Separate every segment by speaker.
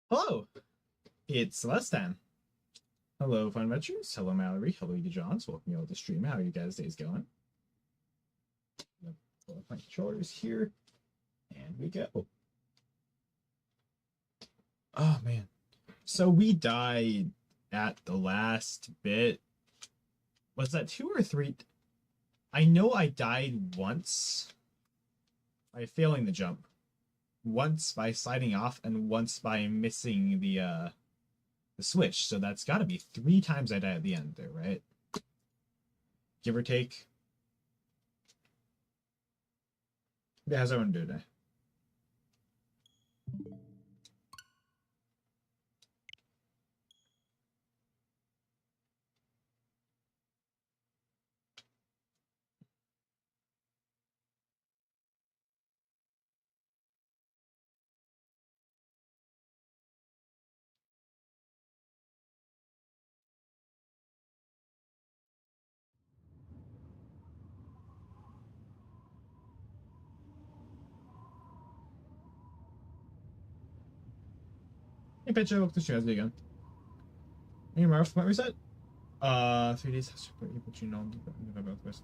Speaker 1: Hello, it's Celestine. Hello, Fun Adventures. Hello, Mallory. Hello, you Johns. Welcome you all to the stream. How are you guys' days going? Pull up my controllers here, and we go. Oh man, so we died at the last bit. Was that 2 or 3? I know I died once by failing the jump, once by sliding off, and once by missing the switch. So that's got to be 3 times I died at the end there, right? Give or take. Yeah, how's everyone doing today? Hey, Petra, welcome to the stream. How's it going? Hey, Marv, what was that? 3 days after April, June, November, West.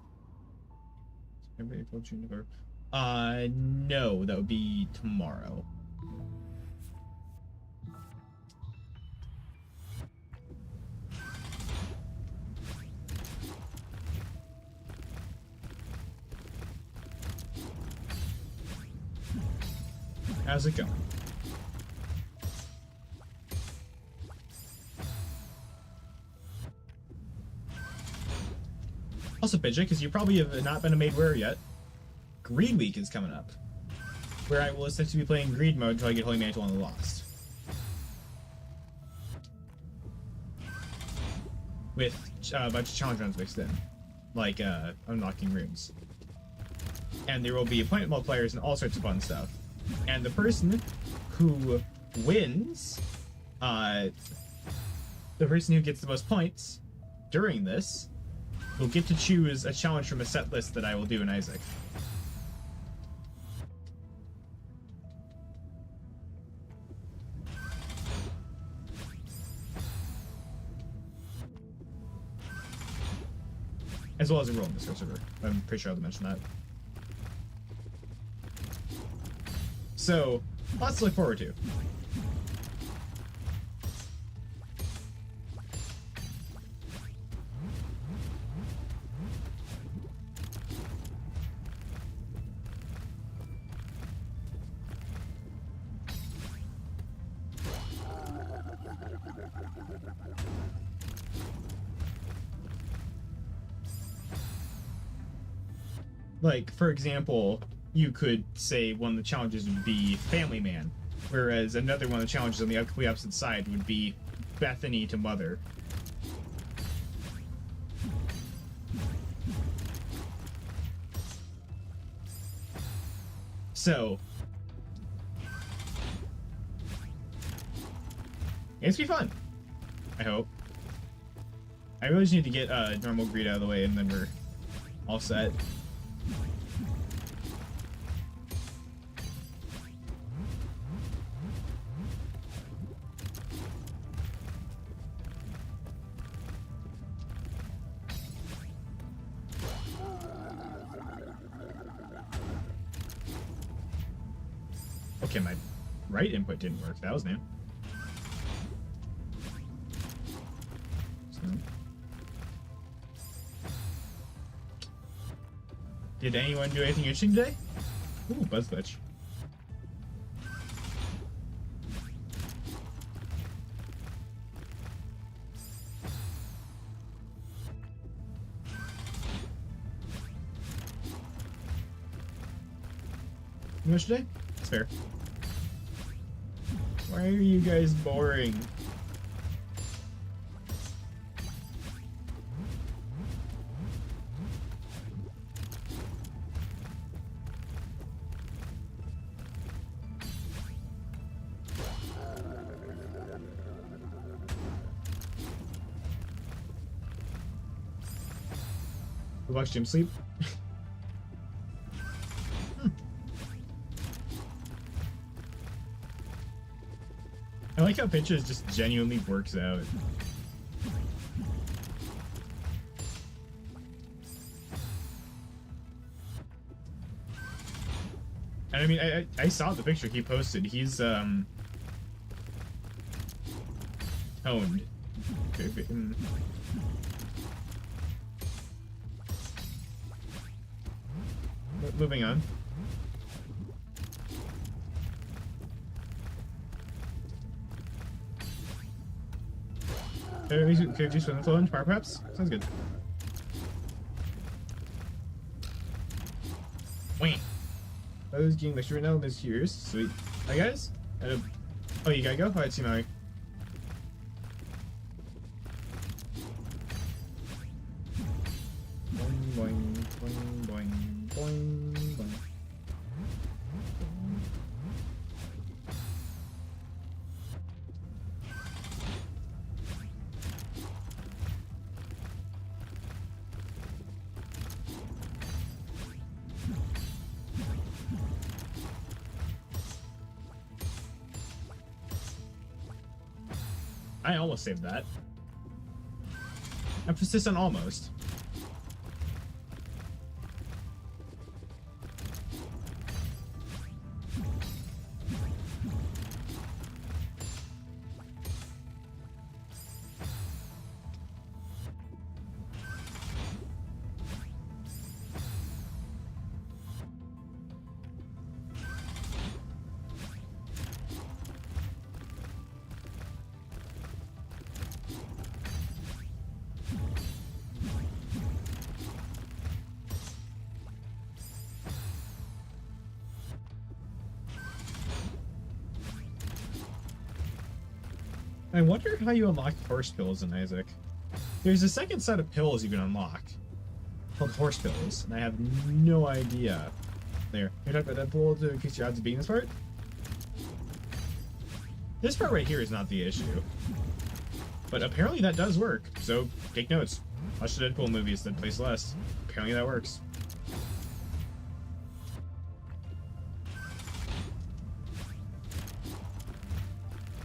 Speaker 1: September, April, June, November. No, that would be tomorrow. How's it going? Also, Pidgey, because you probably have not been made aware yet, Greed Week is coming up, where I will essentially be playing Greed mode until I get Holy Mantle on the Lost. With a bunch of challenge runs mixed in, like unlocking runes. And there will be appointment multipliers and all sorts of fun stuff. And the person who wins, the person who gets the most points during this, will get to choose a challenge from a set list that I will do in Isaac. As well as a role in this server. I'm pretty sure I'll mention that. So, lots to look forward to. Like, for example, you could say one of the challenges would be Family Man, whereas another one of the challenges on the complete opposite side would be Bethany to Mother. So, it's gonna be fun. I hope. I really just need to get normal greed out of the way, and then we're all set. Okay, my right input didn't work. That was new. So. Did anyone do anything interesting today? Ooh, Buzz Glitch. You much today? That's fair. Why are you guys boring? Watch Jim sleep. I like how Pinterest just genuinely works out. And I mean, I saw the picture he posted. He's toned. Moving on. Could you swim the flow in power perhaps? Sounds good. Wait. I was getting mixture right now. This here's sweet. Hi guys. Oh, you gotta go. Alright, see Maui. Boing boing boing boing boing boing. I almost saved that. Emphasis on almost. I wonder how you unlock horse pills in Isaac. There's a second set of pills you can unlock called horse pills, and I have no idea. There. You're talking about Deadpool to increase your odds of beating this part? This part right here is not the issue. But apparently that does work, so take notes. Watch the Deadpool movies, then play Celeste. Apparently that works.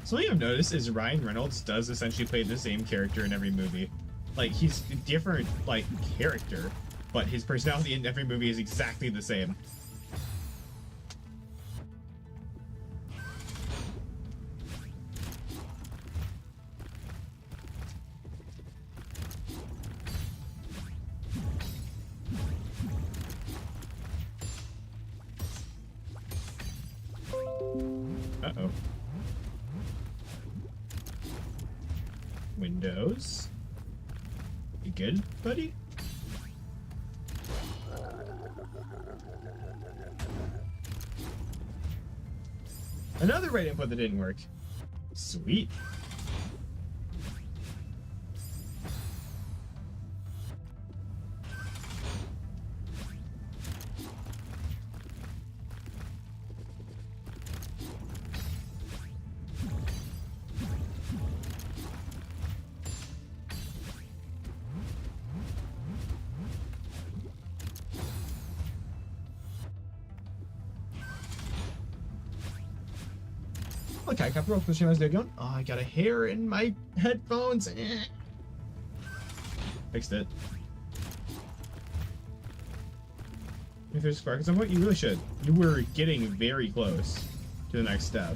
Speaker 1: Something I've noticed is Ryan Reynolds does essentially play the same character in every movie. Like, he's a different, like, character, but his personality in every movie is exactly the same. Uh-oh. Windows. You good, buddy? Another right input that didn't work. Sweet. Okay, Capital, pushing my going. Oh, I got a hair in my headphones. Fixed it. If there's a spark at some point, you really should. You were getting very close to the next step.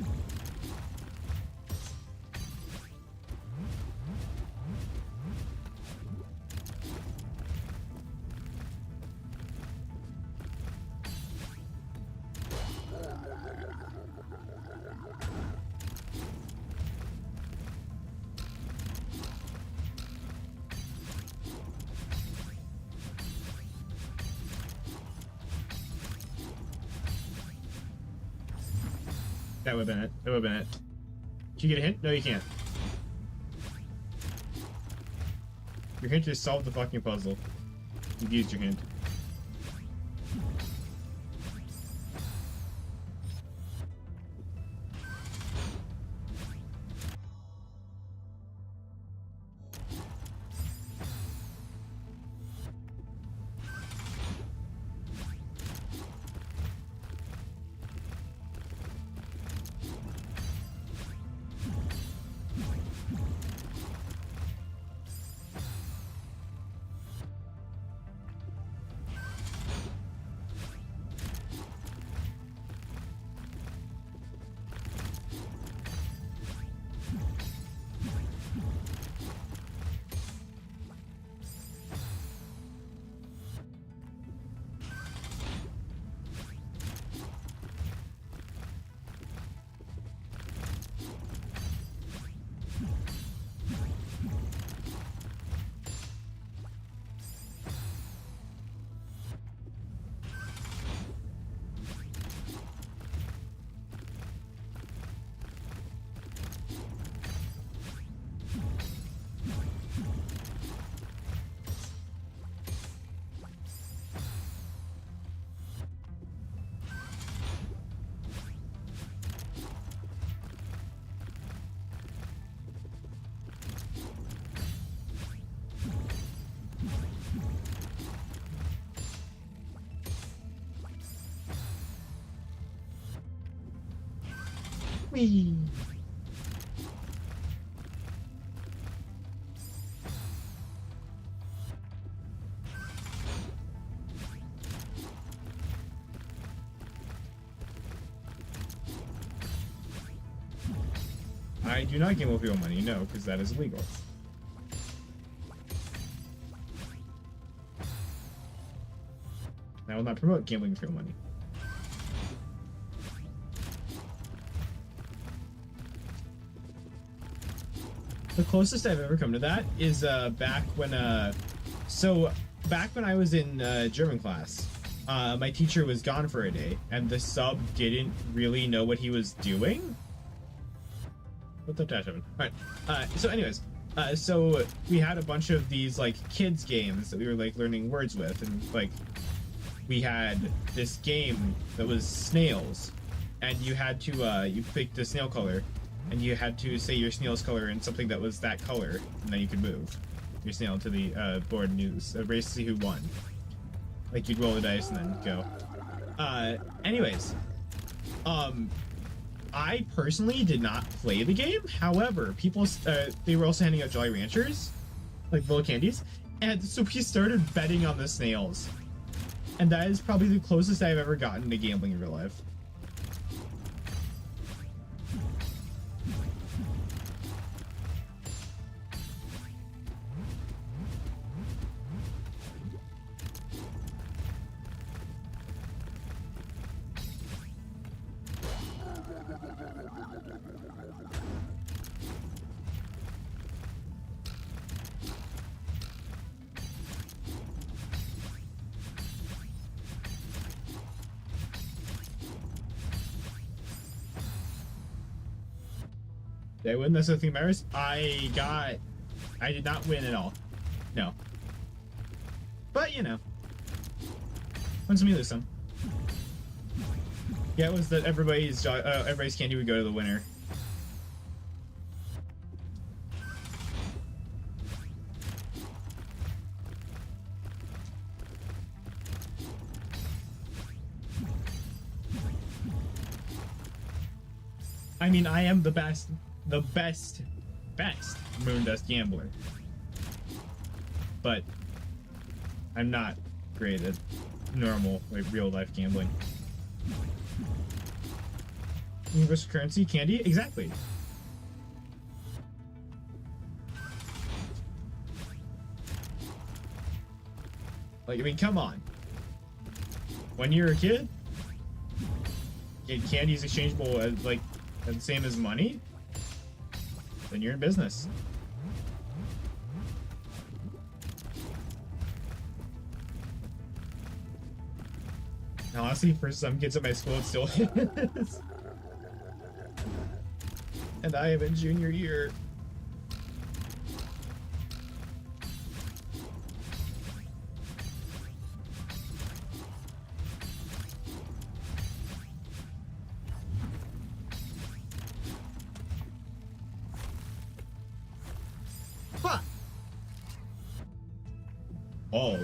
Speaker 1: That would have been it. That would have been it. Can you get a hint? No, you can't. Your hint just solved the fucking puzzle. You've used your hint. Whee! I do not gamble with real money, no, because that is illegal. I will not promote gambling with real money. The closest I've ever come to that is back when I was in German class. My teacher was gone for a day, and the sub didn't really know what he was doing. What the dash happened? All right. So, anyways, so we had a bunch of these like kids games that we were like learning words with, and like we had this game that was snails, and you had to you picked the snail color, and you had to say your snail's color in something that was that color, and then you could move your snail to the board and use a race to see who won. Like you'd roll the dice and then go. Anyways, I personally did not play the game. However, people they were also handing out Jolly Ranchers, like little candies, and so we started betting on the snails, and that is probably the closest I've ever gotten to gambling in real life. Did I win? That's the thing matters. I did not win at all. No. But, you know. Win some, you lose some. Yeah, it was that everybody's candy would go to the winner. I mean, I am the best Moondust gambler. But I'm not great at normal, like, real life gambling. Universal currency, candy? Exactly. Like, I mean, come on. When you're a kid, candy is exchangeable as, like, the same as money, then you're in business. Now, honestly, for some kids at my school, it still is. And I am in junior year. Fuck! Balls.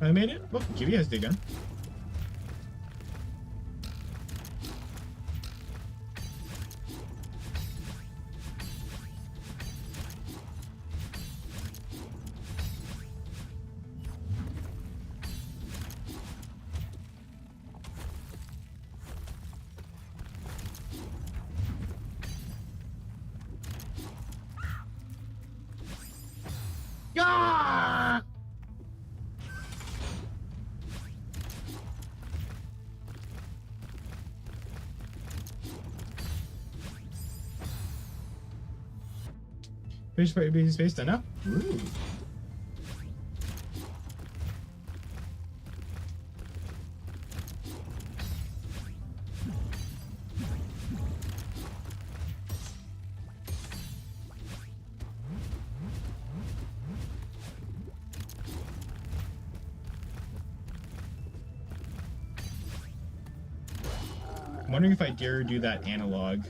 Speaker 1: I made it? Well, Kiwi has the gun. Ah! Fish by busy space done now? Ooh. I'm wondering if I dare do that analog.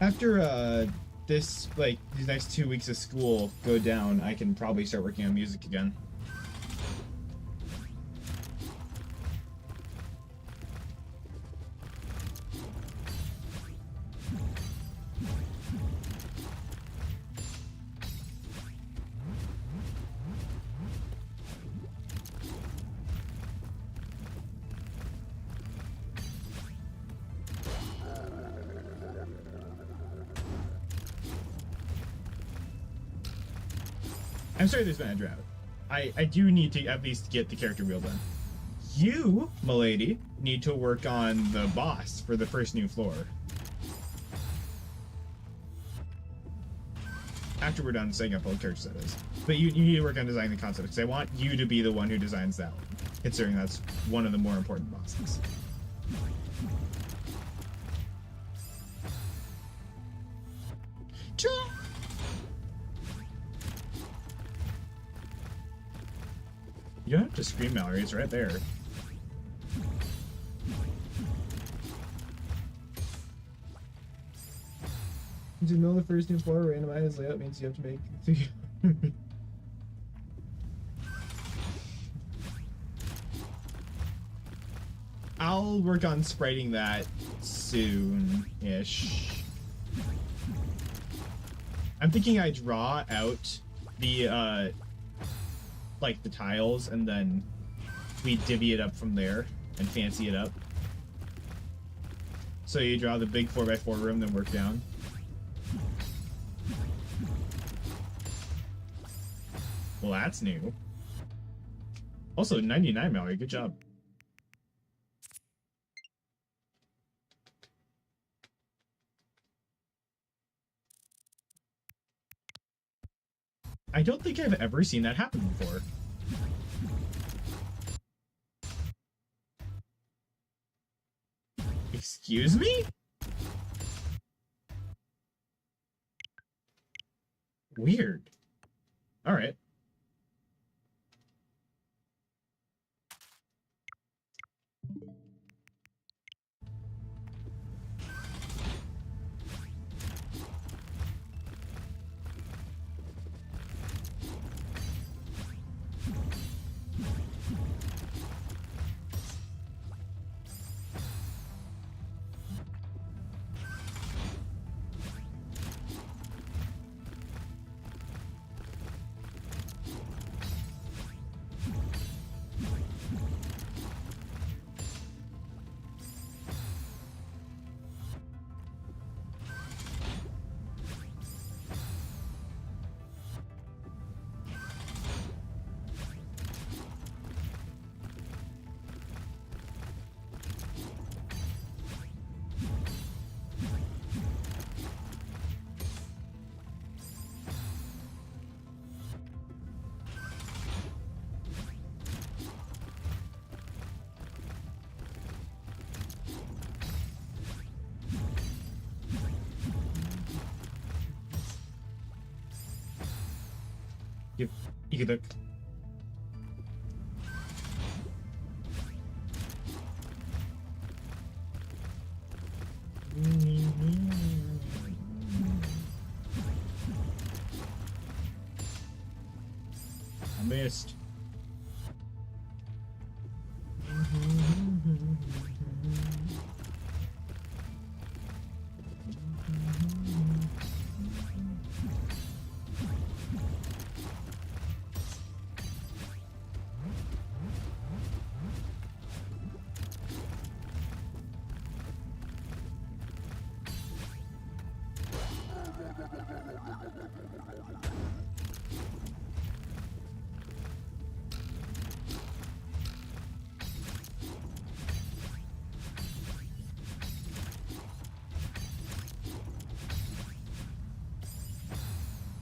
Speaker 1: After this, like, these next 2 weeks of school go down, I can probably start working on music again. I'm sorry there's been a drought. I do need to at least get the character wheel done. You, milady, need to work on the boss for the first new floor. After we're done setting up all the characters, that is. But you need to work on designing the concept, because I want you to be the one who designs that one, considering that's one of the more important bosses. You don't have to scream, Mallory. It's right there. To know the first new floor randomized layout means you have to make... I'll work on spriting that soon-ish. I'm thinking I draw out the, like the tiles, and then we divvy it up from there and fancy it up. So you draw the big 4x4 room, then work down. Well, that's new. Also, 99, Mallory. Good job. I don't think I've ever seen that happen before. Excuse me? Weird. All right. You could look. I missed.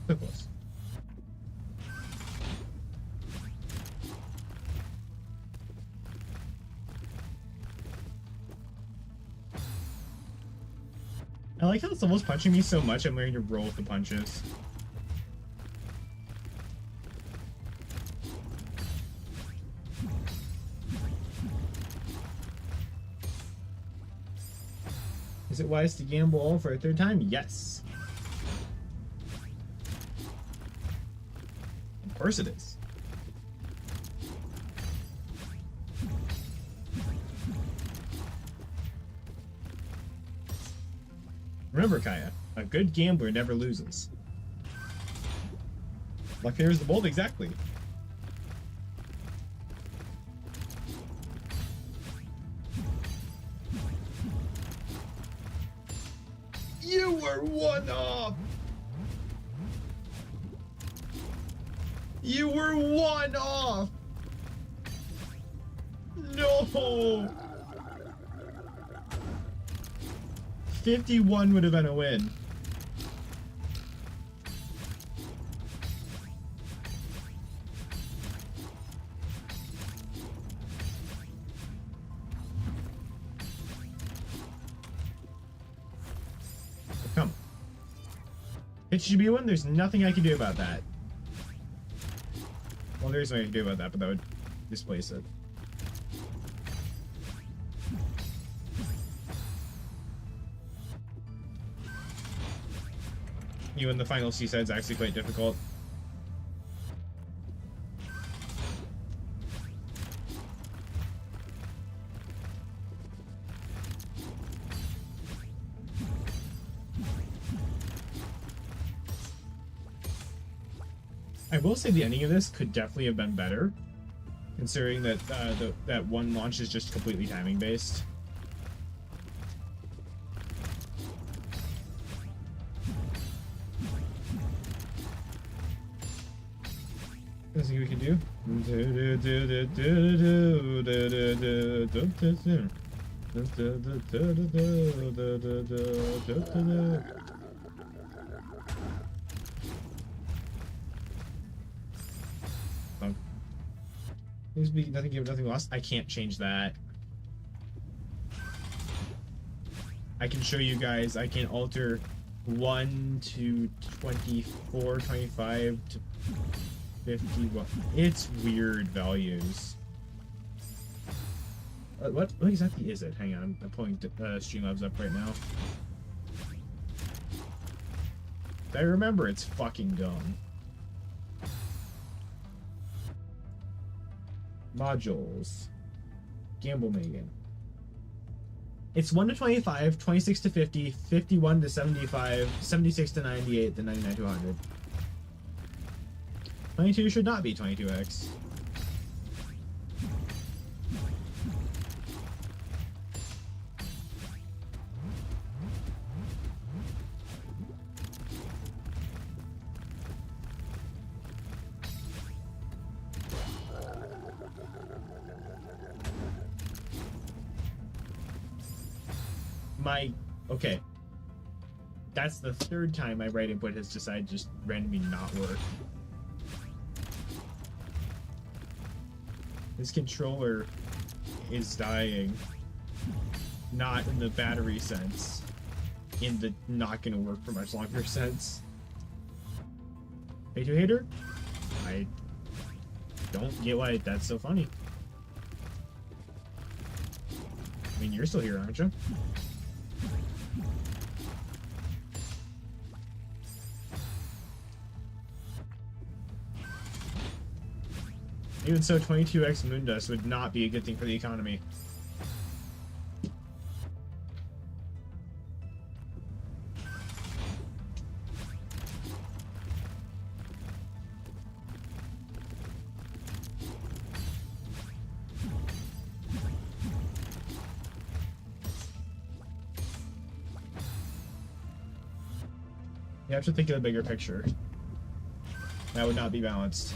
Speaker 1: So close. I like how someone's punching me so much I'm learning to roll with the punches. Is it wise to gamble all for a third time? Yes. Of course it is. Remember, Kaya, a good gambler never loses. Luck favors the bold, exactly. You were one off! You were one off! No! 51 would have been a win. Come. It should be one. There's nothing I can do about that. Well, there's nothing I can do about that, but that would displace it. Even the final seaside's actually quite difficult. I will say the ending of this could definitely have been better, considering that that one launch is just completely timing based. Anything we can do? Please be nothing given, nothing lost. I can't change that. I can show you guys. I can alter 1 to 24, 25 to 51. It's weird values. What exactly is it? Hang on, I'm pulling Streamlabs up right now. I remember it's fucking dumb. Modules. Gamble Megan. It's 1 to 25, 26 to 50, 51 to 75, 76 to 98, then 99 to 100. 22 should not be 22x. Okay. That's the third time my right input has decided to just randomly not work. This controller is dying. Not in the battery sense. In the not gonna work for much longer sense. Hey, to hater? I don't get why that's so funny. I mean, you're still here, aren't you? Even so, 22x Moondust would not be a good thing for the economy. You have to think of the bigger picture. That would not be balanced.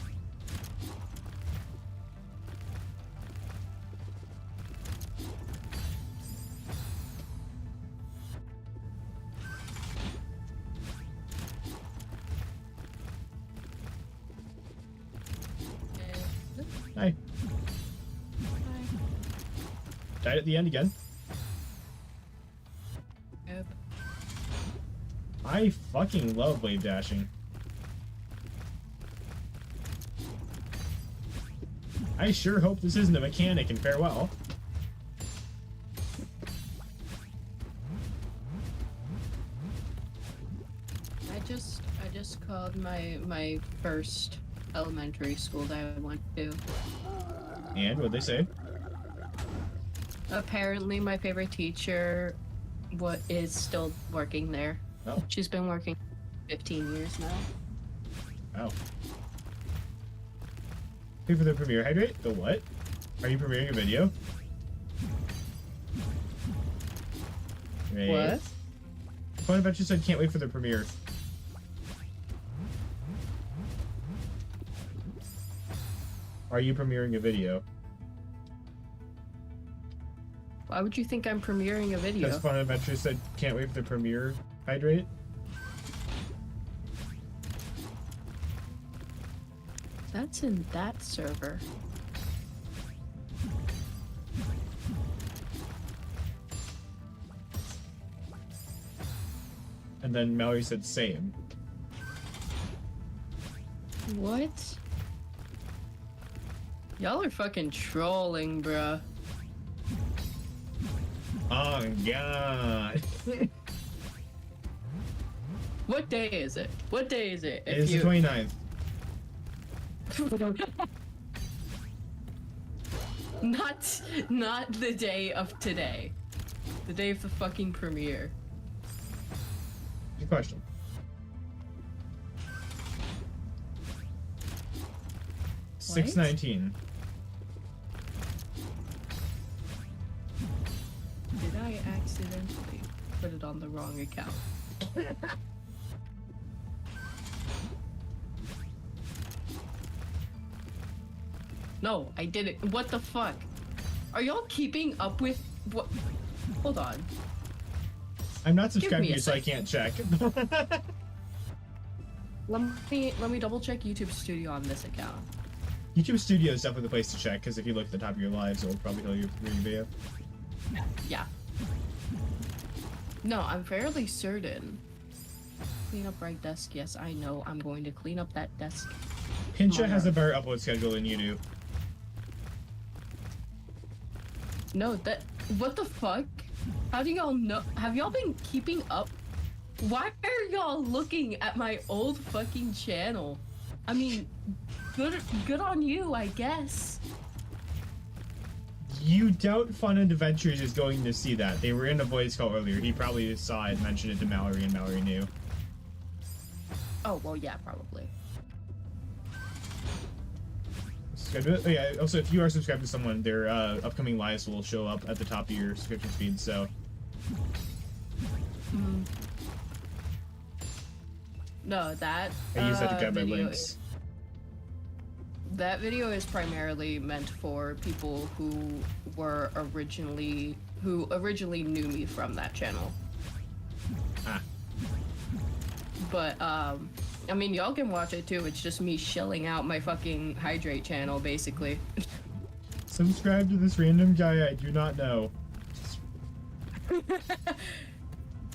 Speaker 1: Died at the end again.
Speaker 2: Yep.
Speaker 1: I fucking love wave dashing. I sure hope this isn't a mechanic in Farewell.
Speaker 2: I just called my first elementary school that I went to.
Speaker 1: And what'd they say?
Speaker 2: Apparently, my favorite teacher is still working there.
Speaker 1: Oh.
Speaker 2: She's been working 15 years now.
Speaker 1: Oh. Pay for the premiere. Hydrate? The what? Are you premiering a video? Right.
Speaker 2: What?
Speaker 1: Fun Adventure said can't wait for the premiere. Are you premiering a video?
Speaker 2: Why would you think I'm premiering a video?
Speaker 1: Because Fun Adventure said can't wait for the premiere. Hydrate?
Speaker 2: That's in that server.
Speaker 1: And then Mallory said same.
Speaker 2: What? Y'all are fucking trolling, bruh.
Speaker 1: Oh god.
Speaker 2: What day is it? What day is it?
Speaker 1: It is the 29th.
Speaker 2: Not the day of today. The day of the fucking premiere.
Speaker 1: Good question.
Speaker 2: What?
Speaker 1: 6/19.
Speaker 2: Did I accidentally put it on the wrong account? No, I didn't. What the fuck? Are y'all keeping up with what? Hold on.
Speaker 1: I'm not subscribed to
Speaker 2: me a
Speaker 1: you, so I
Speaker 2: sec.
Speaker 1: can't check.
Speaker 2: Let me double check YouTube Studio on this account.
Speaker 1: YouTube Studio is definitely the place to check, because if you look at the top of your lives, it'll probably tell you your video.
Speaker 2: Yeah. No, I'm fairly certain. Clean up right desk. Yes, I know. I'm going to clean up that desk.
Speaker 1: Pincha has a
Speaker 2: tomorrow.
Speaker 1: better upload schedule than you do.
Speaker 2: No, that. What the fuck? How do y'all know? Have y'all been keeping up? Why are y'all looking at my old fucking channel? I mean, good on you, I guess.
Speaker 1: You doubt Fun and Adventures is going to see that. They were in a voice call earlier. He probably saw it, mentioned it to Mallory, and Mallory knew.
Speaker 2: Oh, well, yeah, probably.
Speaker 1: Oh, yeah, also, if you are subscribed to someone, their upcoming lives will show up at the top of your subscription feed, so...
Speaker 2: No, that.
Speaker 1: I use that to grab my
Speaker 2: video-
Speaker 1: links.
Speaker 2: That video is primarily meant for people who originally knew me from that channel.
Speaker 1: Ah.
Speaker 2: But I mean, y'all can watch it too. It's just me shelling out my fucking Hydrate channel, basically.
Speaker 1: Subscribe to this random guy I do not know.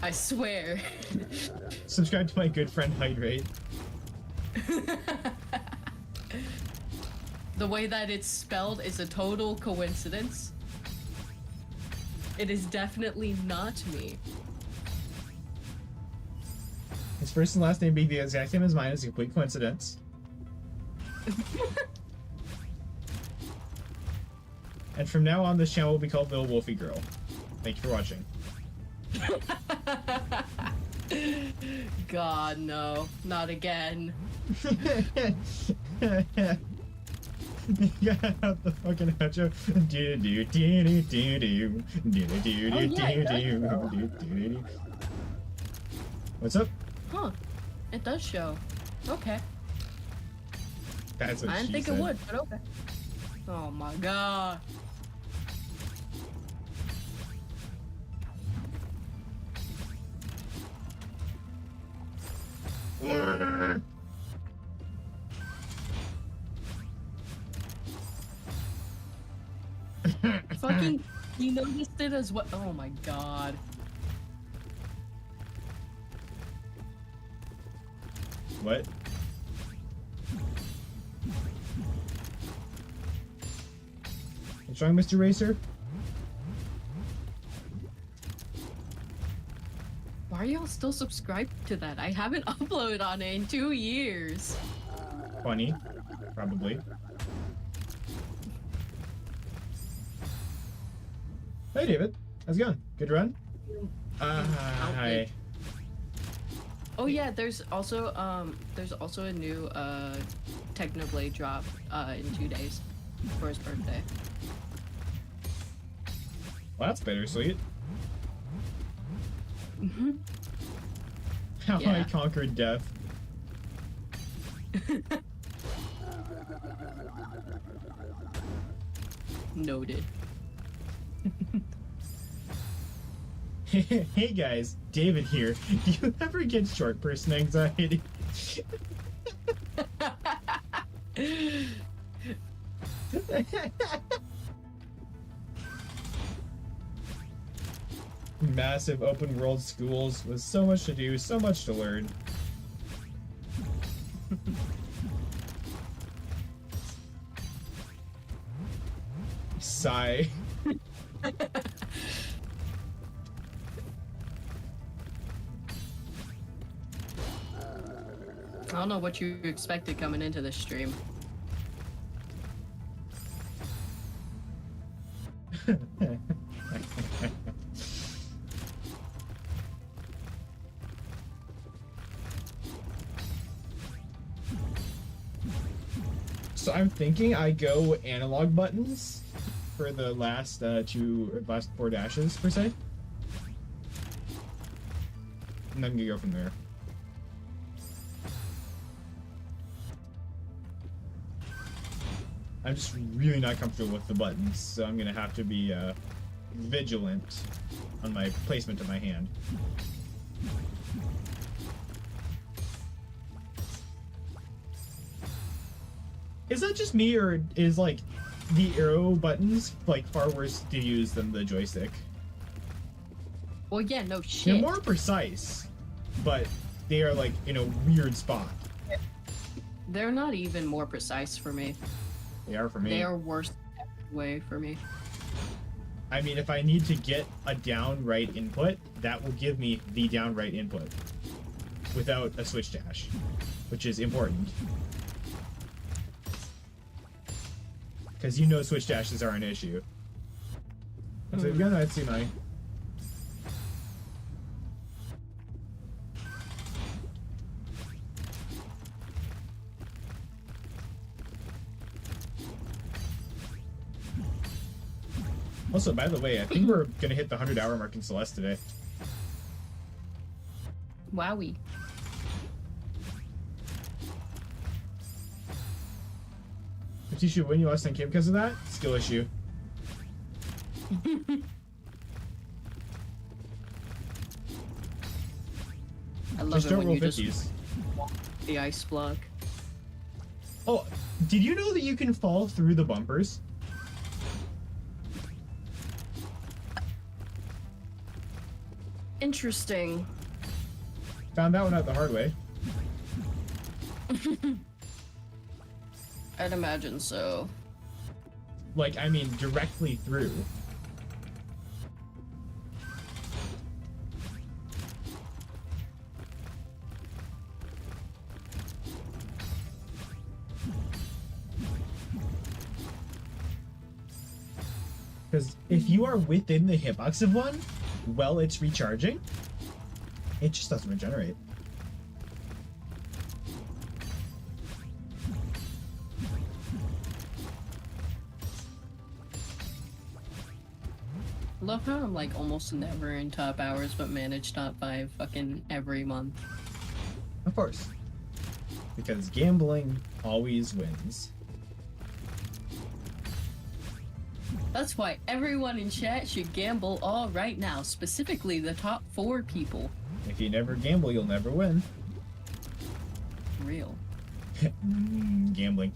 Speaker 2: I swear.
Speaker 1: Subscribe to my good friend Hydrate.
Speaker 2: The way that it's spelled is a total coincidence. It is definitely not me.
Speaker 1: His first and last name being the exact same as mine is a complete coincidence. And from now on, this channel will be called Little Wolfie Girl. Thank you for watching.
Speaker 2: God, no. Not again.
Speaker 1: Yeah, the fucking outro. Do do do do do do do do
Speaker 2: Oh, yeah, it does
Speaker 1: do do. What's up?
Speaker 2: Huh. It does show. Okay.
Speaker 1: That's what
Speaker 2: I didn't
Speaker 1: she
Speaker 2: think
Speaker 1: said.
Speaker 2: it would, but okay. Oh my god. Fucking He noticed it as well. Oh my god.
Speaker 1: What? What's wrong, Mr. Racer?
Speaker 2: Why are y'all still subscribed to that? I haven't uploaded on it in 2 years.
Speaker 1: Funny, probably. Hey, David. How's it going? Good run? Hi.
Speaker 2: Oh yeah, there's also a new Technoblade drop in 2 days for his birthday.
Speaker 1: Well, that's bittersweet.
Speaker 2: Mm-hmm.
Speaker 1: How I
Speaker 2: Yeah.
Speaker 1: conquered death.
Speaker 2: Noted.
Speaker 1: Hey guys, David here. Do you ever get short person anxiety? Massive open world schools with so much to do, so much to learn. Sigh.
Speaker 2: I don't know what you expected coming into this stream.
Speaker 1: So I'm thinking I go analog buttons for the last last 4 dashes per se. And then I'm gonna go from there. I'm just really not comfortable with the buttons, so I'm gonna have to be vigilant on my placement of my hand. Is that just me, or is like the arrow buttons like far worse to use than the joystick?
Speaker 2: Well, yeah, no
Speaker 1: They're
Speaker 2: shit.
Speaker 1: more precise, but they are like in a weird spot.
Speaker 2: They're not even more precise for me.
Speaker 1: They are for me.
Speaker 2: They are worse way for me.
Speaker 1: I mean, if I need to get a down right input, that will give me the down right input without a switch dash, which is important. Because you know switch dashes are an issue. So we've got Atsumai. Also, by the way, I think we're gonna hit the 100-hour mark in Celeste today.
Speaker 2: Wowie.
Speaker 1: Patisha, when you lost 10k because of that? Skill issue.
Speaker 2: I love
Speaker 1: Just
Speaker 2: it
Speaker 1: don't
Speaker 2: when
Speaker 1: roll
Speaker 2: you just
Speaker 1: 50s.
Speaker 2: walk the ice block.
Speaker 1: Oh, did you know that you can fall through the bumpers?
Speaker 2: Interesting.
Speaker 1: Found that one out the hard way.
Speaker 2: I'd imagine so.
Speaker 1: Like, I mean, directly through. Because if you are within the hitbox of one, while it's recharging, it just doesn't regenerate.
Speaker 2: Love how I'm like almost never in top hours, but manage top 5 fucking every month.
Speaker 1: Of course. Because gambling always wins.
Speaker 2: That's why everyone in chat should gamble all right now, specifically the top 4 people.
Speaker 1: If you never gamble, you'll never win.
Speaker 2: Real.
Speaker 1: Gambling.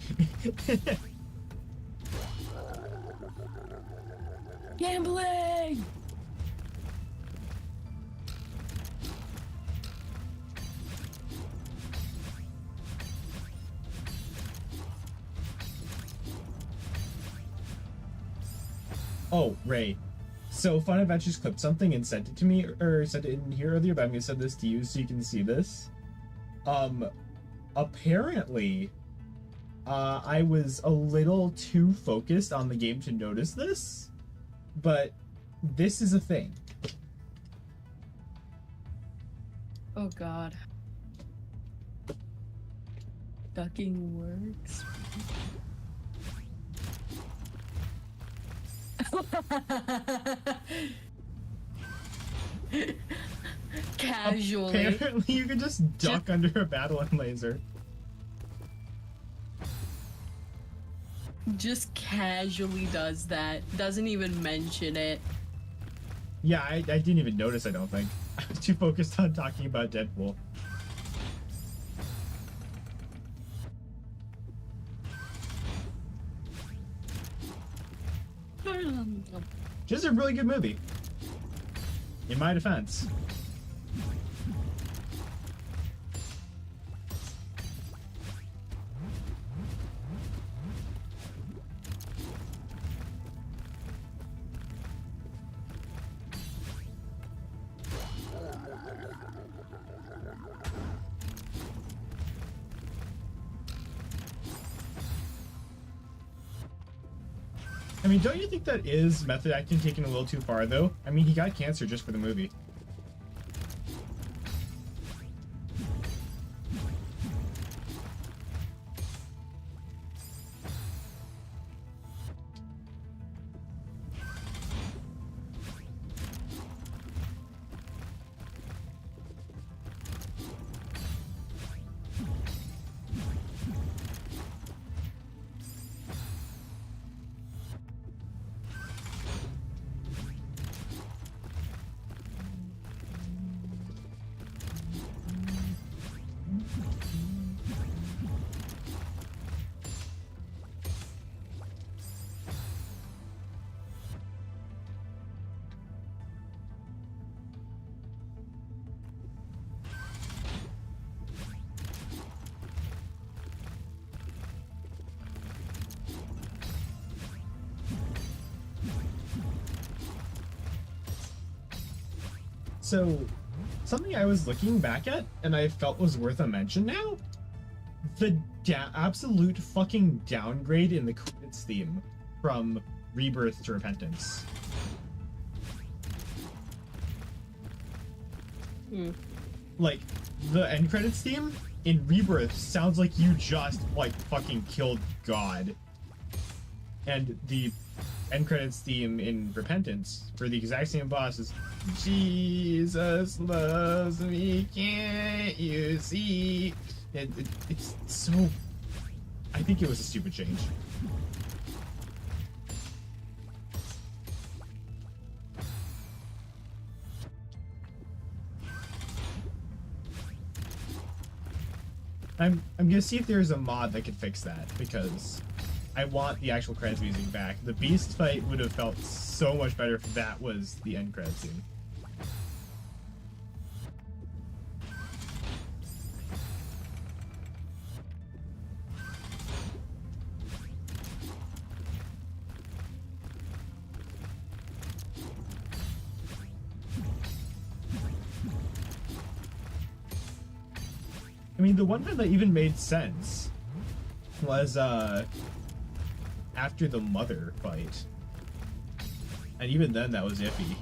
Speaker 2: Gambling!
Speaker 1: Oh, Ray. So Fun Adventures clipped something and sent it to me, or sent it in here earlier, but I'm gonna send this to you so you can see this. Apparently, I was a little too focused on the game to notice this, but this is a thing.
Speaker 2: Oh god. Ducking works. Casually.
Speaker 1: Apparently, you can just duck under a battling laser.
Speaker 2: Just casually does that. Doesn't even mention it.
Speaker 1: Yeah, I didn't even notice, I don't think. I was too focused on talking about Deadpool. Just a really good movie. In my defense. I mean, don't you think that is method acting taken a little too far, though? I mean, he got cancer just for the movie. So, something I was looking back at and I felt was worth a mention now, the absolute fucking downgrade in the credits theme from Rebirth to Repentance. Like, the end credits theme in Rebirth sounds like you just, like, fucking killed God. And the end credits theme in Repentance for the exact same boss is Jesus loves me, can't you see? It's so... I think it was a stupid change. I'm gonna see if there's a mod that could fix that, because I want the actual credits music back. The Beast fight would have felt so much better if that was the end credits scene. I mean, the one time that even made sense was after the mother fight, and even then that was iffy.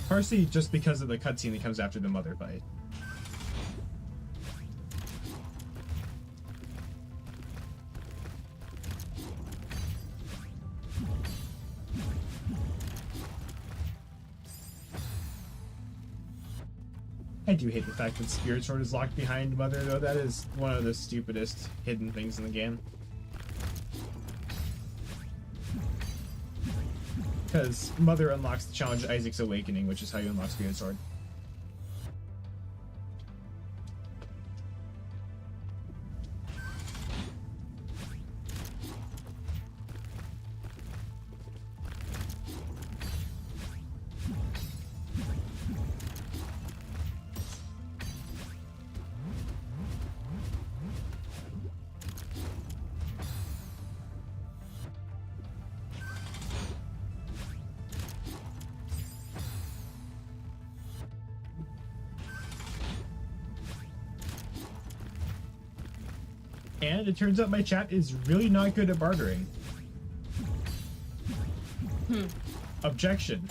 Speaker 1: Partially just because of the cutscene that comes after the mother fight. I do hate the fact that Spirit Sword is locked behind Mother, though. That is one of the stupidest hidden things in the game. Because Mother unlocks the challenge Isaac's Awakening, which is how you unlock Spirit Sword. And it turns out my chat is really not good at bartering. Objection.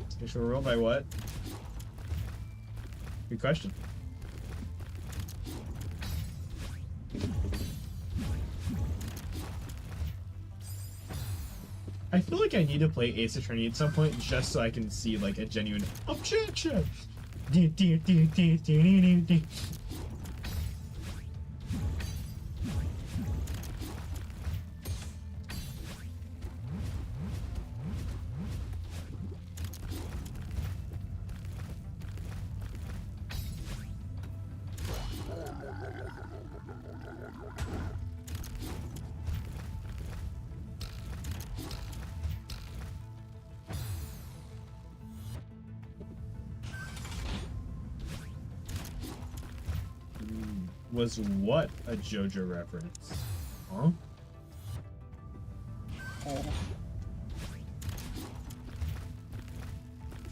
Speaker 1: Special roll by what? Good question. I feel like I need to play Ace Attorney at some point just so I can see like a genuine objection. Was what a JoJo reference? Huh?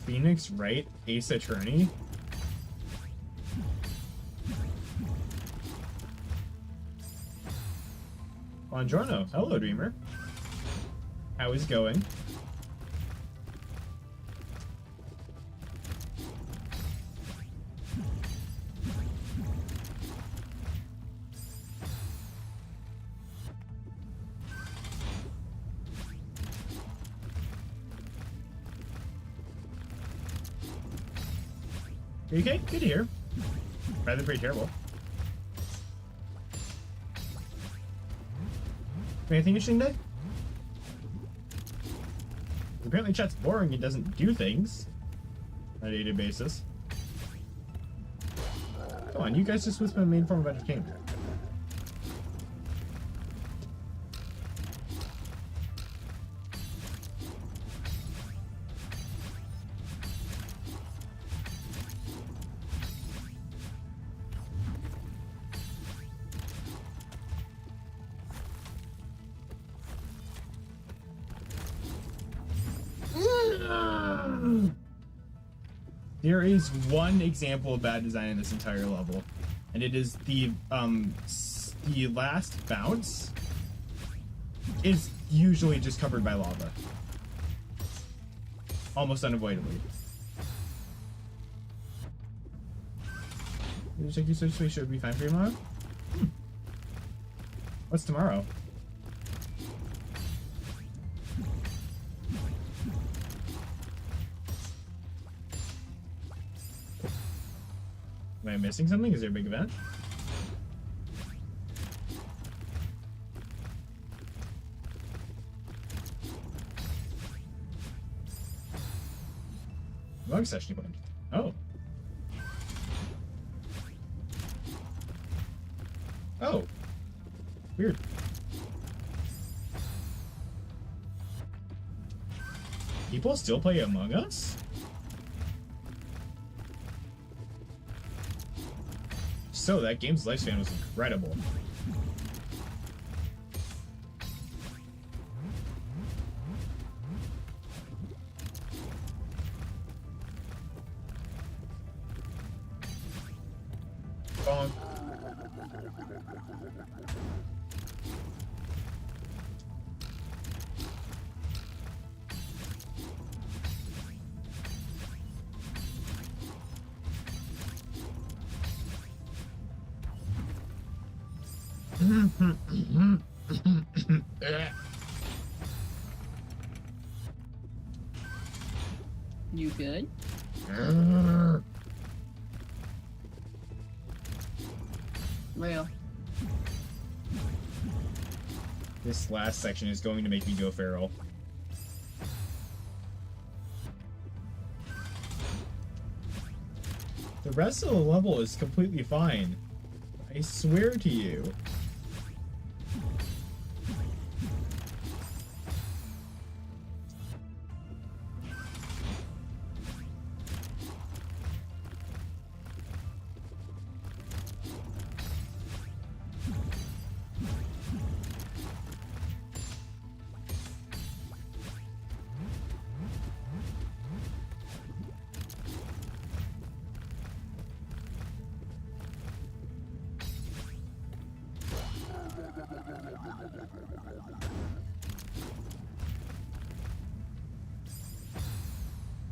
Speaker 1: Phoenix Wright, Ace Attorney? Buongiorno. Hello, Dreamer. How is it going? You okay? Good to hear. Rather pretty terrible. Anything interesting today? Apparently chat's boring and doesn't do things on a day-to-day basis. Come on, you guys just switch my main form of entertainment. There is one example of bad design in this entire level, and it is the last bounce is usually just covered by lava, almost unavoidably. You check your switch, should be fine for you tomorrow. What's tomorrow? Am I missing something? Is there a big event? Bug session point. Oh. Oh. Weird. People still play Among Us? So that game's lifespan was incredible. Bonk.
Speaker 2: You good? Real.
Speaker 1: This last section is going to make me go feral. The rest of the level is completely fine. I swear to you.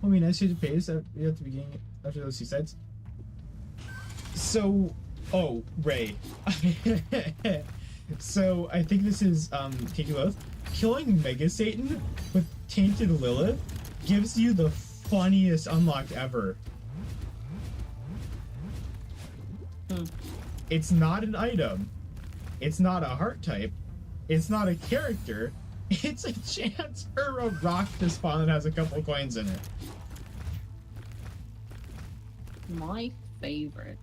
Speaker 1: I mean, nice to pace at the beginning after those seasides. So, oh, Ray. So, I think this is Tainted Lilith. Killing Mega Satan with Tainted Lilith gives you the funniest unlock ever. It's not an item. It's not a heart type. It's not a character. It's a chance for a rock to spawn that has a couple coins in it.
Speaker 2: My favorite.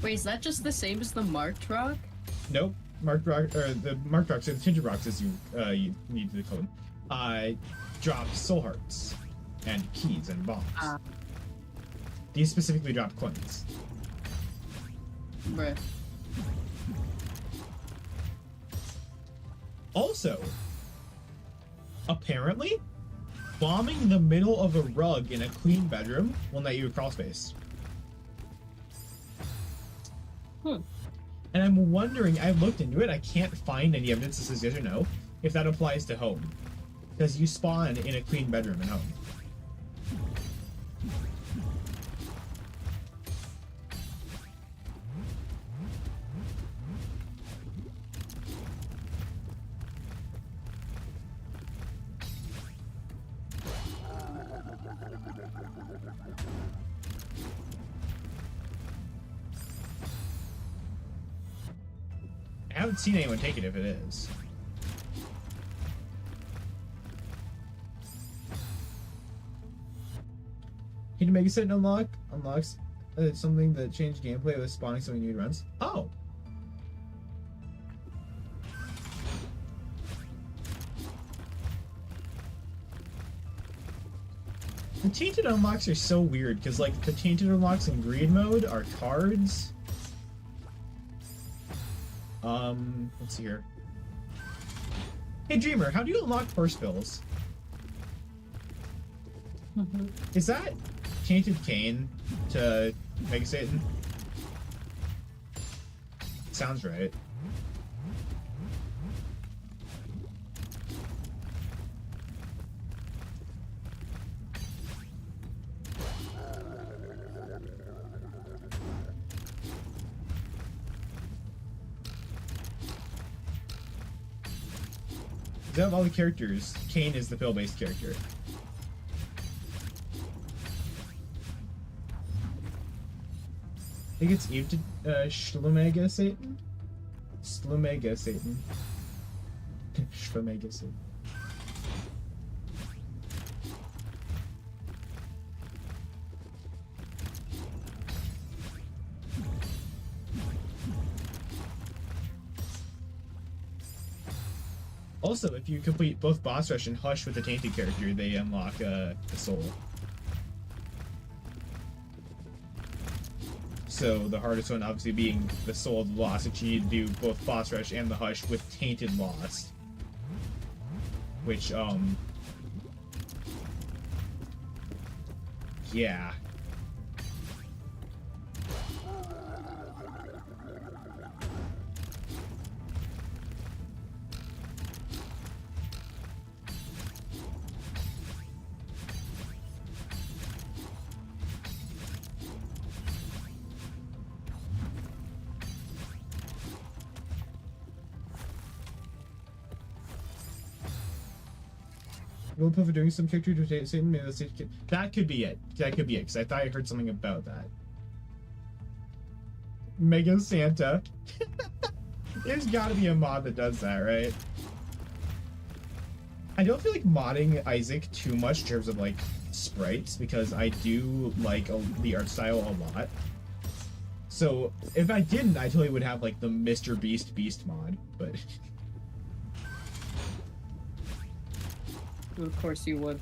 Speaker 2: Wait, is that just the same as the marked rock?
Speaker 1: Nope. Marked rock, or the marked rocks, or the tinted rocks, as you need to call them, drop soul hearts and keys and bombs. These specifically drop coins.
Speaker 2: Bruh.
Speaker 1: Also, apparently, bombing the middle of a rug in a clean bedroom will net you a crawl space. And I'm wondering, I looked into it, I can't find any evidence that says yes or no, if that applies to home. Because you spawn in a clean bedroom in home. I haven't seen anyone take it if it is. Can you make a certain unlocks something that changed gameplay with spawning something new runs? Oh. The tainted unlocks are so weird because like the tainted unlocks in greed mode are cards. Let's see here. Hey Dreamer, how do you unlock purse bills? Is that Tainted Cane to Mega Satan? Sounds right. Out of all the characters, Kane is the pill-based character. I think it's Eve to Schlumega Satan? Schlumega Satan. Schlumega Satan. Also, if you complete both Boss Rush and Hush with the Tainted character, they unlock a soul. So the hardest one obviously being the Soul of the Lost, which you need to do both Boss Rush and the Hush with Tainted Lost. Which, yeah. Will Puff doing some character to Satan? Maybe that's it. That could be it. That could be it, because I thought I heard something about that. Mega Santa. There's gotta be a mod that does that, right? I don't feel like modding Isaac too much in terms of like sprites, because I do like the art style a lot. So if I didn't, I totally would have like the Mr. Beast mod, but
Speaker 2: Of course you would.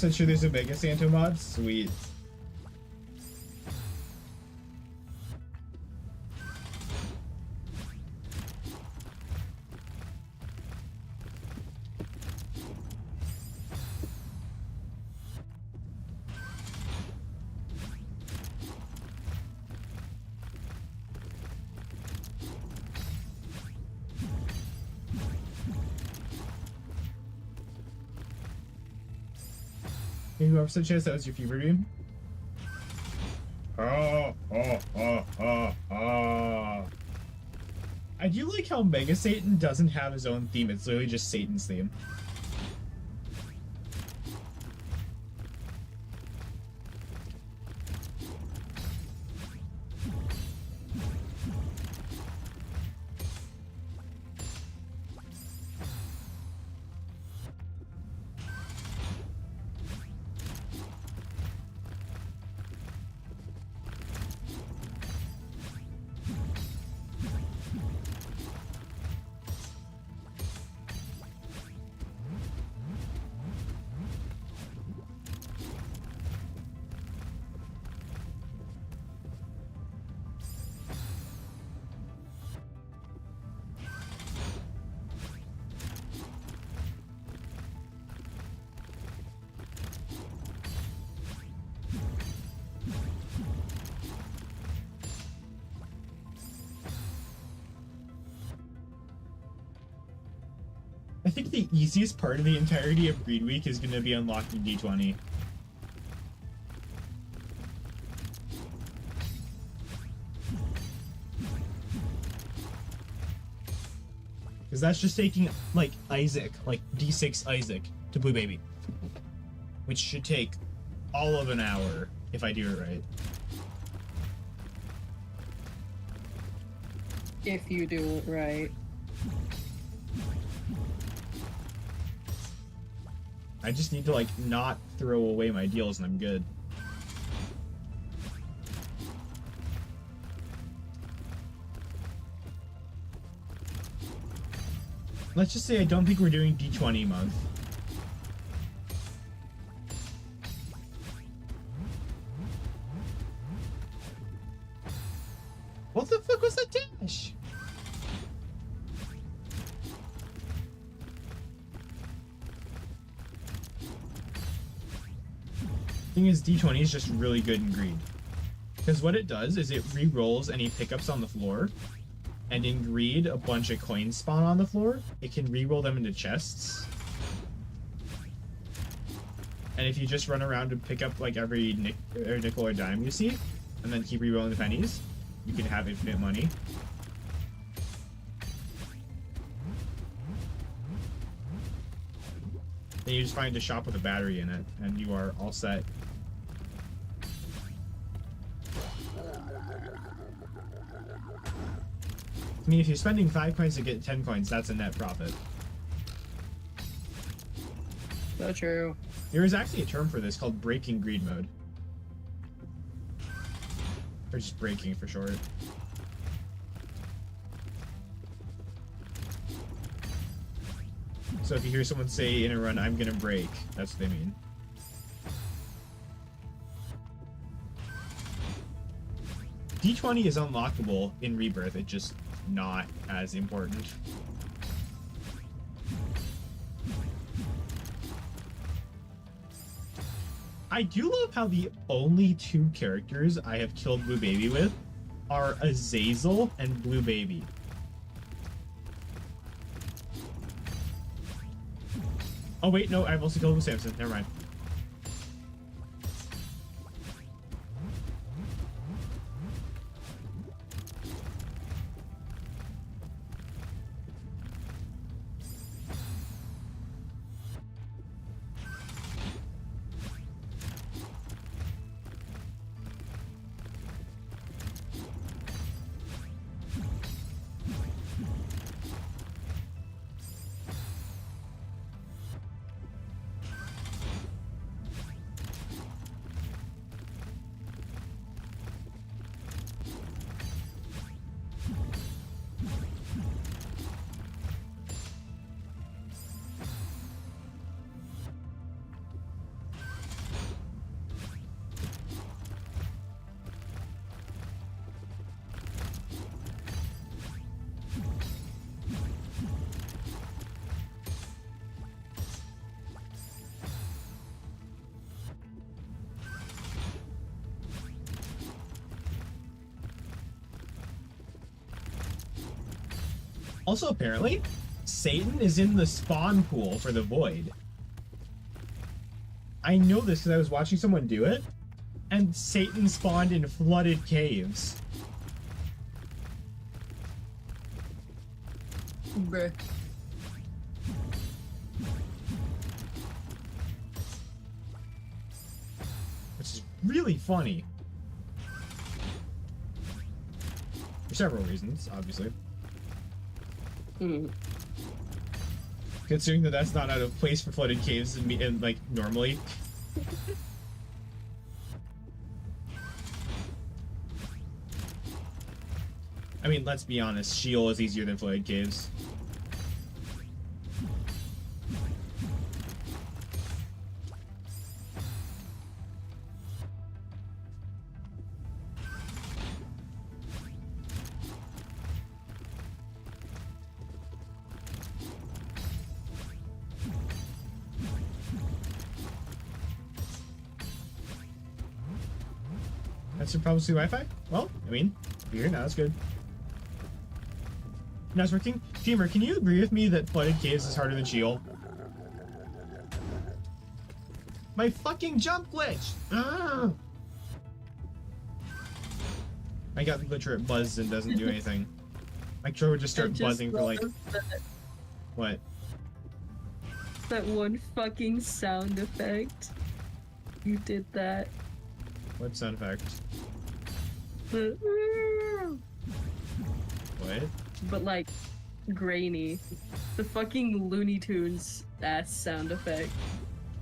Speaker 1: I'm sure there's a Mega Santa mod. Sweet. Hey, whoever said chance that was your fever dream? I do like how Mega Satan doesn't have his own theme. It's literally just Satan's theme. I think the easiest part of the entirety of Greed Week is going to be unlocking D20. Because that's just taking, like, Isaac, like D6 Isaac to Blue Baby. Which should take all of an hour, if I do it right.
Speaker 2: If you do it right.
Speaker 1: I just need to, like, not throw away my deals and I'm good. Let's just say I don't think we're doing D20 month. What the fuck was that dash? Thing is, D20 is just really good in Greed. Because what it does is it re-rolls any pickups on the floor, and in Greed, a bunch of coins spawn on the floor. It can re-roll them into chests. And if you just run around and pick up like every nickel or dime you see, and then keep re-rolling the pennies, you can have infinite money. Then you just find a shop with a battery in it, and you are all set. I mean, if you're spending 5 coins to get 10 coins, that's a net profit.
Speaker 2: So true.
Speaker 1: There is actually a term for this called breaking greed mode. Or just breaking for short. So if you hear someone say in a run, I'm gonna break, that's what they mean. D20 is unlockable in Rebirth, it's just not as important. I do love how the only 2 characters I have killed Blue Baby with are Azazel and Blue Baby. Oh wait, no, I've also killed with Samson. Never mind. Also, apparently, Satan is in the spawn pool for the Void. I know this because I was watching someone do it, and Satan spawned in flooded caves.
Speaker 2: Bruh.
Speaker 1: Which is really funny. For several reasons, obviously.
Speaker 2: Mm.
Speaker 1: Considering that that's not out of place for flooded caves and like normally. I mean, let's be honest, Sheol is easier than flooded caves. That's your problem with Wi-Fi? Well, I mean, you're here now, that's good. Now it's working. Gamer, can you agree with me that flooded caves is harder than Sheol? My fucking jump glitch! Ah! I got the glitch where it buzzes and doesn't do anything. My controller would just start buzzing for like... What?
Speaker 2: That one fucking sound effect. You did that.
Speaker 1: What sound effect?
Speaker 2: The
Speaker 1: What?
Speaker 2: but like grainy. The fucking Looney Tunes ass sound effect.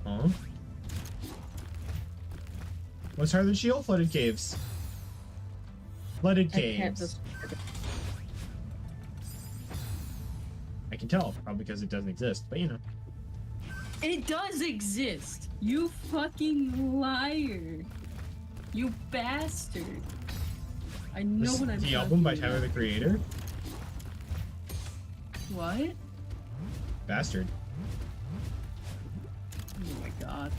Speaker 1: Huh? What's harder than Sheol? Flooded caves. Flooded
Speaker 2: I can't
Speaker 1: caves.
Speaker 2: describe it.
Speaker 1: I can tell, probably because it doesn't exist, but you know.
Speaker 2: It does exist. You fucking liar. You bastard. I know
Speaker 1: This
Speaker 2: what I'm
Speaker 1: is the
Speaker 2: talking
Speaker 1: album by
Speaker 2: about.
Speaker 1: Tyler the Creator.
Speaker 2: What?
Speaker 1: Bastard.
Speaker 2: Oh my god.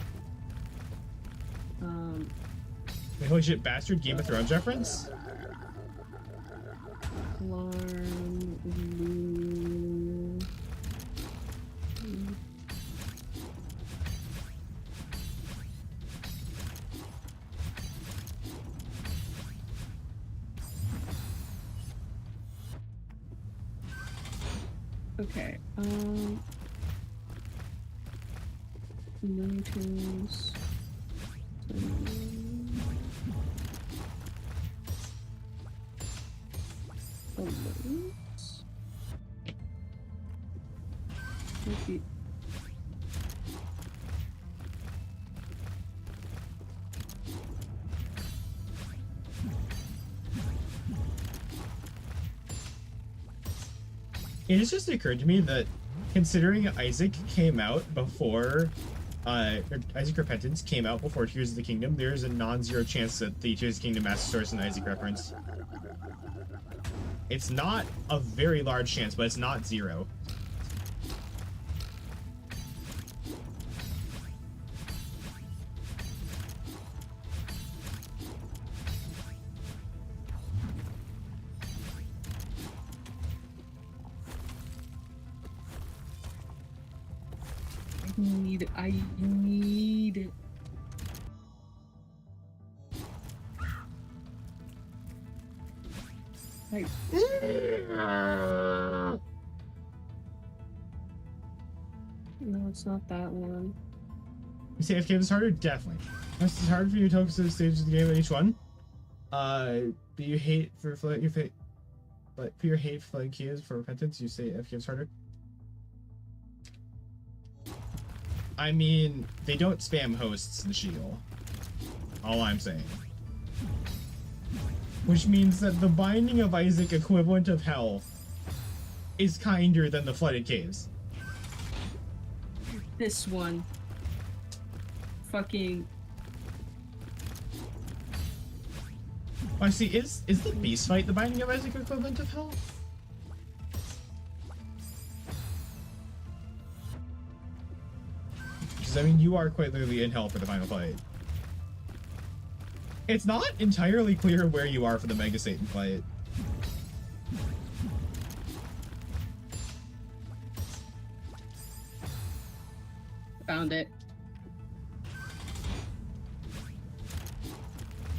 Speaker 1: Wait, holy shit, Bastard Game of Thrones reference?
Speaker 2: Alarm. Okay. Looney Tunes. Alerts. Repeat.
Speaker 1: It has just occurred to me that considering Isaac came out before Isaac Repentance came out before Tears of the Kingdom, there is a non-zero chance that the Tears of the Kingdom Master Source and Isaac reference. It's not a very large chance, but it's not zero.
Speaker 2: need it. I need it. I... No, it's not that one.
Speaker 1: You say if game is harder? Definitely. This is hard for you to focus the stages of the game on each one. Do you hate for your fate? But for your hate for flooding keys for repentance, you say FK is harder. I mean, they don't spam hosts in Shield. All I'm saying. Which means that the Binding of Isaac equivalent of Hell is kinder than the Flooded Caves.
Speaker 2: This one. Fucking...
Speaker 1: I see, is the Beast Fight the Binding of Isaac equivalent of Hell? Because, I mean, you are quite literally in Hell for the final fight. It's not entirely clear where you are for the Mega Satan fight.
Speaker 2: Found it.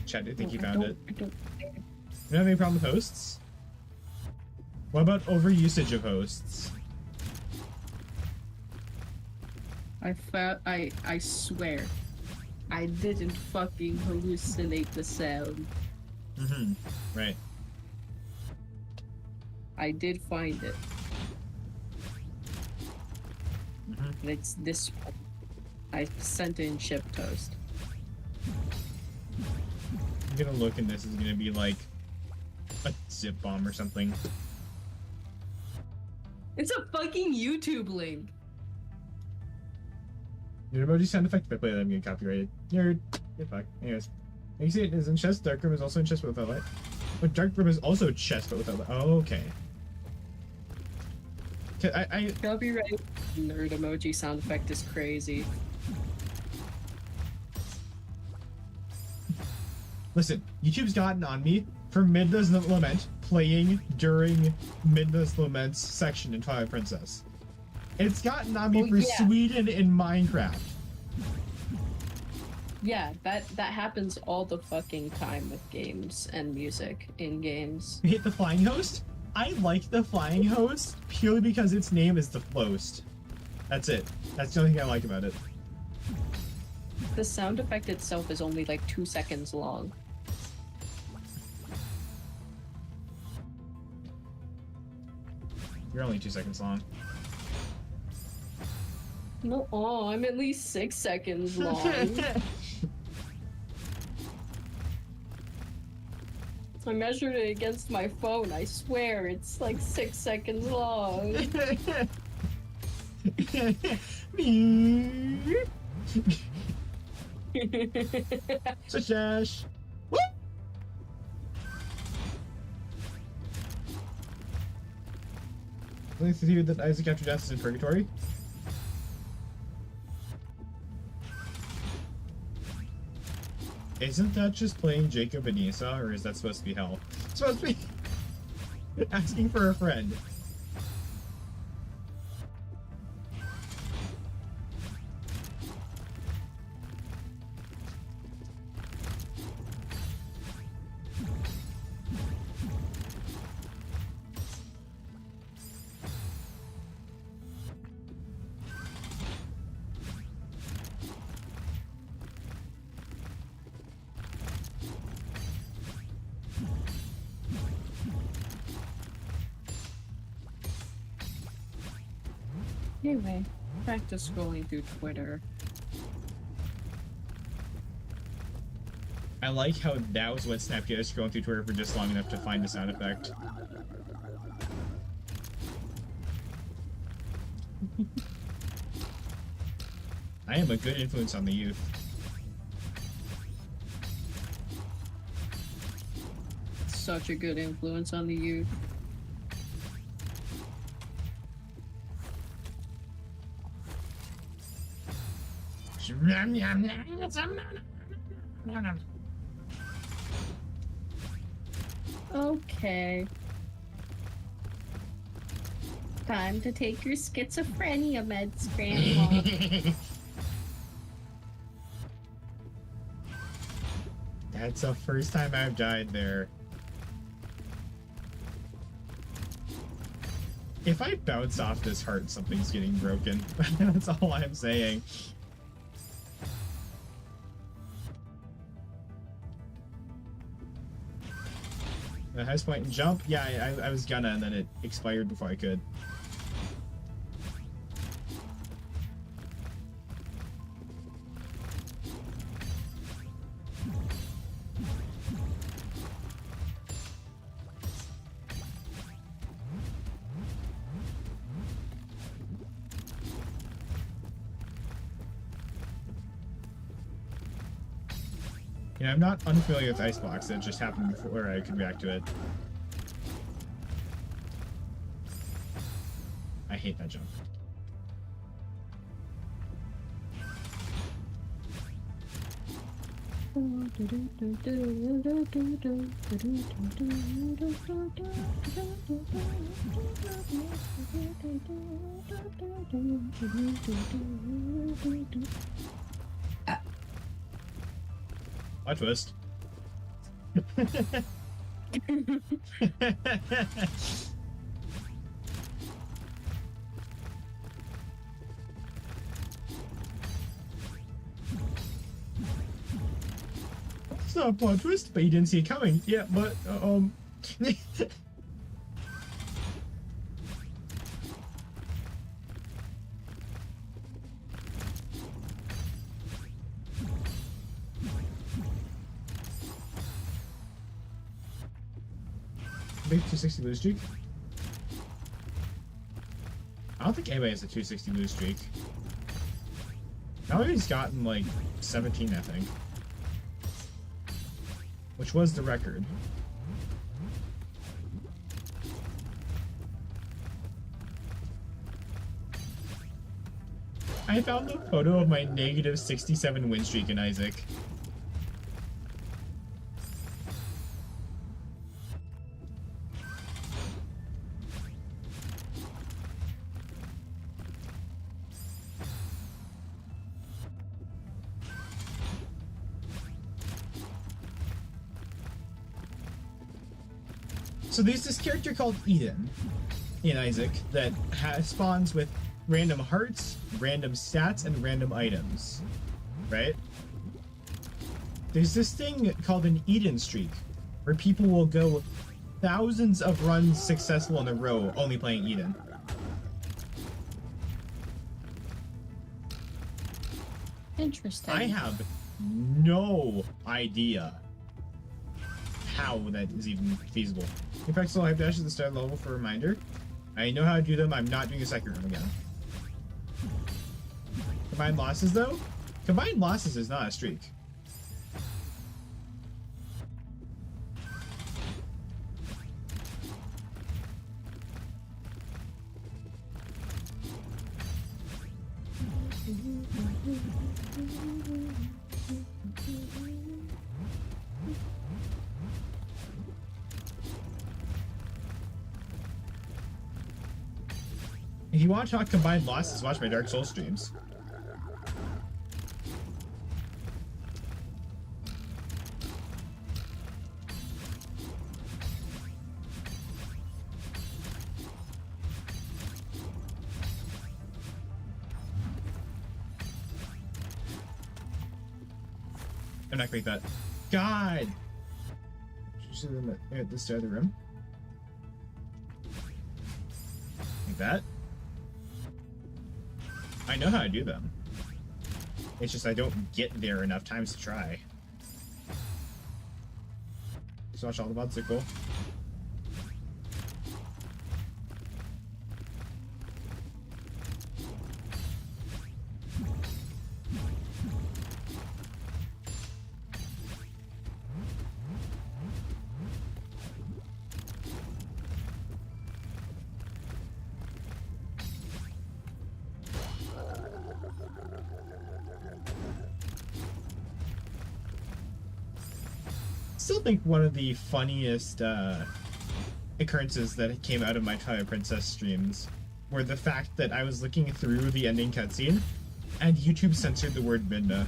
Speaker 1: Chat, I think you
Speaker 2: I
Speaker 1: found
Speaker 2: don't-
Speaker 1: it.
Speaker 2: I don't...
Speaker 1: You don't have any problem with hosts? What about overusage of hosts?
Speaker 2: I swear. I didn't fucking hallucinate the sound.
Speaker 1: Mm-hmm. Right.
Speaker 2: I did find it.
Speaker 1: Mm-hmm.
Speaker 2: And it's this one. I sent in chip toast.
Speaker 1: I'm gonna look and this is gonna be like a zip bomb or something.
Speaker 2: It's a fucking YouTube link.
Speaker 1: Your emoji sound effect, if I play that, I'm getting copyrighted. Nerd. Get fucked. Anyways. You see it is in chest, Dark Room is also in chest but without light. But Dark Room is also chest but without light. Oh, okay. I
Speaker 2: Copyright. Nerd emoji sound effect is crazy.
Speaker 1: Listen, YouTube's gotten on me for Midna's Lament playing during Midna's Lament's section in Twilight Princess. It's gotten on me
Speaker 2: Oh,
Speaker 1: for
Speaker 2: yeah.
Speaker 1: Sweden in Minecraft.
Speaker 2: Yeah, that happens all the fucking time with games and music in games.
Speaker 1: You hate the Flying Host? I like the Flying Host purely because its name is the Floast. That's it. That's the only thing I like about it.
Speaker 2: The sound effect itself is only like 2 seconds long.
Speaker 1: You're only 2 seconds long.
Speaker 2: No, oh, I'm at least 6 seconds long. I measured it against my phone. I swear it's like 6 seconds long.
Speaker 1: Such Ash. Nice to hear that Isaac after death is in purgatory. Isn't that just playing Jacob and Esau, or is that supposed to be hell? It's supposed to be asking for a friend.
Speaker 2: Anyway, back to scrolling through Twitter.
Speaker 1: I like how that was what Snapchat is scrolling through Twitter for just long enough to find the sound effect. I am a good influence on the youth.
Speaker 2: Such a good influence on the youth. Okay. Time to take your schizophrenia meds, Grandma.
Speaker 1: That's the first time I've died there. If I bounce off this heart, something's getting broken. That's all I'm saying. The highest point and jump? Yeah, I was gonna, and then it expired before I could. You know, I'm not unfamiliar with Icebox, it just happened before I could react to it. I hate that jump. Plot twist. It's not a plot twist, but you didn't see it coming. Yeah, but big 260 lose streak. I don't think anybody has a 260 lose streak. Now he's gotten like 17, I think, which was the record. I found a photo of my negative 67 win streak in Isaac. So there's this character called Eden in Isaac that spawns with random hearts, random stats, and random items, right? There's this thing called an Eden streak, where people will go thousands of runs successful in a row only playing Eden.
Speaker 2: Interesting.
Speaker 1: I have no idea how that is even feasible. In fact, still hype dash at the start level for a reminder. I know how to do them. I'm not doing a second room again. Combined losses, though? Combined losses is not a streak. If you want to talk combined losses, watch my Dark Souls streams. I'm not gonna make that. God! Just at the start of the room. Like that. I know how to do them. It's just I don't get there enough times to try. Just watch all the mods, they're cool. Still think one of the funniest occurrences that came out of my Twilight Princess streams were the fact that I was looking through the ending cutscene, and YouTube censored the word Midna.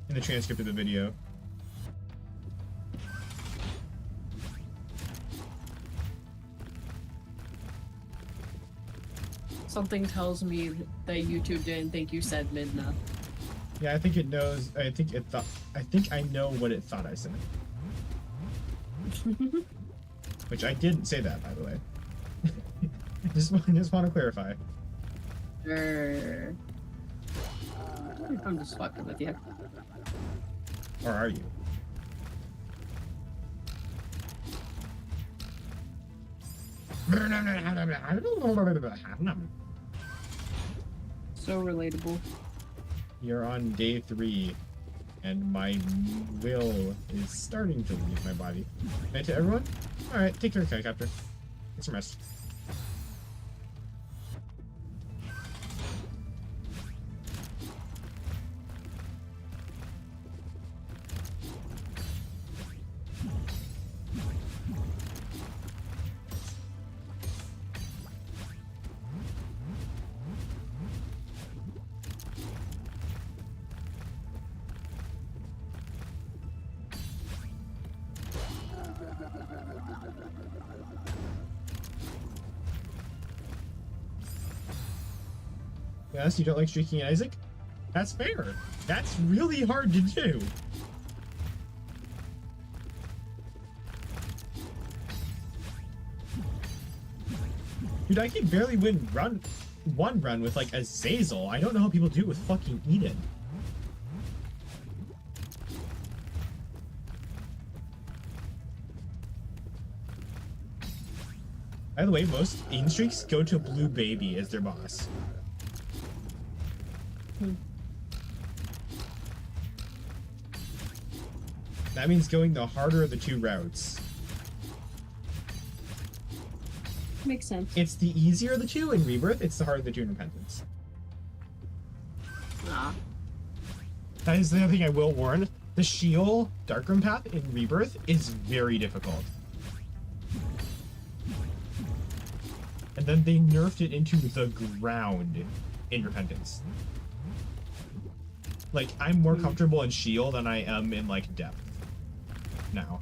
Speaker 1: In the transcript of the video.
Speaker 2: Something tells me that YouTube didn't think you said Midna.
Speaker 1: Yeah, I think it knows. I think it thought. I think I know what it thought I said. Which I didn't say that, by the way. just want to clarify.
Speaker 2: Sure. I'm just fucking with you.
Speaker 1: Or are you?
Speaker 2: So relatable.
Speaker 1: You're on day 3, and my will is starting to leave my body. Night to everyone? Alright, take care, helicopter. Get some rest. Yes, you don't like streaking Isaac? That's fair. That's really hard to do. Dude, I can barely win one run with like Azazel. I don't know how people do it with fucking Eden. By the way, most Eden streaks go to Blue Baby as their boss. That means going the harder of the two routes.
Speaker 2: Makes sense.
Speaker 1: It's the easier of the two in Rebirth, it's the harder of the two in Repentance.
Speaker 2: Nah.
Speaker 1: That is the other thing I will warn. The Sheol Darkroom path in Rebirth is very difficult. And then they nerfed it into the ground in Repentance. Like, I'm more comfortable in Sheol than I am in, like, Depth. Now.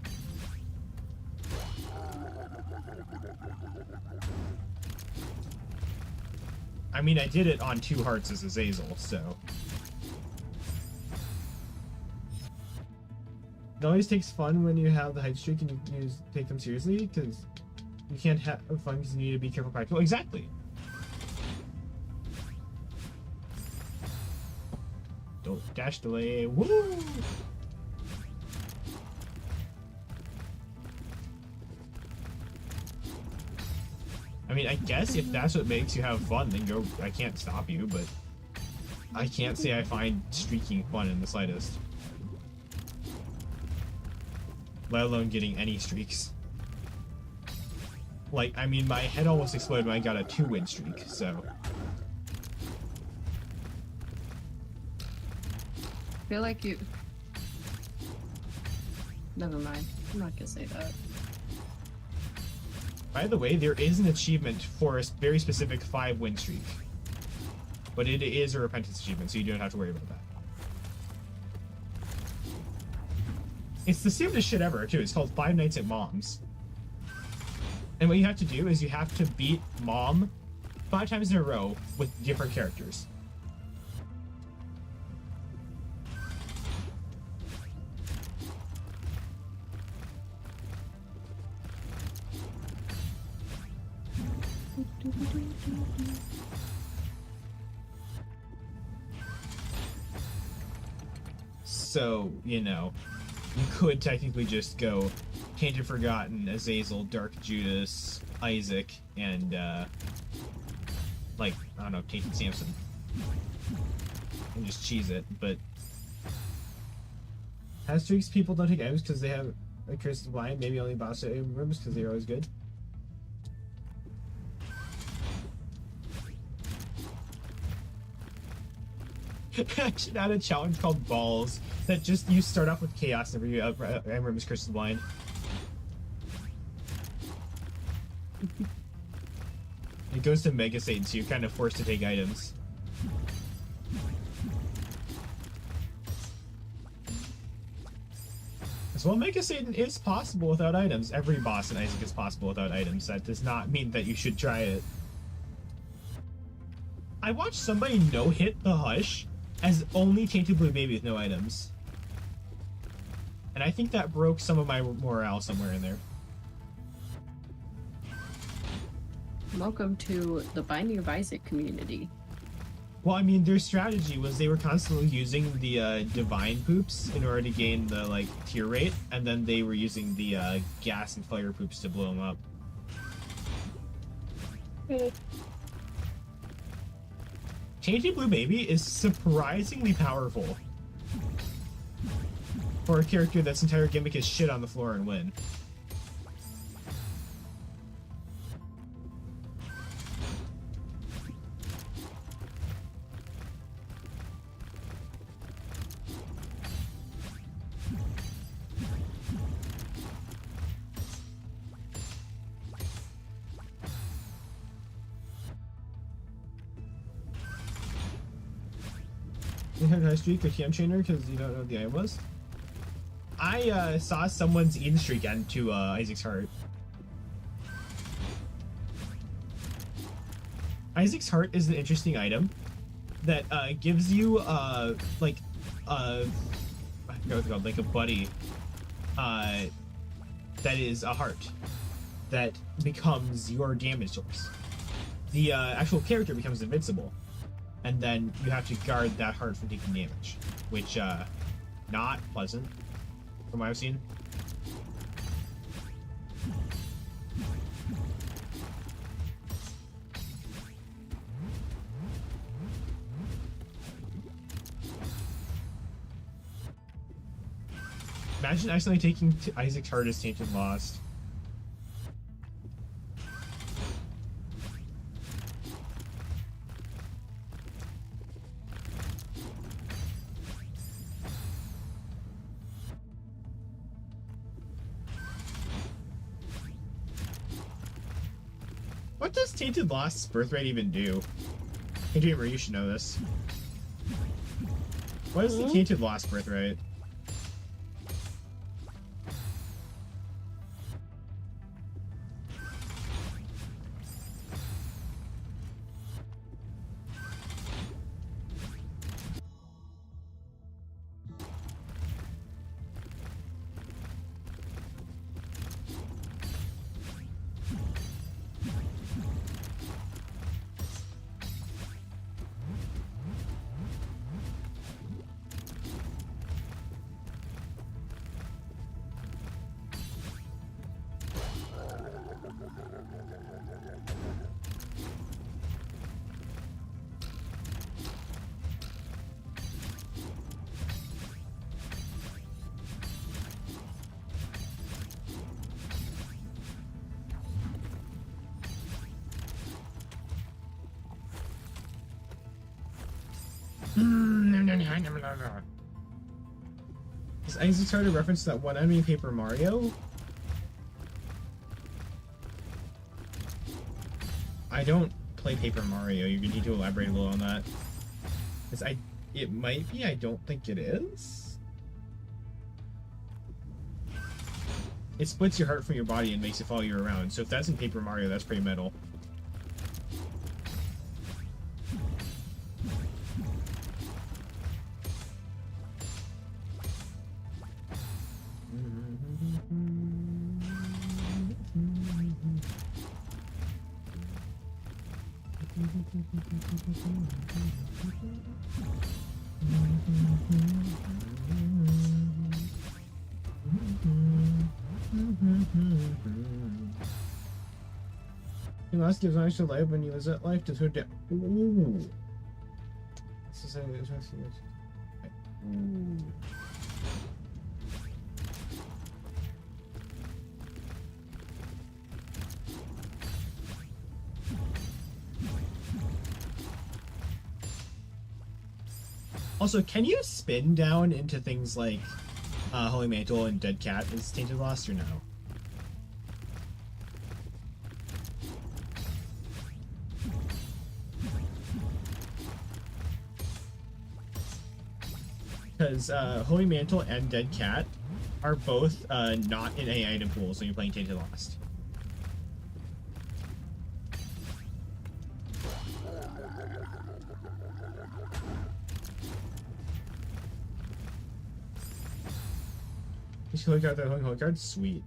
Speaker 1: I mean, I did it on 2 hearts as Azazel, so... It always takes fun when you have the hype streak and you take them seriously, because you can't have fun because you need to be careful practical. Exactly! Don't dash delay. Woo! I mean, I guess if that's what makes you have fun, then go. I can't stop you, but I can't say I find streaking fun in the slightest. Let alone getting any streaks. Like, I mean, my head almost exploded when I got a 2-win streak, so...
Speaker 2: I feel like you... Never mind. I'm not gonna say that.
Speaker 1: By the way, there is an achievement for a very specific 5-win streak. But it is a Repentance achievement, so you don't have to worry about that. It's the stupidest shit ever, too. It's called 5 Nights at Mom's. And what you have to do is you have to beat Mom 5 times in a row with different characters. So, you know, you could technically just go Tainted Forgotten, Azazel, Dark Judas, Isaac, and, like, I don't know, Tainted Samson. And just cheese it, but... Has streaks people don't take items because they have a Curse of the Blind, maybe only boss rooms because they're always good? I should add a challenge called Balls that just you start off with chaos and you Amber's Curse is Blind. It goes to Mega Satan, so you're kind of forced to take items. As well, Mega Satan is possible without items. Every boss in Isaac is possible without items. That does not mean that you should try it. I watched somebody no-hit the Hush as only Tainted Blue Baby with no items. And I think that broke some of my morale somewhere in there.
Speaker 2: Welcome to the Binding of Isaac community.
Speaker 1: Well, I mean, their strategy was they were constantly using the divine poops in order to gain the like tier rate, and then they were using the gas and fire poops to blow them up. Tainted Blue Baby is surprisingly powerful for a character that's entire gimmick is shit on the floor and win. You had a high streak or TM chainer because you don't know what the item was? I saw someone's Eden streak end to Isaac's Heart. Isaac's Heart is an interesting item that gives you I forget what it's called, like a buddy that is a heart that becomes your damage source. The actual character becomes invincible, and then you have to guard that heart from taking damage, which not pleasant from what I've seen. Imagine accidentally taking Isaac's Heart as Tainted Lost. What does Tainted Lost's birthright even do? Hey Dreamer, you should know this. What is the Tainted Lost birthright? Is Isaac's Heart a reference to that one enemy in Paper Mario? I don't play Paper Mario. You need to elaborate a little on that. It might be. I don't think it is. It splits your heart from your body and makes it follow you around. So if that's in Paper Mario, that's pretty metal. He must give knowledge to life when he was at life to third down. Ooh. This is Ooh. Also, can you spin down into things like Holy Mantle and Dead Cat is Tainted Lost or no? Because Holy Mantle and Dead Cat are both not in any item pools when you're playing Tainted Lost. Just holy card, the holy card, sweet.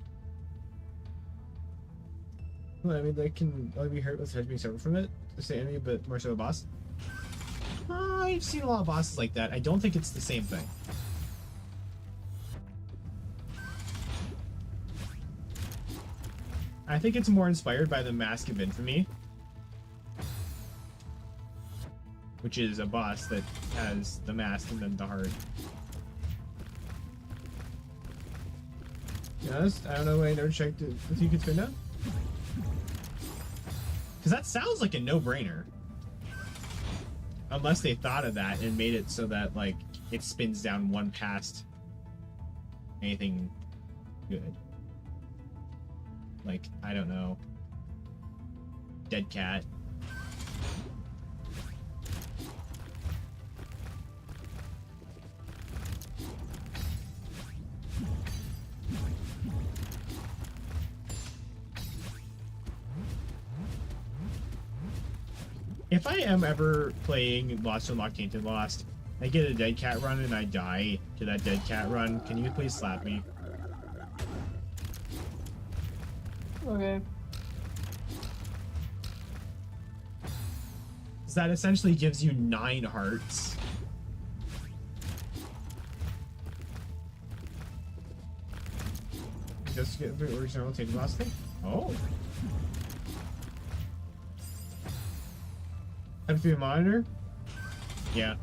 Speaker 1: Well, I mean, they can only be hurt with heads being separate from it. The same enemy, but more so a boss. I've seen a lot of bosses like that. I don't think it's the same thing. I think it's more inspired by the Mask of Infamy, which is a boss that has the mask and then the heart. Yes, I don't know why I never checked if you could spin down. Because that sounds like a no-brainer. Unless they thought of that and made it so that, like, it spins down one past anything good. Like, I don't know. Dead Cat. If I am ever playing Lost to Unlock Tainted Lost, I get a Dead Cat run and I die to that Dead Cat run, can you please slap me?
Speaker 2: Okay.
Speaker 1: That essentially gives you 9 hearts. Just get the original Tainted Lost thing? Oh. Have to be a monitor? Yeah.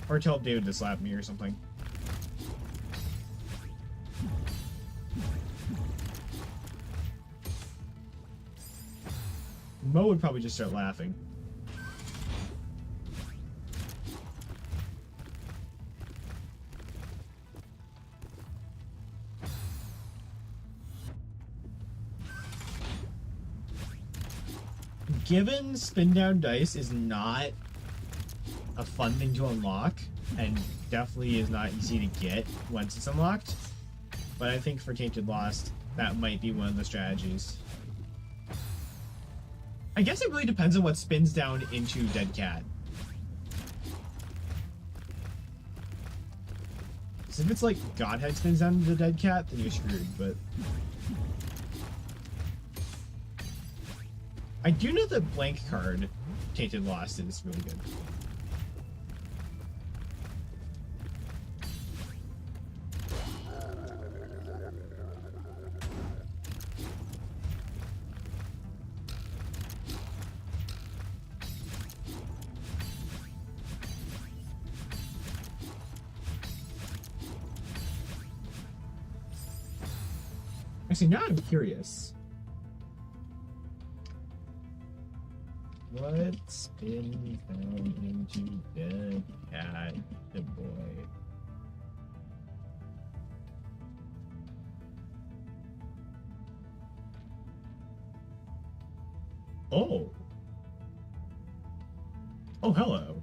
Speaker 1: Or tell David to slap me or something. Mo would probably just start laughing. Given spin down dice is not a fun thing to unlock, and definitely is not easy to get once it's unlocked, but I think for Tainted Lost, that might be one of the strategies. I guess it really depends on what spins down into Dead Cat. So if it's like Godhead spins down into Dead Cat, then you're screwed, but... I do know that blank card Tainted Lost is really good. Actually, now I'm curious. What spins down into Dead Cat, the boy? Oh. Oh, hello.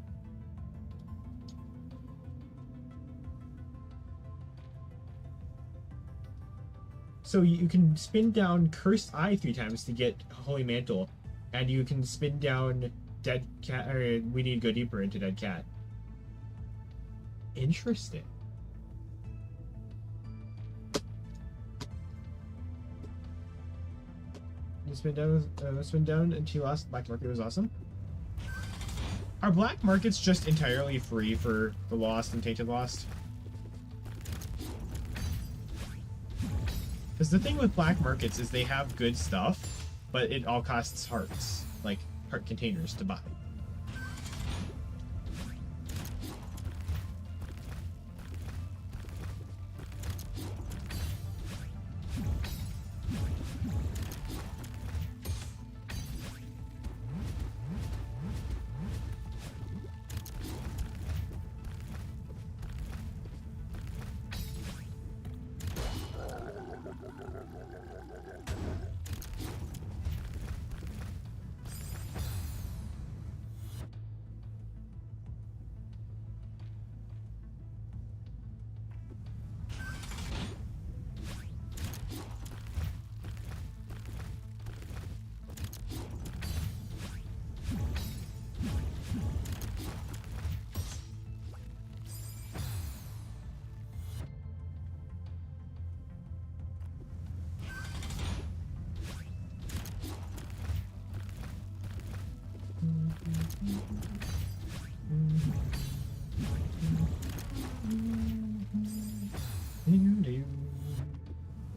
Speaker 1: So you can spin down Cursed Eye 3 times to get Holy Mantle, and you can spin down Dead Cat, or We Need to Go Deeper into Dead Cat. Interesting. You spin down until you lost. Black Market was awesome. Are black markets just entirely free for the Lost and Tainted Lost? Because the thing with black markets is they have good stuff, but it all costs hearts, like heart containers to buy.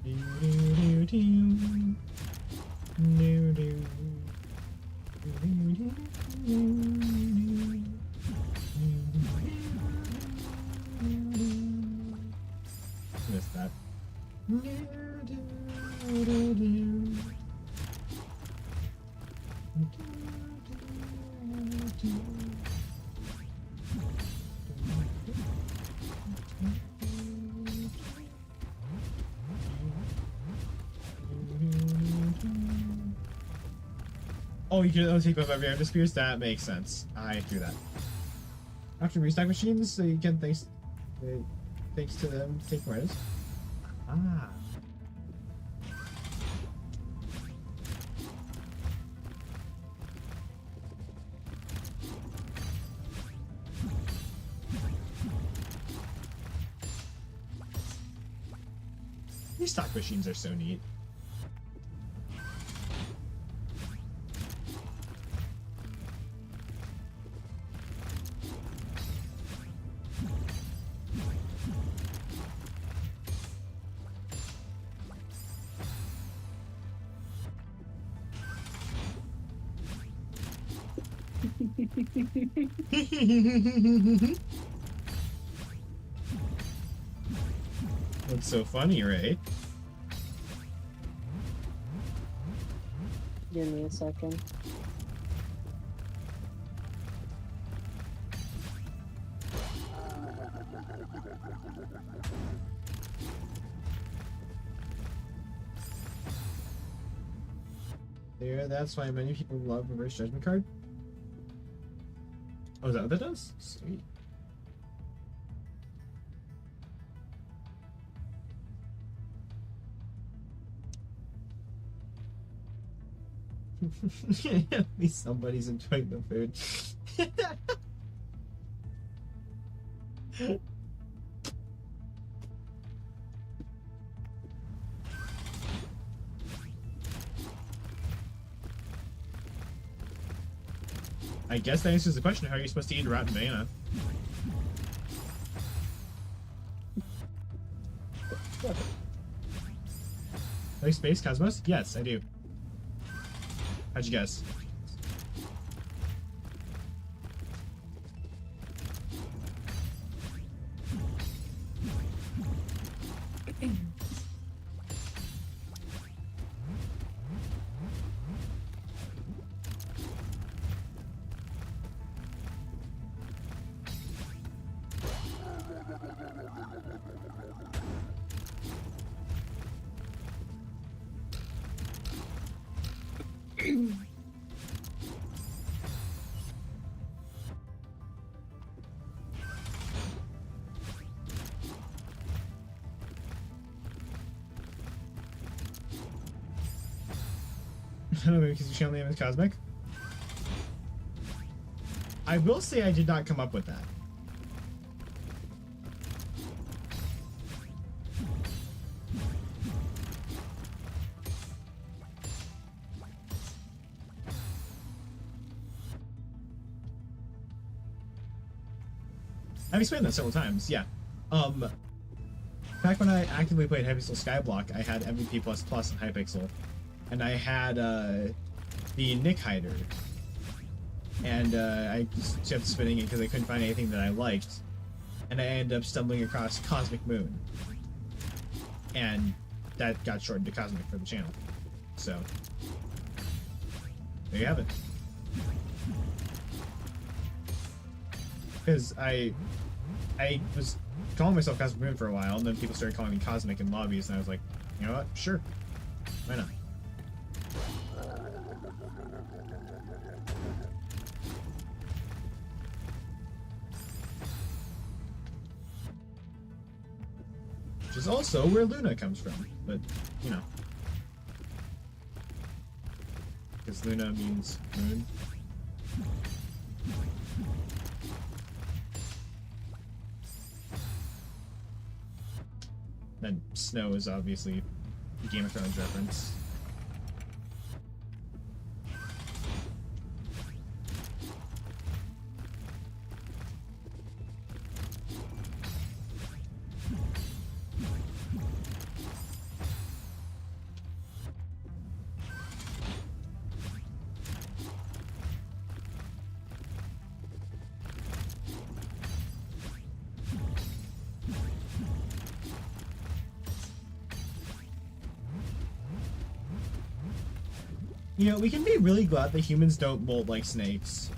Speaker 1: Missed that. Oh, you can only take both every other spears? That makes sense. I do that. After restock machines, so you can thanks to them take credits. Ah. These stock machines are so neat. What's so funny, right?
Speaker 3: Give me a second.
Speaker 1: There, that's why many people love Reverse Judgment Card. Oh, is that what that does? Sweet. At least somebody's enjoying the food. I guess that answers the question. How are you supposed to eat a rotten banana? Like Space Cosmos? Yes, I do. How'd you guess? I don't know, because your channel name is Cosmic. I will say I did not come up with that. I've explained that several times, yeah. Back when I actively played Hypixel Skyblock, I had MVP++ in Hypixel. And I had the Nick Hider. And I just kept spinning it because I couldn't find anything that I liked. And I ended up stumbling across Cosmic Moon. And that got shortened to Cosmic for the channel. So, there you have it. Because I was calling myself Cosmic Moon for a while, and then people started calling me Cosmic in lobbies, and I was like, you know what? Sure. Why not? Which is also where Luna comes from, but, you know. Because Luna means moon. Then snow is obviously a Game of Thrones reference. You know, we can be really glad that humans don't molt like snakes.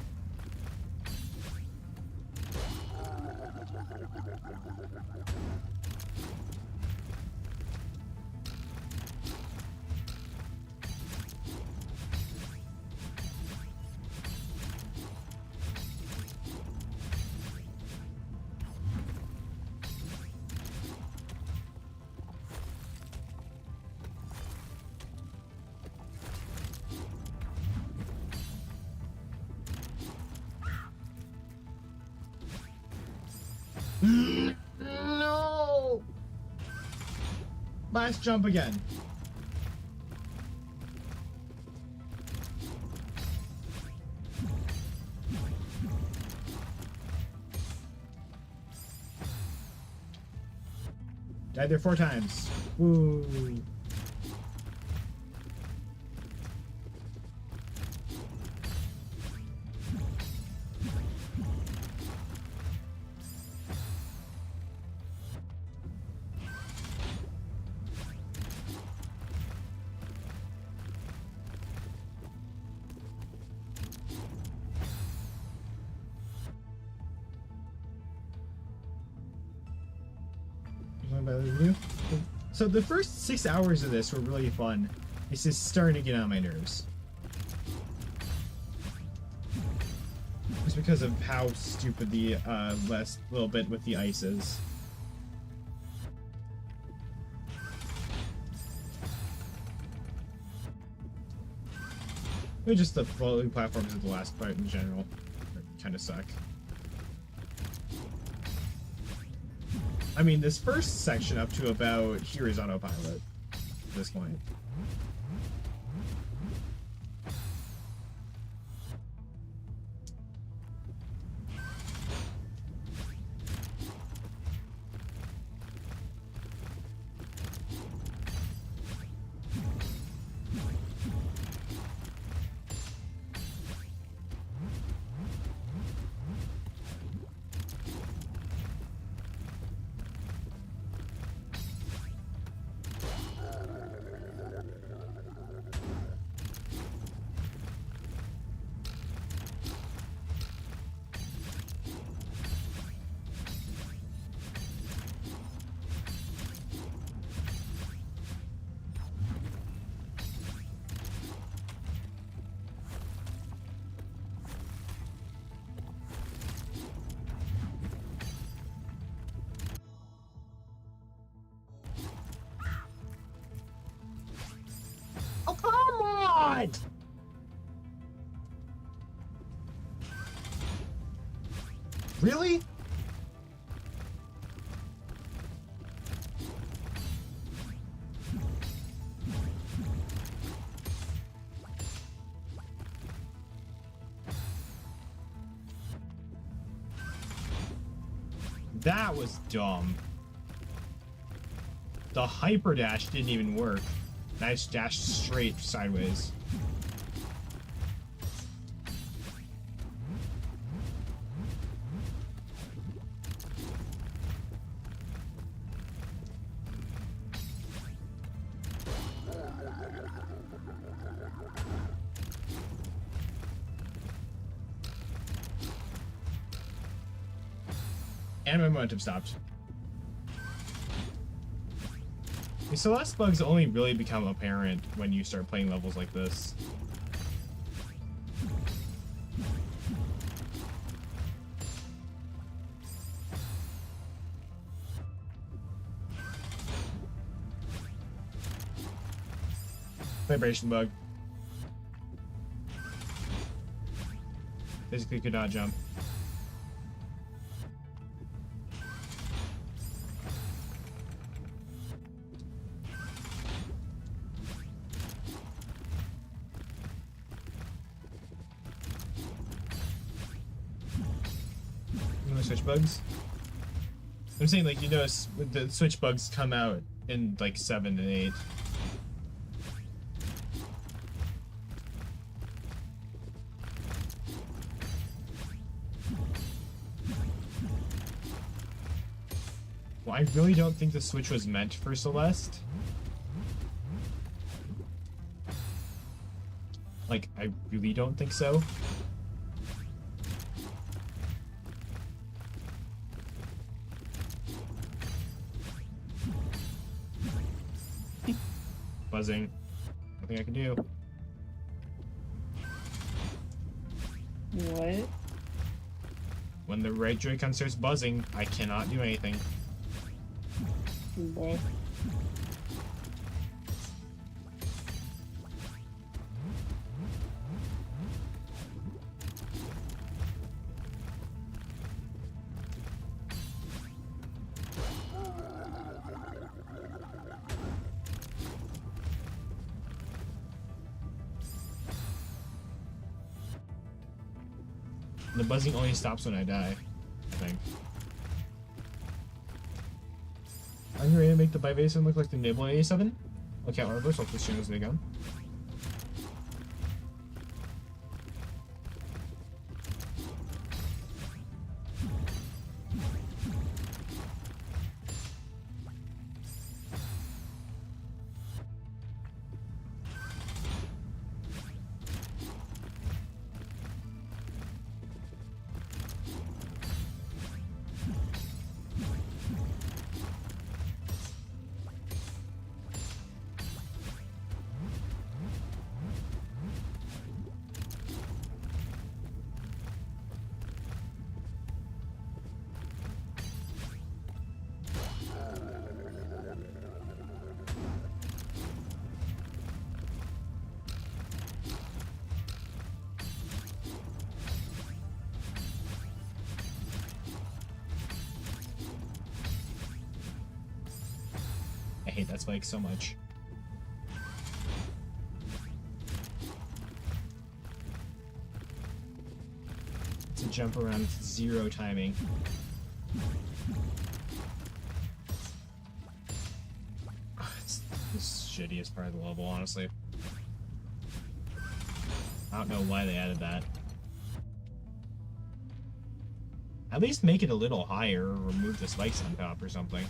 Speaker 1: No! Last jump again. Died there 4 times. Woo. So the first 6 hours of this were really fun. This is starting to get on my nerves. It's because of how stupid the last little bit with the ice is. Maybe just the floating platforms of the last part in general kind of suck. I mean, this first section up to about here is autopilot at this point. Oh, come on! Really? That was dumb. The hyper dash didn't even work. I just dashed straight sideways. And my momentum stopped. The Celeste bugs only really become apparent when you start playing levels like this. Vibration bug. Basically could not jump. Switch bugs. I'm saying, like, you notice the switch bugs come out in like 7 and 8. Well, I really don't think the switch was meant for Celeste. Like, I really don't think so. Buzzing. Nothing I can do.
Speaker 2: What?
Speaker 1: When the right Joy-Con starts buzzing, I cannot do anything.
Speaker 2: Bro.
Speaker 1: The buzzing only stops when I die, I think. Are you ready to make the Bivation look like the Nibble in 87? Okay, I'll reverse off this channel as they go. I hate that spike so much. It's a jump around with zero timing. It's the shittiest part of the level, honestly. I don't know why they added that. At least make it a little higher, or remove the spikes on top or something.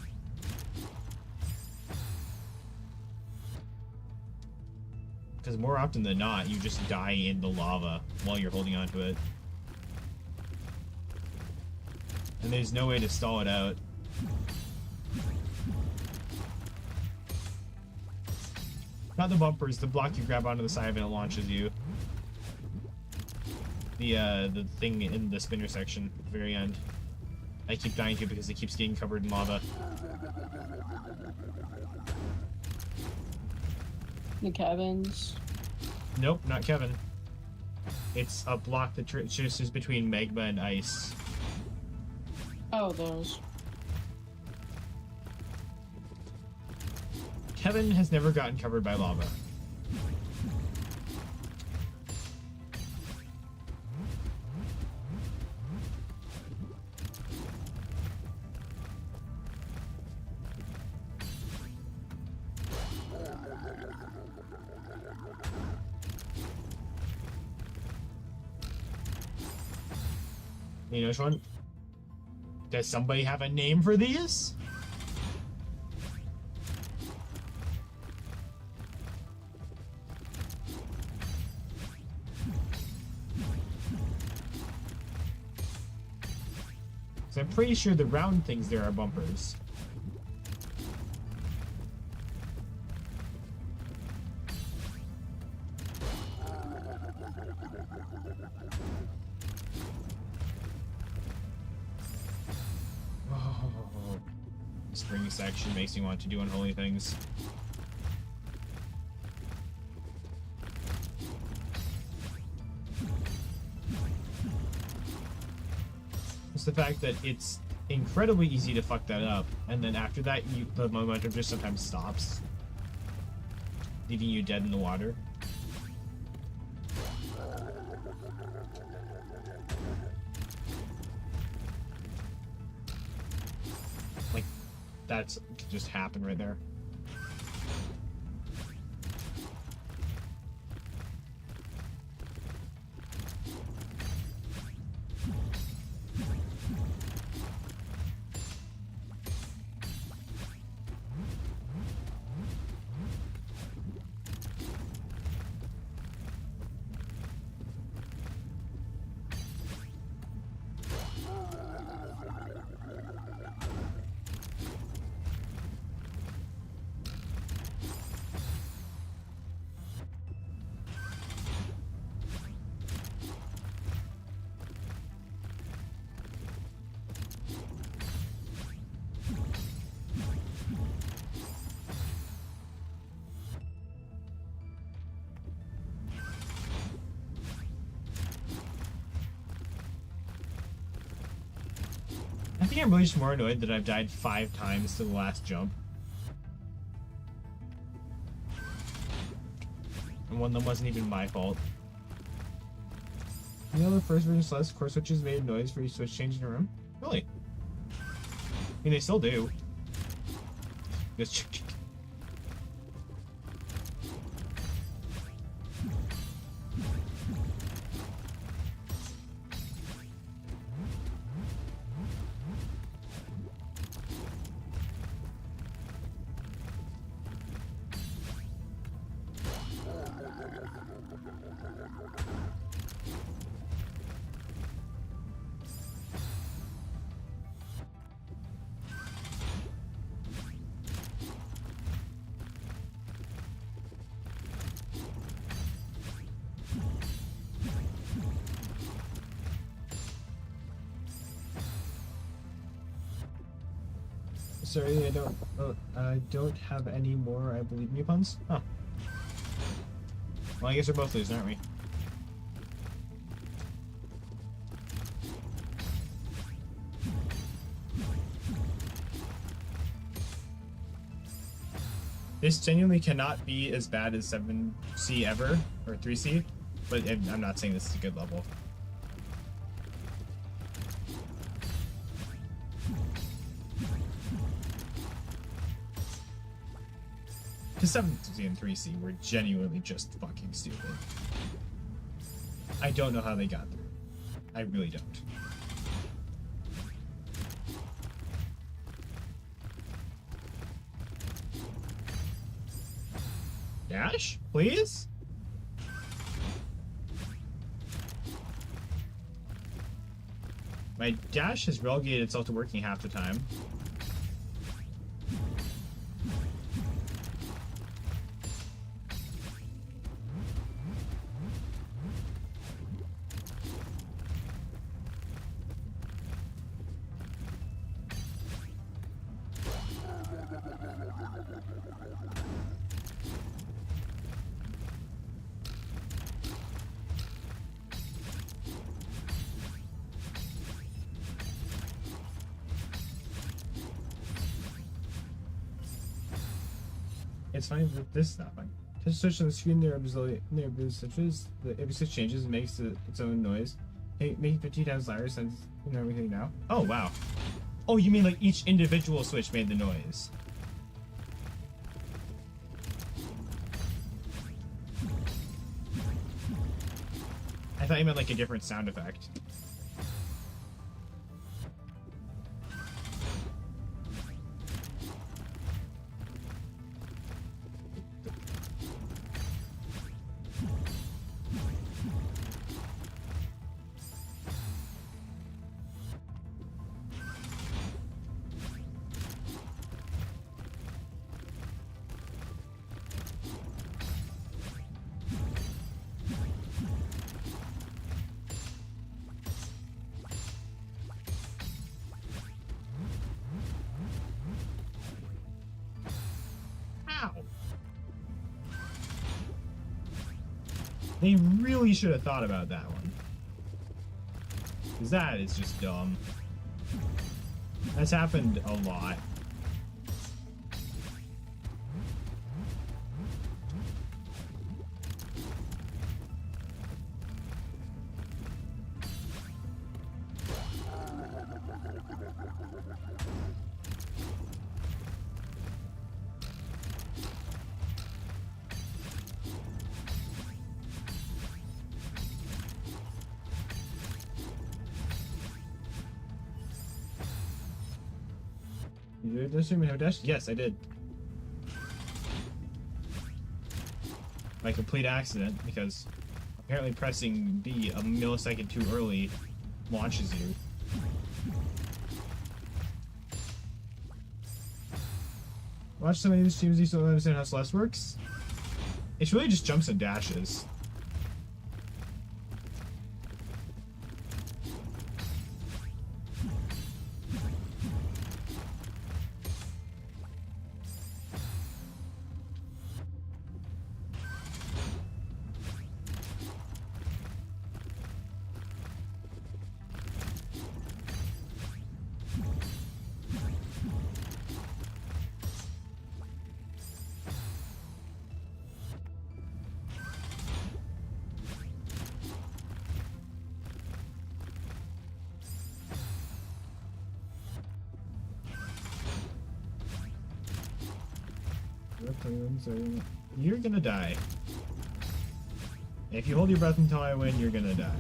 Speaker 1: Because more often than not, you just die in the lava while you're holding onto it. And there's no way to stall it out. Not the bumpers, the block you grab onto the side of it, it launches you. The thing in the spinner section at the very end. I keep dying to it because it keeps getting covered in lava.
Speaker 2: The cabins.
Speaker 1: Nope, not Kevin. It's a block that chooses between magma and ice.
Speaker 2: Oh, those.
Speaker 1: Kevin has never gotten covered by lava. You know which one? Does somebody have a name for these? So I'm pretty sure the round things there are bumpers. Spring section makes me want to do unholy things. It's the fact that it's incredibly easy to fuck that up, and then after that, the momentum just sometimes stops, leaving you dead in the water. Like, that's could just happen right there. think I'm really just more annoyed that I've died 5 times to the last jump. And one of them wasn't even my fault. You know, the first version of Celeste, core switches made noise for each switch change in a room? Really? I mean, they still do. Just sorry, I don't have any more I believe me puns. Huh. Well, I guess we're both losing, aren't we? This genuinely cannot be as bad as 7C ever, or 3C, but I'm not saying this is a good level. Because 7C and 3C were genuinely just fucking stupid. I don't know how they got through. I really don't. Dash, please? My dash has relegated itself to working half the time. It's fine, but this is not fine. Touch switch on the screen near blue switches. Every switch changes and makes its own noise. Hey, make it 50 times louder since you know everything now. Oh wow. Oh, you mean like each individual switch made the noise? I thought you meant like a different sound effect. They really should have thought about that one. Because that is just dumb. That's happened a lot. You did assume you have dash? Yes, I did. By complete accident, because apparently pressing B a millisecond too early launches you. Watch some of these streams, you still don't understand how Celeste works? It's really just jumps and dashes. You're gonna die. If you hold your breath until I win, you're gonna die.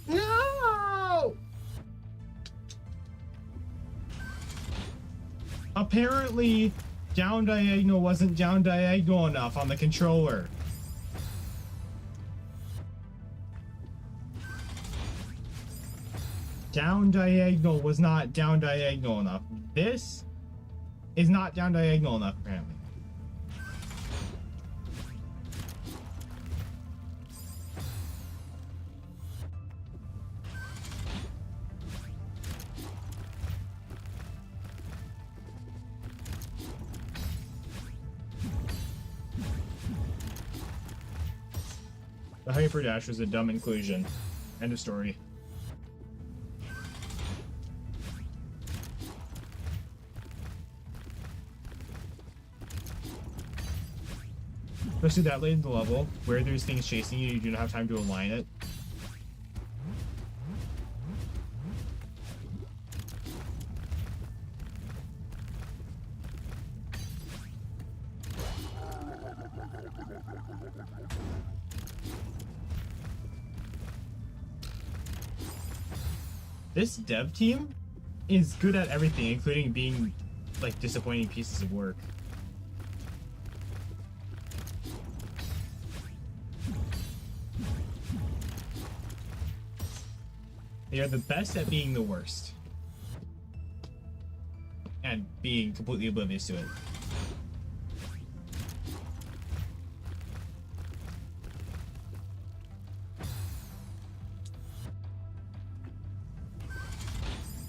Speaker 1: No! Apparently, down diagonal wasn't down diagonal enough on the controller. Down diagonal was not down diagonal enough. This is not down diagonal enough, apparently. The hyper dash was a dumb inclusion. End of story. Especially that late in the level, where there's things chasing you, you do not have time to align it. This dev team is good at everything, including being like disappointing pieces of work. They are the best at being the worst. And being completely oblivious to it.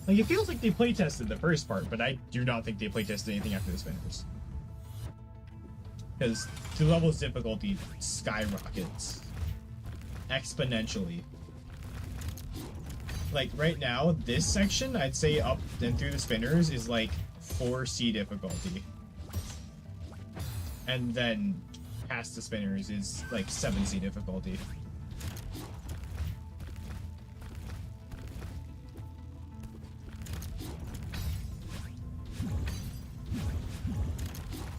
Speaker 1: Like, it feels like they playtested the first part, but I do not think they playtested anything after the spinners. Because the level's difficulty skyrockets. Exponentially. Like, right now, this section, I'd say up and through the spinners is like 4C difficulty. And then past the spinners is like 7C difficulty.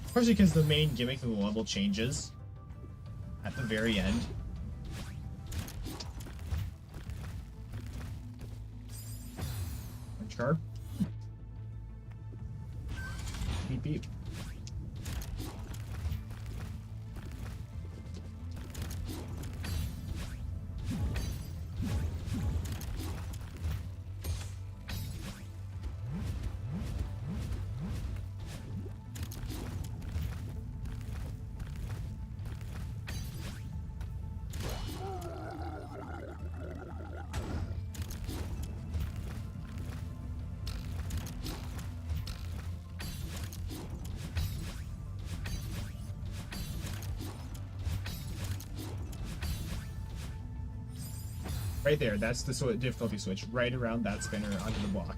Speaker 1: Especially because the main gimmick of the level changes at the very end. Punch card. Beep beep. Right there, that's the difficulty switch, right around that spinner onto the block.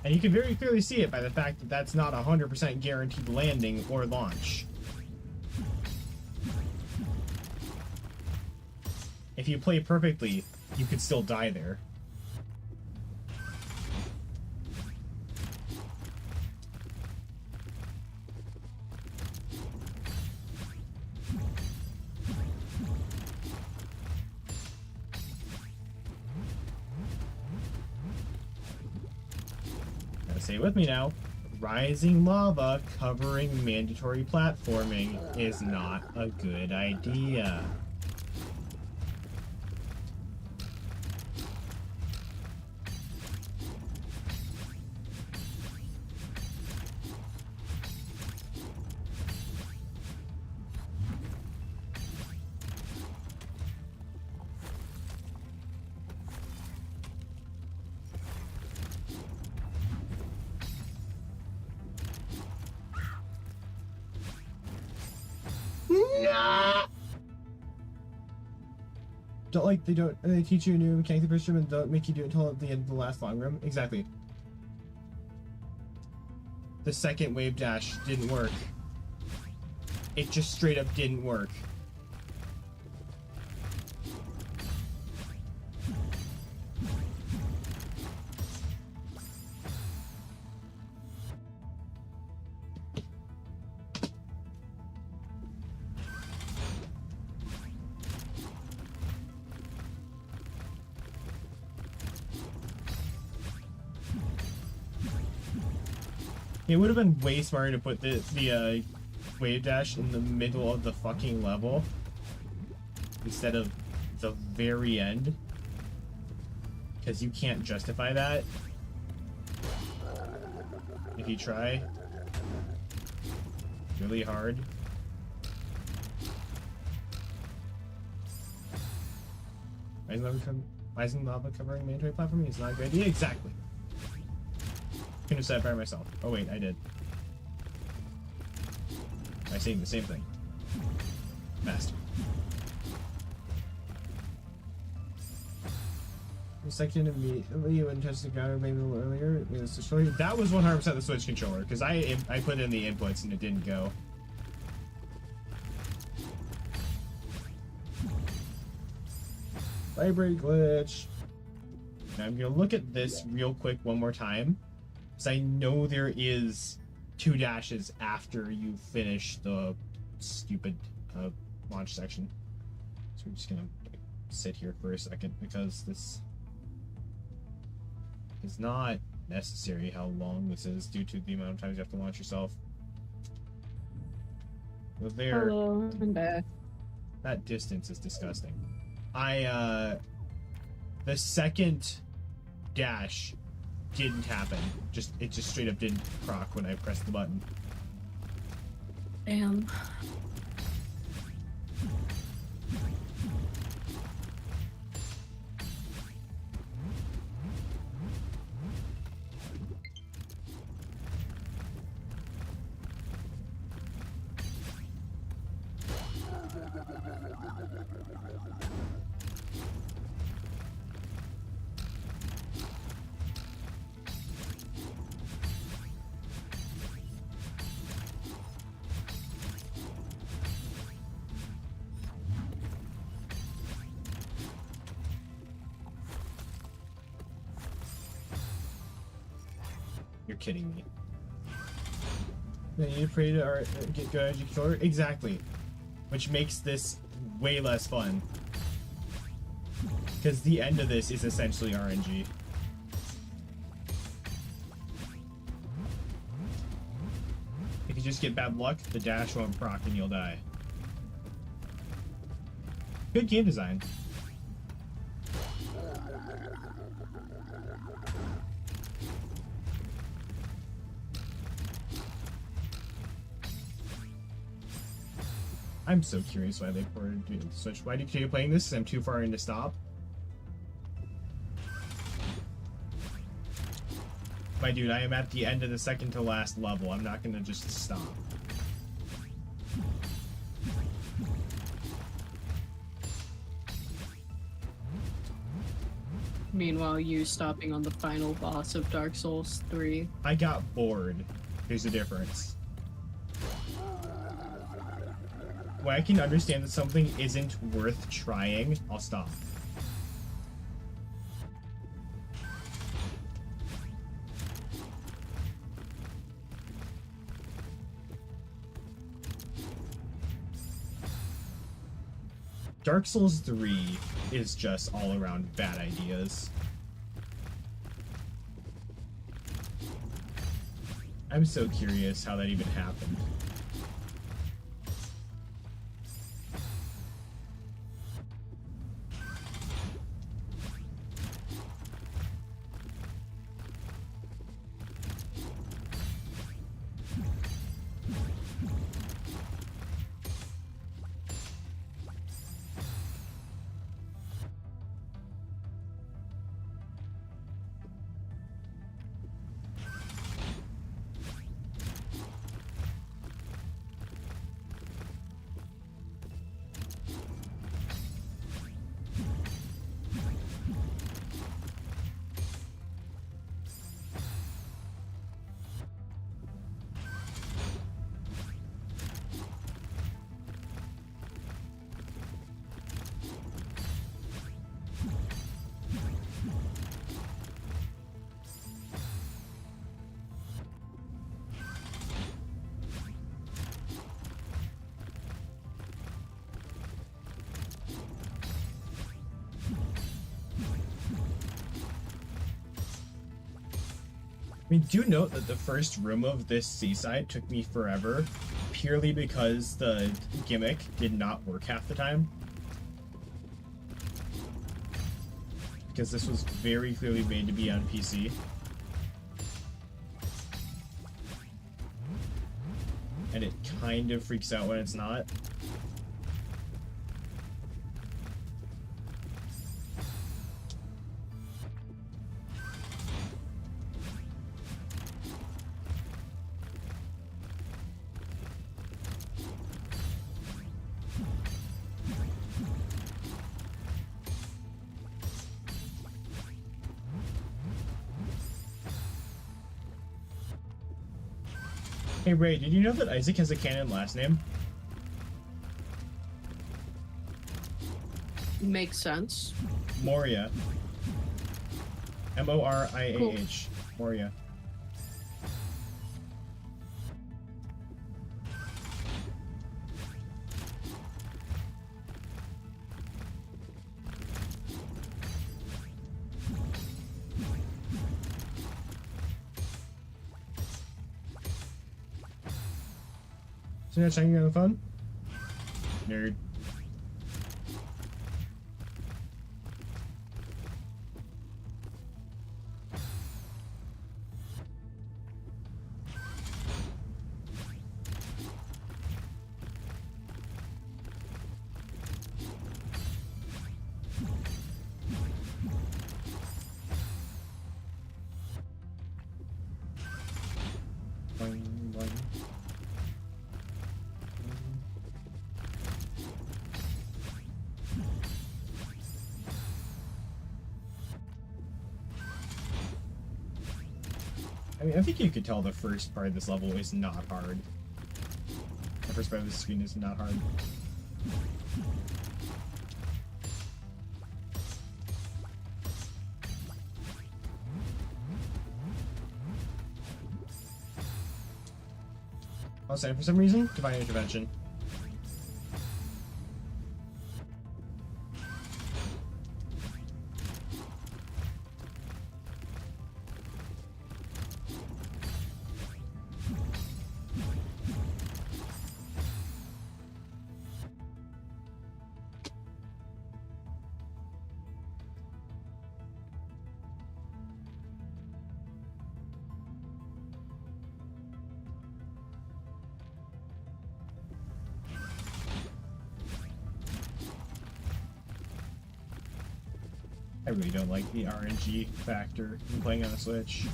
Speaker 1: And you can very clearly see it by the fact that that's not 100% guaranteed landing or launch. If you play perfectly, you could still die there. Stay with me now. Rising lava covering mandatory platforming is not a good idea. Don't like they teach you a new mechanic the first room and don't make you do it until the end of the last long room. Exactly. The second wave dash didn't work. It just straight up didn't work. It would have been way smarter to put the wave dash in the middle of the fucking level instead of the very end, because you can't justify that if you try really hard. Rising lava covering mandatory platforming is not a good idea. Exactly. Couldn't have said it better myself. Oh wait, I did. Am I saying the same thing? Master. The second immediately when testing the ground maybe a little earlier is to show you that was 100% the Switch controller because I put in the inputs and it didn't go. Vibrate glitch. Now I'm gonna look at this real quick one more time. I know there is 2 dashes after you finish the stupid launch section. So we're just gonna sit here for a second because this is not necessary how long this is due to the amount of times you have to launch yourself. So there.
Speaker 2: Hello, I'm back.
Speaker 1: That distance is disgusting. The second dash didn't happen. It just straight up didn't proc when I pressed the button.
Speaker 2: Damn.
Speaker 1: You're kidding me. Then you pray to get good energy controller? Exactly. Which makes this way less fun. Because the end of this is essentially RNG. If you just get bad luck, the dash won't proc and you'll die. Good game design. I'm so curious why they ported the Switch. Why do you continue playing this? I'm too far in to stop. My dude, I am at the end of the second to last level. I'm not gonna just stop.
Speaker 2: Meanwhile, you stopping on the final boss of Dark Souls 3.
Speaker 1: I got bored. There's a difference. When I can understand that something isn't worth trying, I'll stop. Dark Souls 3 is just all around bad ideas. I'm so curious how that even happened. mean, do note that the first room of this seaside took me forever, purely because the gimmick did not work half the time. Because this was very clearly made to be on PC. And it kind of freaks out when it's not. Hey Ray, did you know that Isaac has a canon last name?
Speaker 2: Makes sense.
Speaker 1: Moria. Moriah.
Speaker 2: Cool.
Speaker 1: Moria. So you're not checking on the phone? Nerd. Boing, boing. I mean, I think you could tell the first part of this level is not hard. The first part of the screen is not hard. I'll say for some reason, Divine Intervention. I really don't like the RNG factor in playing on a Switch.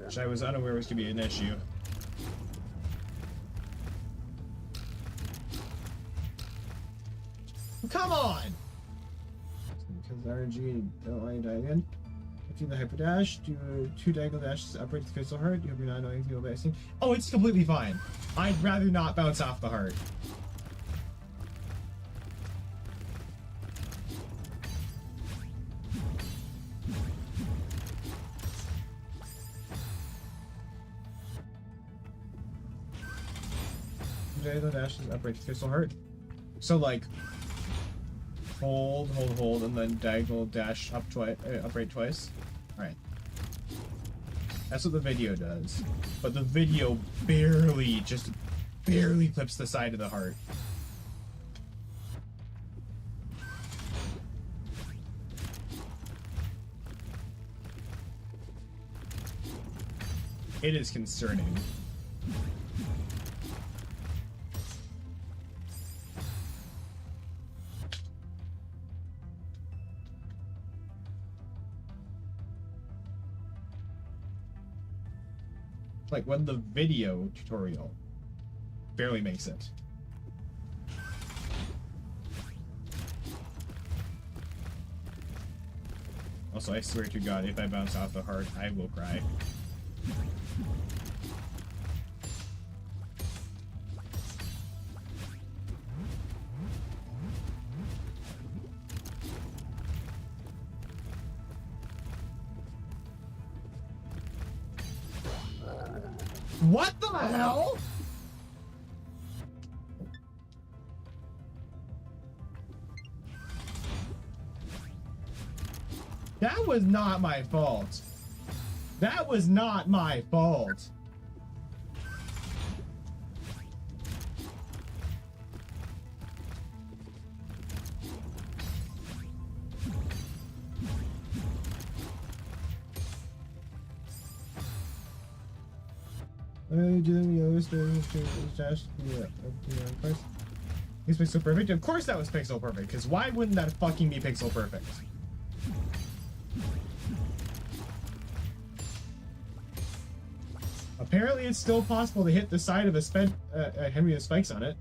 Speaker 1: Which I was unaware was going to be an issue. Come on! Because RNG don't want you to die again. Do the hyper dash, do 2 diagonal dashes to upright to the crystal heart. You hope you're not annoying people by accident. Oh, it's completely fine. I'd rather not bounce off the heart. Diagonal dashes upright to the crystal heart. So like, hold, and then diagonal dash up twice, upright twice. Right. That's what the video does. But the video barely clips the side of the heart. It is concerning. Like when the video tutorial barely makes it. Also, I swear to God, if I bounce off the heart, I will cry. What the hell? That was not my fault. That was not my fault. Is pixel perfect? Of course that was pixel perfect, because why wouldn't that fucking be pixel perfect? Apparently it's still possible to hit the side of a Henry with spikes on it.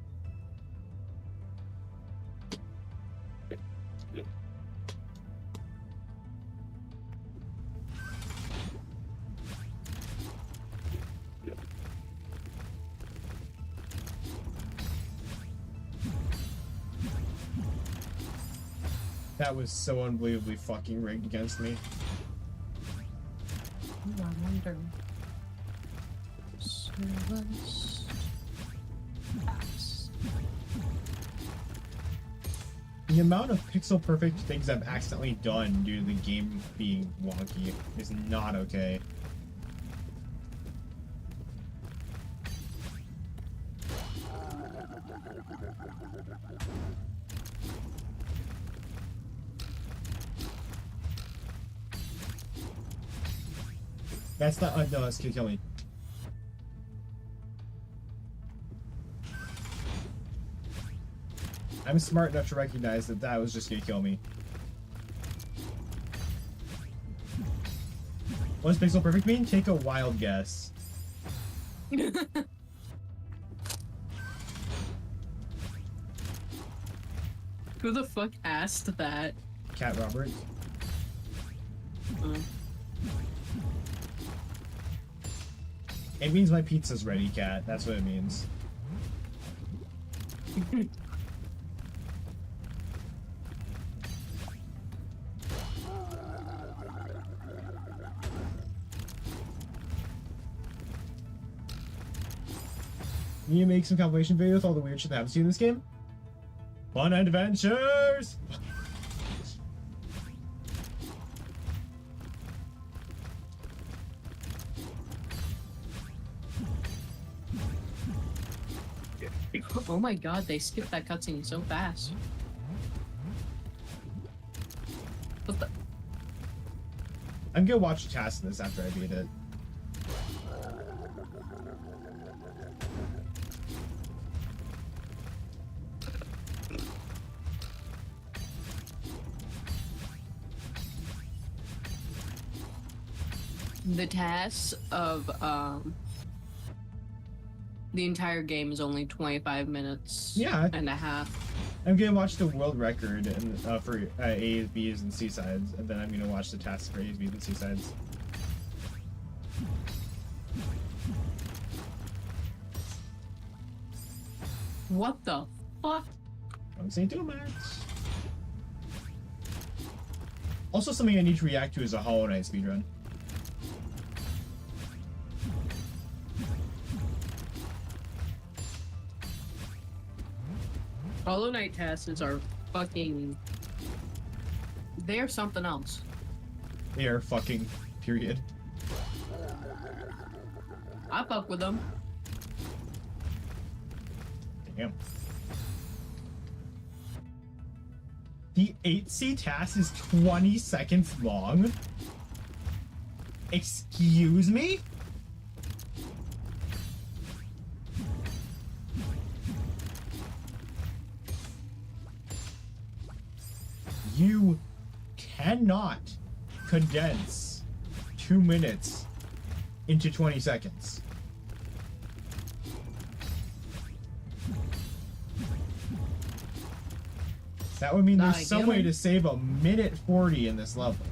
Speaker 1: That was so unbelievably fucking rigged against me.
Speaker 2: I wonder. Service. Pass.
Speaker 1: The amount of pixel perfect things I've accidentally done due to the game being wonky is not okay. That's not. No, that's kill me. I'm smart enough to recognize that that was just gonna kill me. What does pixel perfect mean? Take a wild guess.
Speaker 2: Who the fuck asked that?
Speaker 1: Cat Roberts. It means my pizza's ready, Cat. That's what it means. You need to make some compilation video with all the weird shit that happens to you in this game? Fun adventures!
Speaker 2: Oh my god, they skipped that cutscene so fast. What the?
Speaker 1: I'm gonna watch a task of this after I beat it.
Speaker 2: The tasks of the entire game is only 25 minutes.
Speaker 1: Yeah.
Speaker 2: And a half.
Speaker 1: I'm gonna watch the world record and for A's, B's, and C sides, and then I'm gonna watch the tasks for A's, B's, and C sides.
Speaker 2: What the fuck?
Speaker 1: I'm saying too much. Also, something I need to react to is a Hollow Knight speedrun.
Speaker 2: Hollow Knight tasks are fucking... They're something else.
Speaker 1: They are fucking period.
Speaker 2: I fuck with them.
Speaker 1: Damn. The 8C task is 20 seconds long? Excuse me? You cannot condense 2 minutes into 20 seconds. That would mean there's some way to save a minute 40 in this level,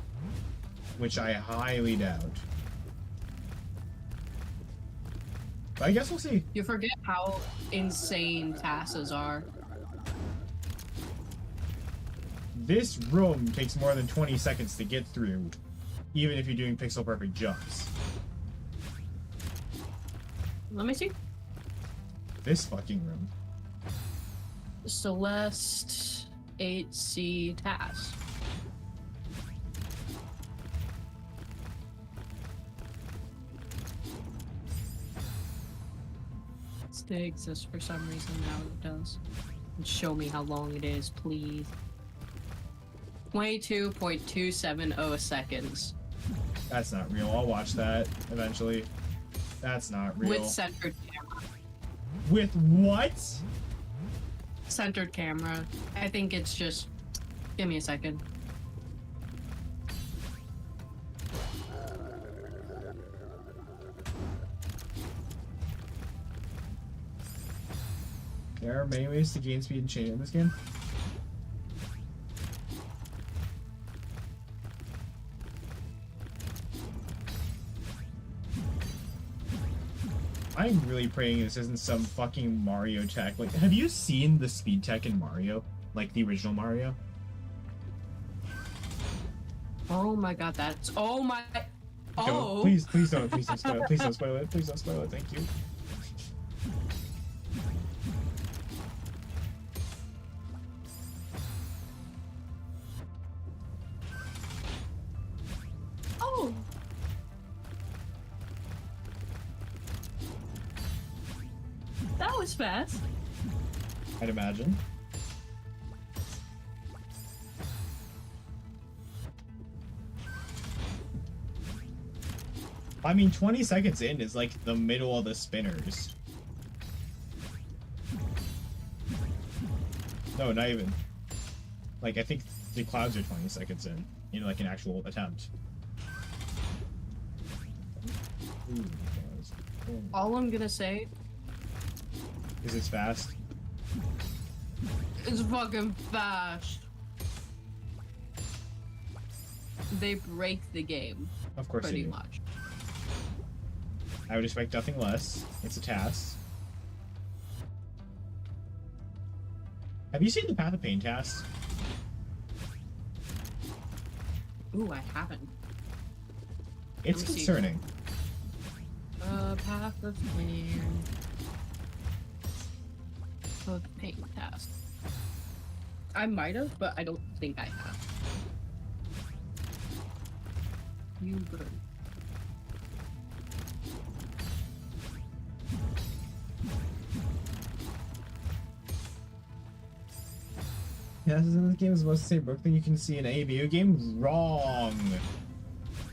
Speaker 1: which I highly doubt. But I guess we'll see.
Speaker 2: You forget how insane tasks are.
Speaker 1: This room takes more than 20 seconds to get through, even if you're doing pixel perfect jumps.
Speaker 2: Let me see.
Speaker 1: This fucking room.
Speaker 2: Celeste 8C task. Still exists for some reason now. It does. And show me how long it is, please. 22.270 seconds.
Speaker 1: That's not real. I'll watch that eventually. That's not real.
Speaker 2: With centered camera.
Speaker 1: With what?
Speaker 2: Centered camera. I think it's just. Give me a second.
Speaker 1: There are many ways to gain speed and chain in this game. I'm really praying this isn't some fucking Mario tech. Like, have you seen the speed tech in Mario? Like the original Mario?
Speaker 2: Oh my god, that's. Oh my.
Speaker 1: Don't,
Speaker 2: Oh!
Speaker 1: please don't spoil it. Please don't spoil it. Please don't spoil it. Thank you.
Speaker 2: Oh! That was fast.
Speaker 1: I'd imagine. I mean, 20 seconds in is like the middle of the spinners. No, not even. Like, I think the clouds are 20 seconds in like an actual attempt. Ooh,
Speaker 2: All I'm gonna say
Speaker 1: is it's fast.
Speaker 2: is fucking fast. They break the game,
Speaker 1: Of course they
Speaker 2: pretty
Speaker 1: do.
Speaker 2: much.
Speaker 1: I would expect nothing less. It's a task. Have you seen the Path of Pain task?
Speaker 2: Ooh, I haven't.
Speaker 1: It's
Speaker 2: Let me see.
Speaker 1: concerning.
Speaker 2: Path of Pain. Of Pain task. I might have, but I don't think I have. You burn.
Speaker 1: Yeah, this is in the game is supposed to say Brooklyn you can see in a video game. Wrong.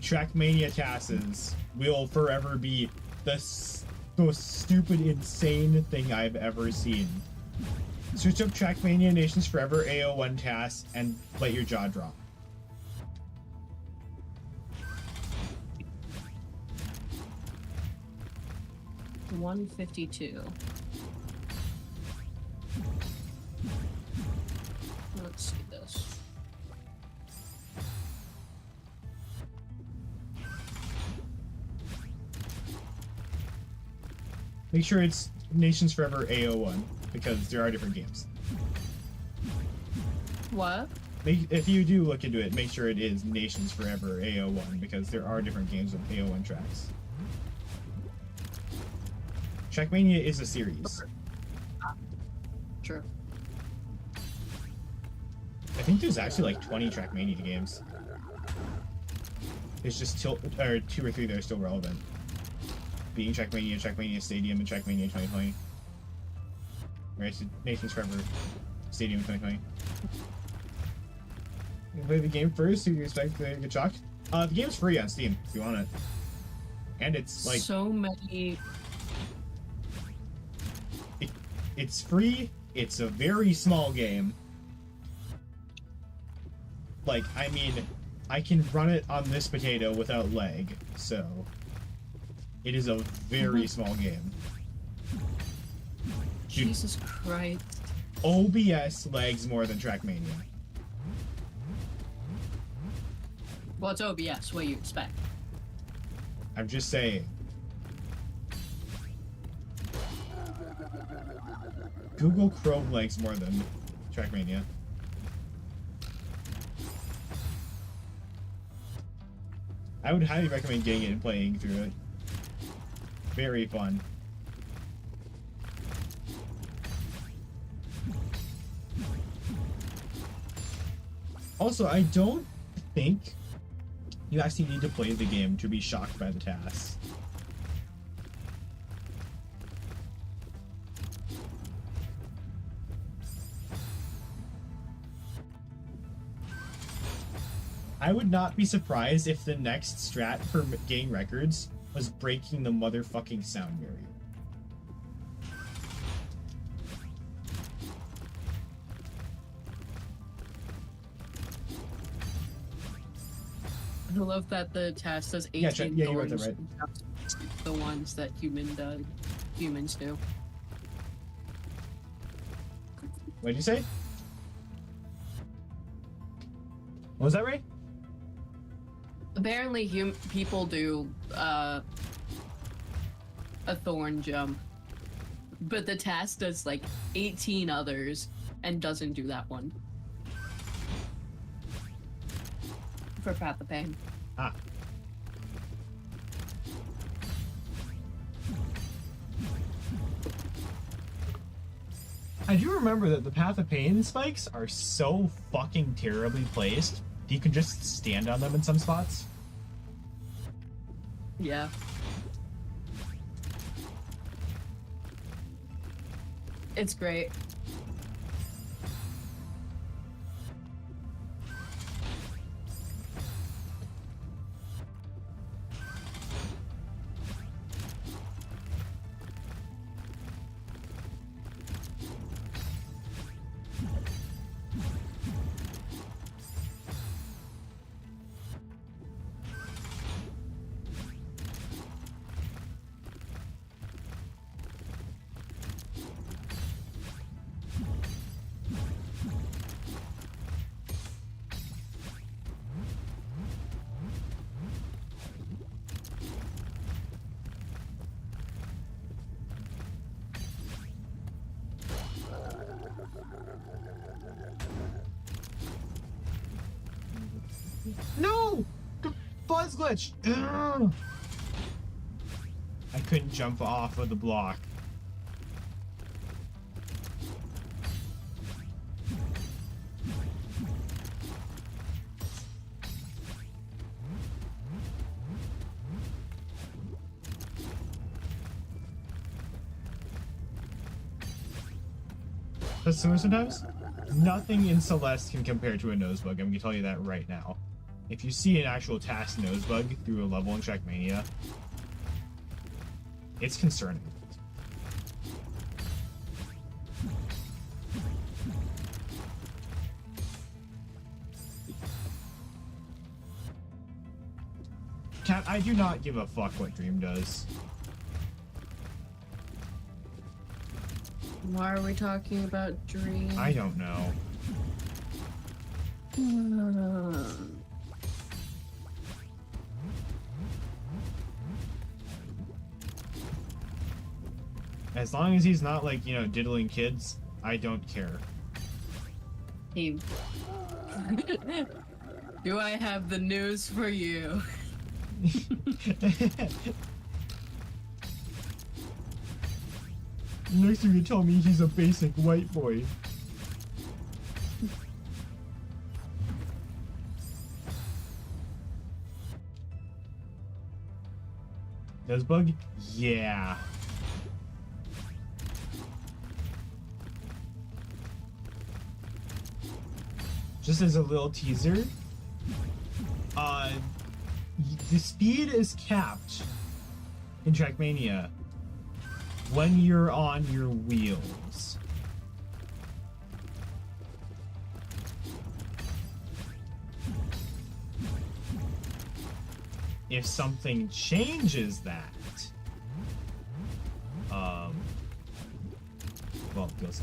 Speaker 1: Trackmania tasks will forever be the most stupid, insane thing I've ever seen. Switch up Trackmania Nations Forever AO1 tasks and let your jaw drop.
Speaker 2: $152. Let's see this.
Speaker 1: Make sure it's Nations Forever AO1 because there are different games.
Speaker 2: What?
Speaker 1: If you do look into it, make sure it is Nations Forever AO1 because there are different games with AO1 tracks. Trackmania is a series.
Speaker 2: True.
Speaker 1: I think there's actually like 20 Trackmania games. There's just 2 or 3 that are still relevant. Being Trackmania, Trackmania Stadium, and Trackmania 2020. Right, so Nations Forever Stadium 2020. You play the game first, so you expect to get shocked? The game's free on Steam if you want it. And it's like
Speaker 2: So many.
Speaker 1: it's free, it's a very small game. Like, I mean, I can run it on this potato without lag, so it is a very small game. Dude,
Speaker 2: Jesus Christ.
Speaker 1: OBS lags more than Trackmania.
Speaker 2: Well, it's OBS. What do you expect?
Speaker 1: I'm just saying. Google Chrome lags more than Trackmania. I would highly recommend getting it and playing through it. Very fun. Also, I don't think you actually need to play the game to be shocked by the tasks. I would not be surprised if the next strat for getting records was breaking the motherfucking sound barrier.
Speaker 2: I love that the task does 18
Speaker 1: yeah, you read that
Speaker 2: thorns,
Speaker 1: right.
Speaker 2: the ones that humans do.
Speaker 1: What did you say? What was that, Ray?
Speaker 2: Apparently, people do a thorn jump, but the task does like 18 others and doesn't do that one. For Path of Pain.
Speaker 1: Ah. I do remember that the Path of Pain spikes are so fucking terribly placed. You can just stand on them in some spots.
Speaker 2: Yeah. It's great.
Speaker 1: No! The buzz glitch! Ugh! I couldn't jump off of the block. Sometimes nothing in Celeste can compare to a nosebug. I'm gonna tell you that right now. If you see an actual task nosebug through a level in Trackmania, it's concerning. Cat, I do not give a fuck what Dream does.
Speaker 2: Why are we talking about Dream?
Speaker 1: I don't know. As long as he's not like, diddling kids, I don't care.
Speaker 2: He... Do I have the news for you?
Speaker 1: Next thing you tell me he's a basic white boy. Nosebug? Yeah. Just as a little teaser, the speed is capped in Trackmania when you're on your wheels. If something changes that, well, you'll see.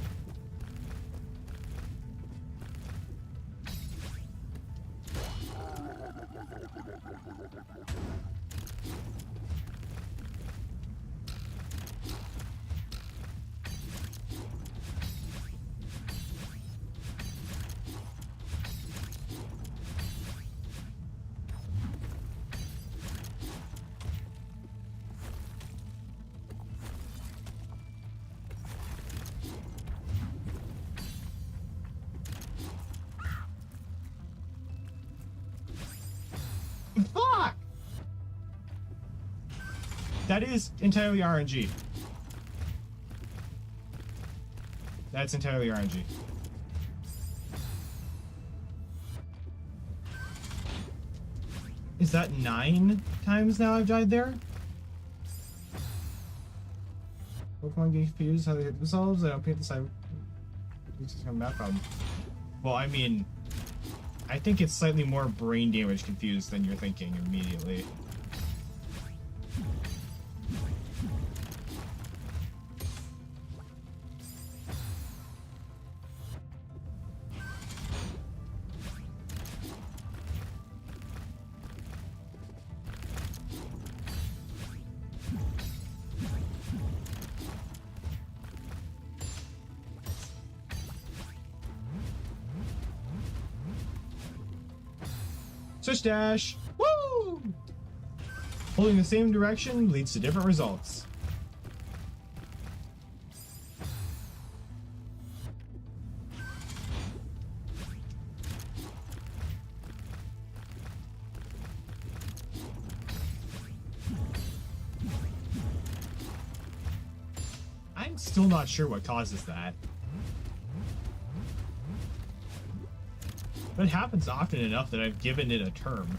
Speaker 1: Fuck! That is entirely RNG. That's entirely RNG. Is that 9 times now I've died there? Pokemon get confused how they hit themselves. I don't paint the side. It's just a map problem. Well, I mean, I think it's slightly more brain damage confused than you're thinking immediately. Switch dash! Woo! Holding the same direction leads to different results. I'm still not sure what causes that. But it happens often enough that I've given it a term.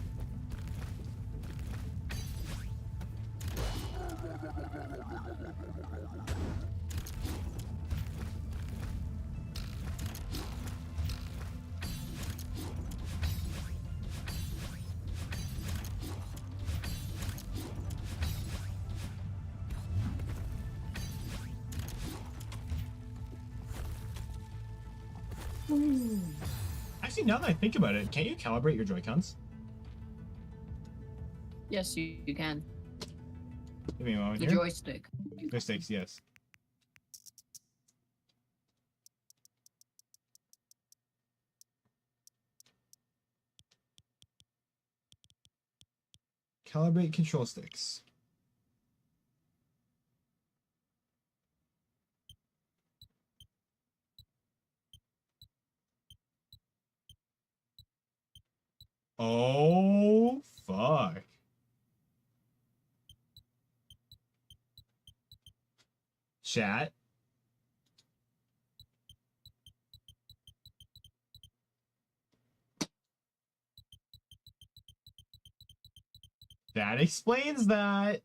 Speaker 1: Actually, now that I think about it, can't you calibrate your Joy-Cons?
Speaker 2: Yes, you can.
Speaker 1: Give me a moment
Speaker 2: The
Speaker 1: here.
Speaker 2: joystick.
Speaker 1: Joysticks, yes. Calibrate control sticks. Oh, fuck. Chat. That explains that.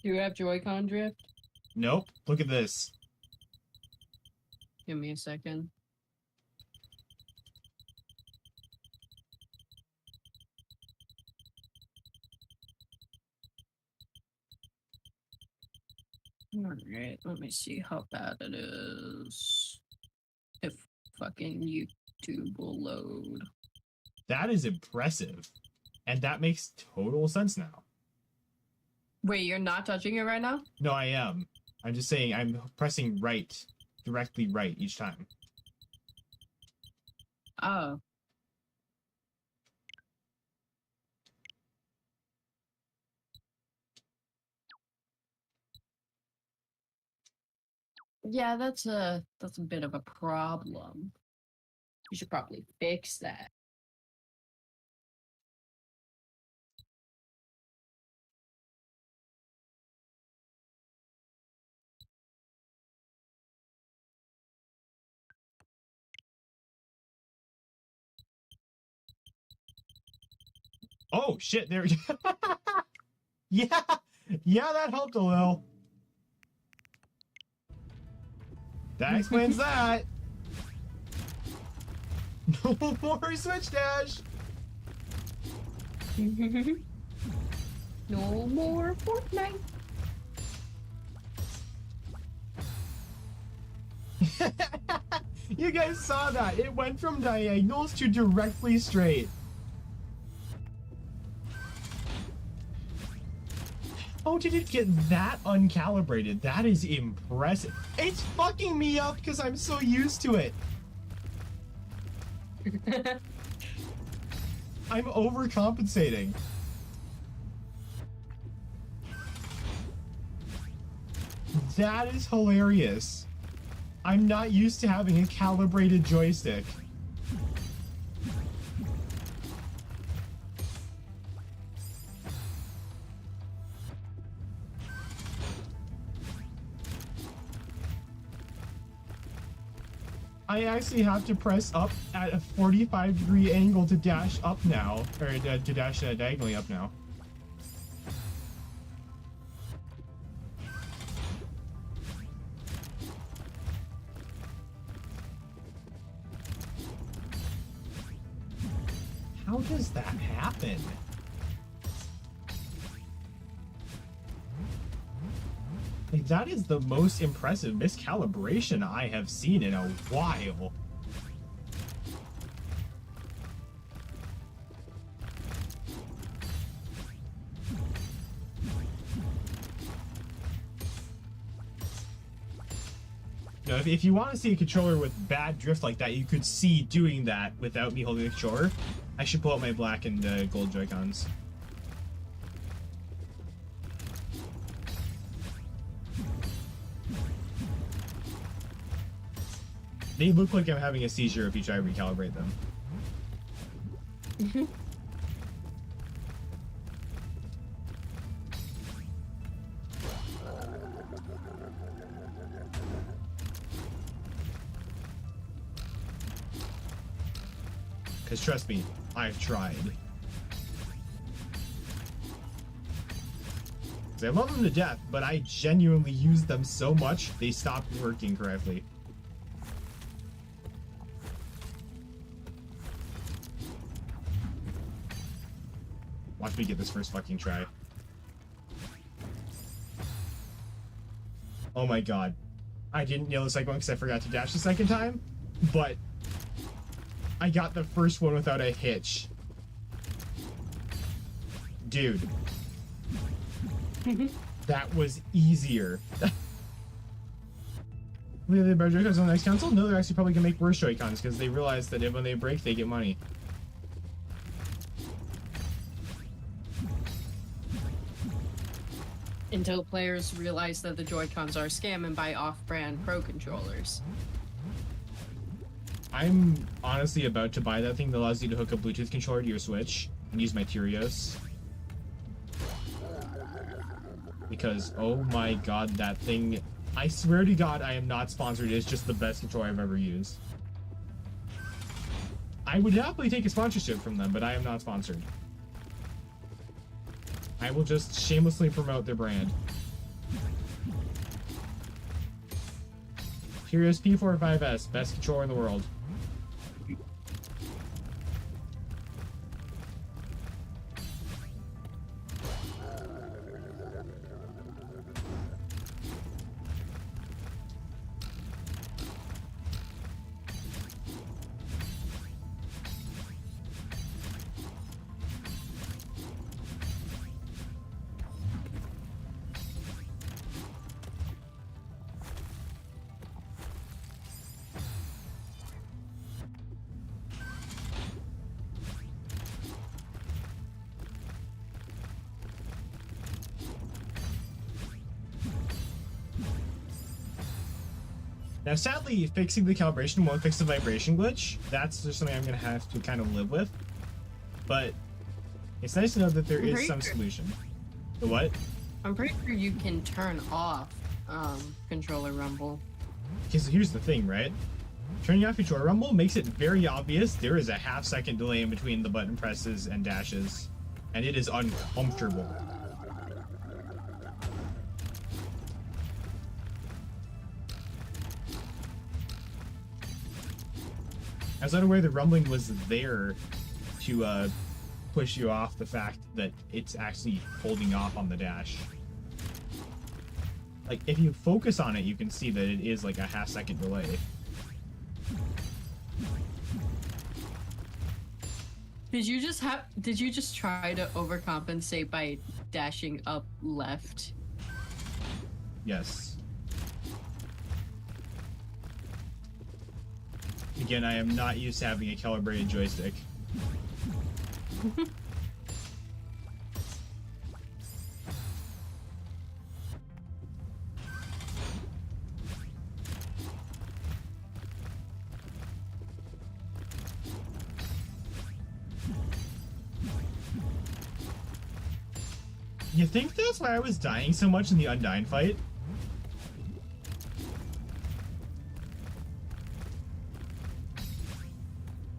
Speaker 2: Do you have Joy-Con drift?
Speaker 1: Nope. Look at this.
Speaker 2: Give me a second. Alright, let me see how bad it is. If fucking YouTube will load.
Speaker 1: That is impressive. And that makes total sense now.
Speaker 2: Wait, you're not touching it right now?
Speaker 1: No, I am. I'm just saying I'm pressing right, directly right each time.
Speaker 2: Oh. Yeah, that's a bit of a problem. You should probably fix that.
Speaker 1: Oh shit, there Yeah, yeah, that helped a little. That explains that. No more switch dash.
Speaker 2: No more Fortnite.
Speaker 1: You guys saw that. It went from diagonals to directly straight. How did it get that uncalibrated? That is impressive. It's fucking me up because I'm so used to it. I'm overcompensating. That is hilarious. I'm not used to having a calibrated joystick. I actually have to press up at a 45-degree angle to dash up now, or to dash diagonally up now. How does that happen? Like, that is the most impressive miscalibration I have seen in a while. You know, if you want to see a controller with bad drift like that, you could see doing that without me holding the controller. I should pull out my black and gold Joy-Cons. They look like I'm having a seizure if you try to recalibrate them. Because trust me, I've tried. I love them to death, but I genuinely use them so much, they stopped working correctly. Watch me get this first fucking try. Oh my god. I didn't nail the second one because I forgot to dash the second time, but I got the first one without a hitch. Dude. That was easier. Will they better Joy-Cons on the next console? No, they're actually probably gonna make worse Joy-Cons because they realize that when they break, they get money.
Speaker 2: Until players realize that the Joy-Cons are a scam and buy off-brand Pro controllers.
Speaker 1: I'm honestly about to buy that thing that allows you to hook a Bluetooth controller to your Switch and use my Tyrios. Because, oh my god, that thing... I swear to god I am not sponsored, it's just the best controller I've ever used. I would happily take a sponsorship from them, but I am not sponsored. I will just shamelessly promote their brand. Tyrios P45S, best controller in the world. Now, sadly, fixing the calibration won't fix the vibration glitch. That's just something I'm going to have to kind of live with. But it's nice to know that there is some solution. The what?
Speaker 2: I'm pretty sure you can turn off controller rumble.
Speaker 1: Okay, so here's the thing, right? Turning off controller rumble makes it very obvious there is a half-second delay in between the button presses and dashes. And it is uncomfortable. I was unaware the rumbling was there to push you off the fact that it's actually holding off on the dash. Like, if you focus on it, you can see that it is like a half-second delay.
Speaker 2: Did you just try to overcompensate by dashing up left?
Speaker 1: Yes. Again, I am not used to having a calibrated joystick. You think that's why I was dying so much in the Undyne fight?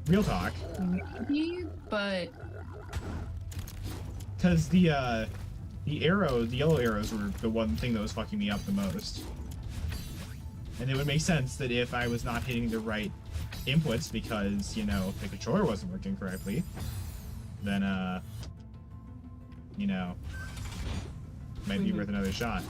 Speaker 1: Real talk.
Speaker 2: Maybe, but
Speaker 1: Because the arrow, the yellow arrows were the one thing that was fucking me up the most. And it would make sense that if I was not hitting the right inputs because, you know, the controller wasn't working correctly, then, you know, might be worth another shot.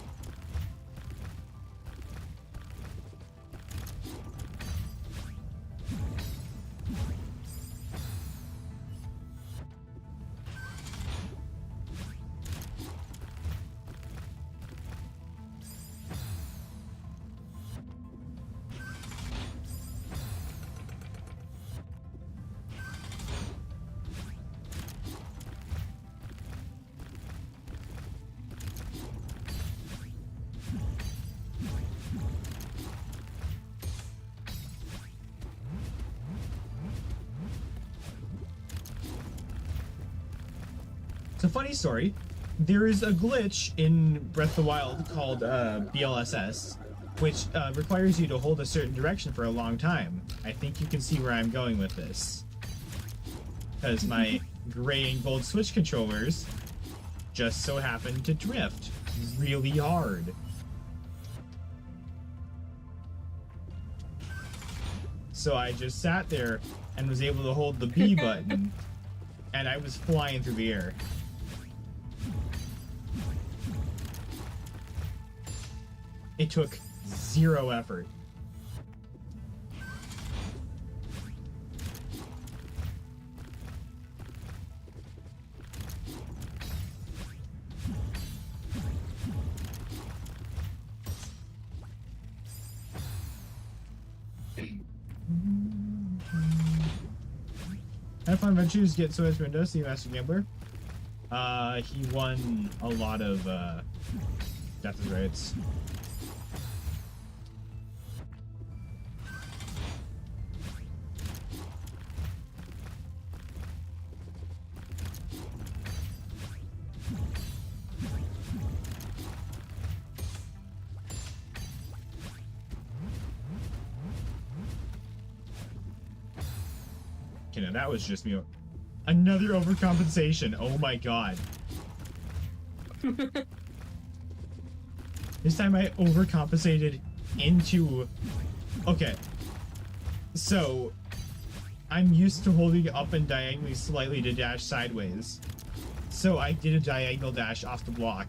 Speaker 1: It's a funny story. There is a glitch in Breath of the Wild called BLSS, which requires you to hold a certain direction for a long time. I think you can see where I'm going with this. Because my gray and gold Switch controllers just so happen to drift really hard. So I just sat there and was able to hold the B button, and I was flying through the air. It took 0 effort. Have fun adventures, get so much windows, see Master Gambler. He won a lot of Death is Rights. Okay, now that was just me. Another overcompensation. Oh my god. This time I overcompensated into... Okay. So, I'm used to holding up and diagonally slightly to dash sideways. So I did a diagonal dash off the block.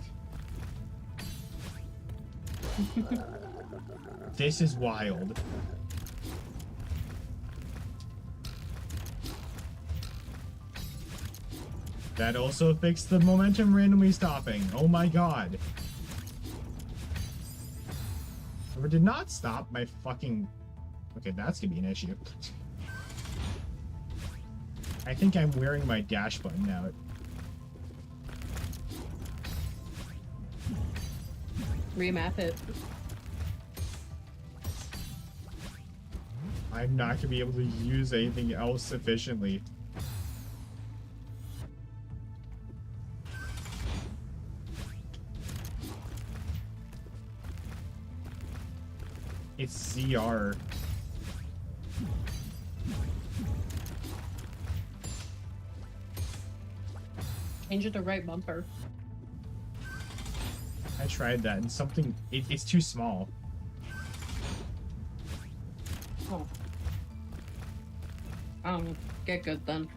Speaker 1: This is wild. That also fixed the momentum randomly stopping. Oh my god. Or did not stop my fucking... Okay, that's gonna be an issue. I think I'm wearing my dash button now.
Speaker 2: remap it.
Speaker 1: I'm not gonna be able to use anything else efficiently. It's ZR.
Speaker 2: Change it to right bumper.
Speaker 1: I tried that and something... it's too small.
Speaker 2: Oh. Get good then.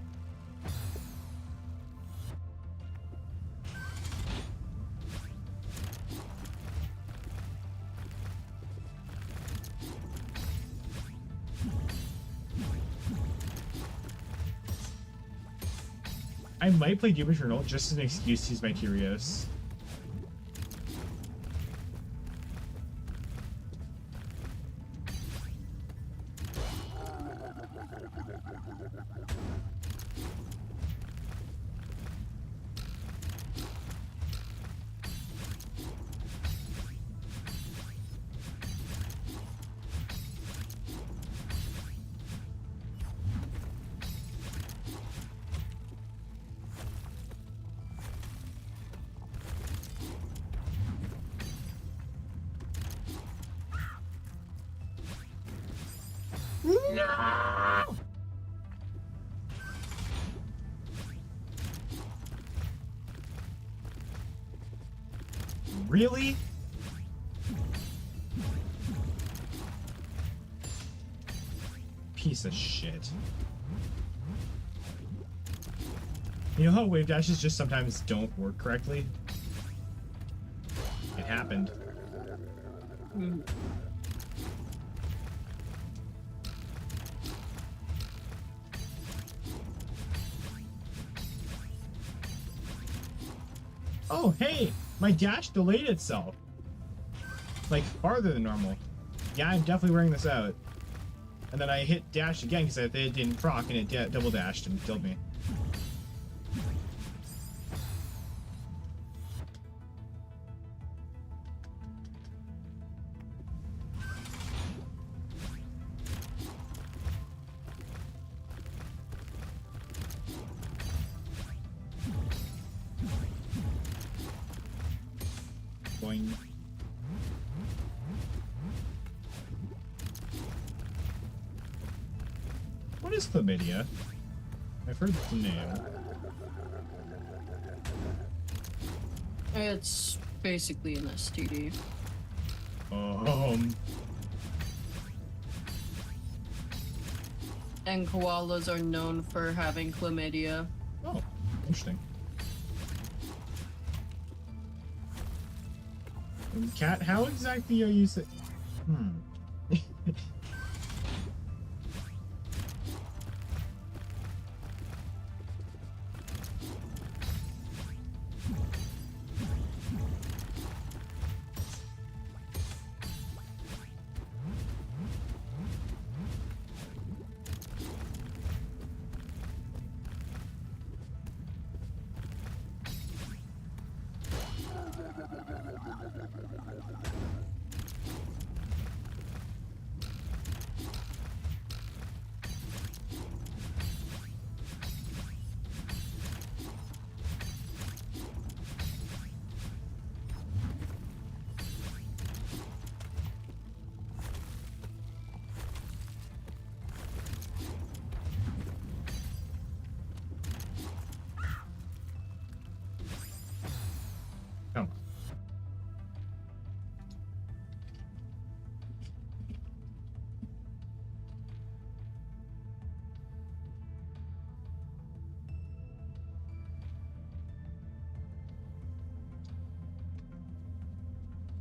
Speaker 1: I might play Doom Eternal just as an excuse to use my Kyrios. Really? Piece of shit. You know how wave dashes just sometimes don't work correctly? It happened.
Speaker 2: Mm.
Speaker 1: Oh, hey! My dash delayed itself. Like, farther than normal. Yeah, I'm definitely wearing this out. And then I hit dash again because it didn't proc and it double dashed and killed me. Boing. What is chlamydia? I've heard the name.
Speaker 2: It's basically an STD. And koalas are known for having chlamydia.
Speaker 1: Oh, interesting. And Cat, how exactly are you Come on.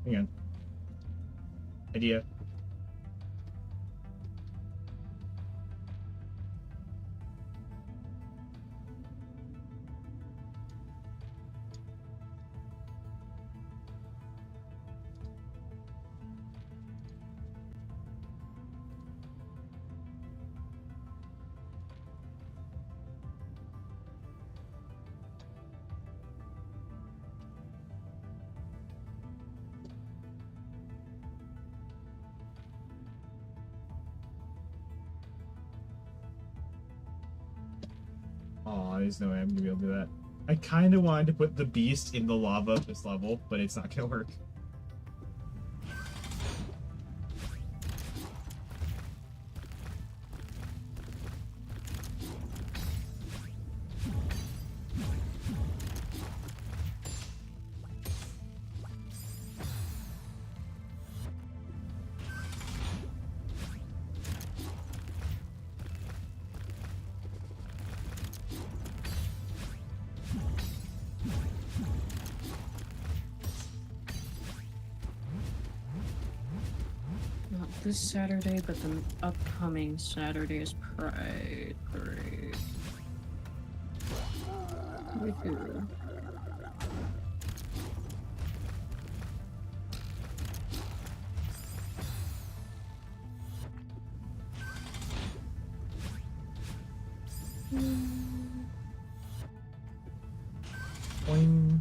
Speaker 1: Hang on. Idea. Aw, there's no way I'm gonna be able to do that. I kind of wanted to put the beast in the lava of this level, but it's not gonna work.
Speaker 2: Not this Saturday, but the upcoming Saturday is Pride Parade. Woohoo.
Speaker 1: Boing.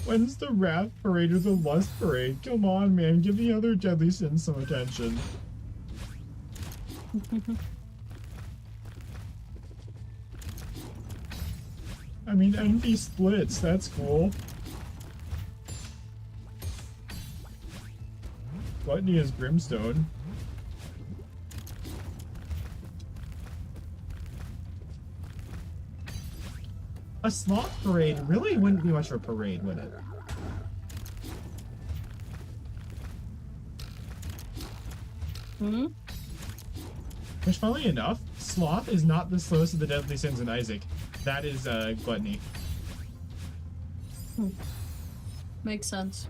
Speaker 1: When's the Wrath Parade or the Lust Parade? Come on, man, give the other deadly sins some attention. I mean, Envy splits, that's cool. Gluttony is Brimstone. A sloth parade really wouldn't be much of a parade, would it?
Speaker 2: Hmm?
Speaker 1: Which, funnily enough, sloth is not the slowest of the deadly sins in Isaac. That is gluttony.
Speaker 2: Makes sense.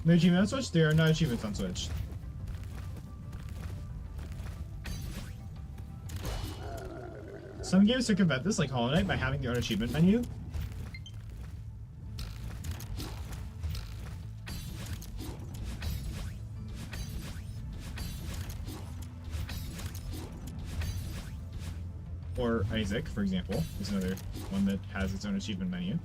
Speaker 1: No achievement on Switch? There are no achievements on Switch. Some games circumvent this, like Hollow Knight, by having their own achievement menu. Or Isaac, for example, is another one that has its own achievement menu.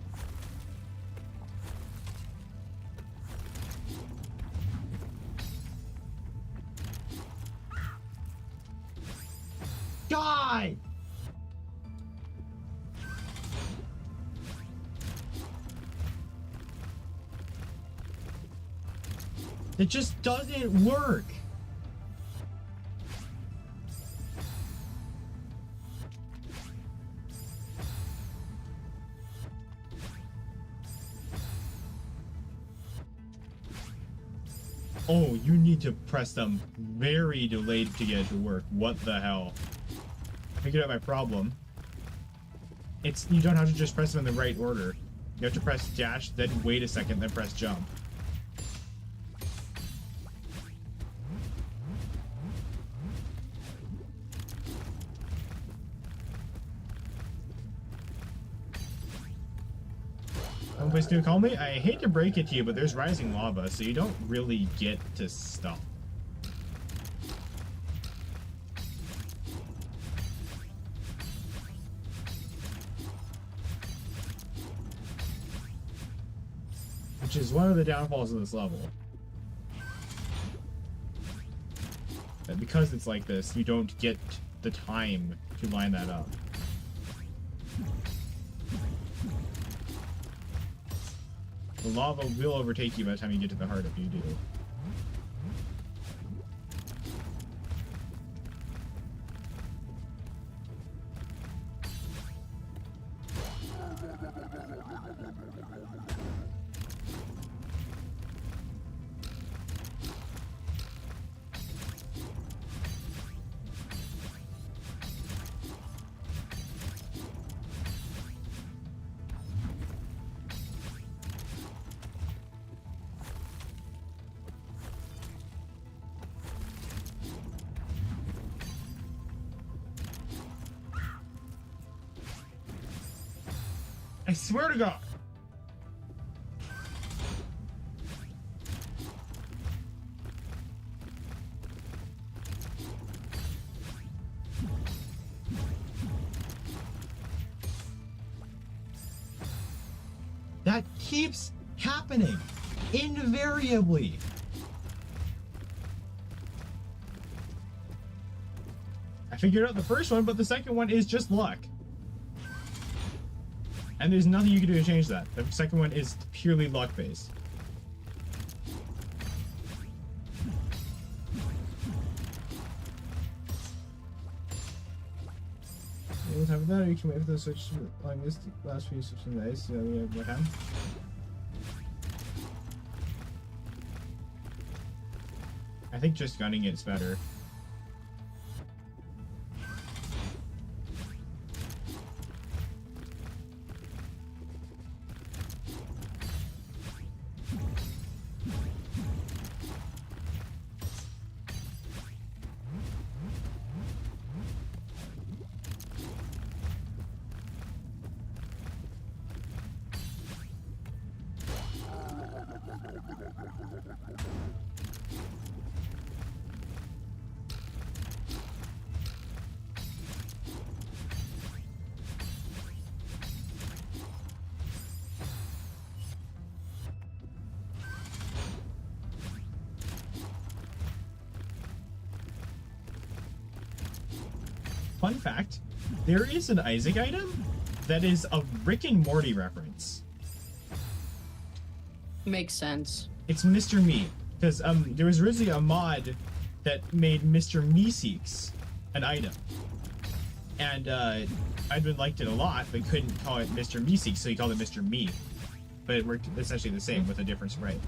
Speaker 1: Die! It just doesn't work. Oh, you need to press them very delayed to get it to work. What the hell? Figured out my problem. It's, you don't have to just press them in the right order. You have to press dash, then wait a second, then press jump. Please do call me. I hate to break it to you, but there's rising lava, so you don't really get to stop. Which is one of the downfalls of this level. That because it's like this, you don't get the time to line that up. The lava will overtake you by the time you get to the heart if you do. I swear to God. That keeps happening. Invariably. I figured out the first one, but the second one is just luck. And there's nothing you can do to change that. The second one is purely luck based. On top of that, you can wait for the switch on this last few switching days. So we have more time. I think just gunning it's better. Fun fact, there is an Isaac item that is a Rick and Morty reference.
Speaker 2: Makes sense.
Speaker 1: It's Mr. Me, because there was originally a mod that made Mr. Meeseeks an item, and Edwin liked it a lot, but couldn't call it Mr. Meeseeks, so he called it Mr. Me. But it worked essentially the same with a different sprite.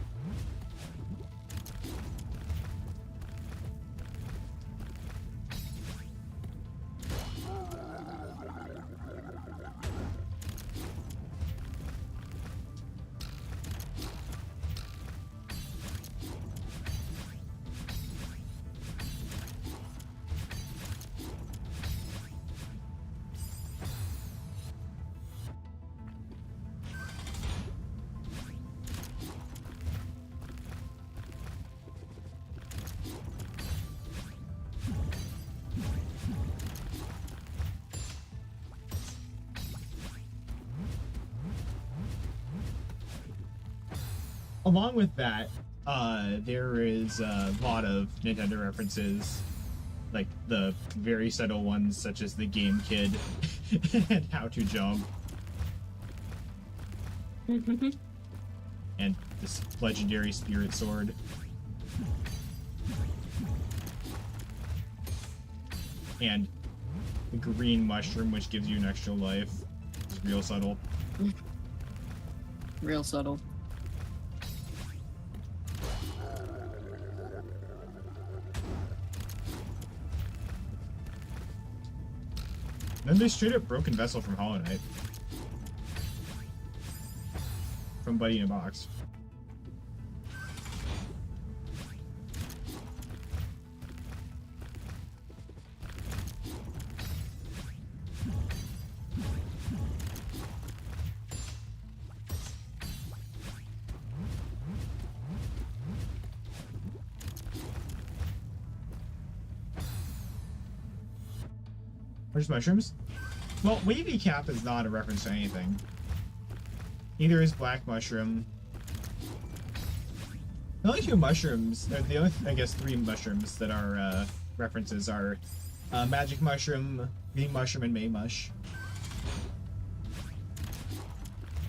Speaker 1: Along with that, there is a lot of Nintendo references, like the very subtle ones, such as the Game Kid and How to Jump, and this legendary Spirit Sword. And the green mushroom, which gives you an extra life. It's real subtle.
Speaker 2: Real subtle.
Speaker 1: Then they straight up Broken Vessel from Hollow Knight. From Buddy in a Box. Or just mushrooms? Well, Wavy Cap is not a reference to anything. Neither is Black Mushroom. The only two mushrooms, or the only, I guess, three mushrooms that are references are Magic Mushroom, Green Mushroom, and May Mush.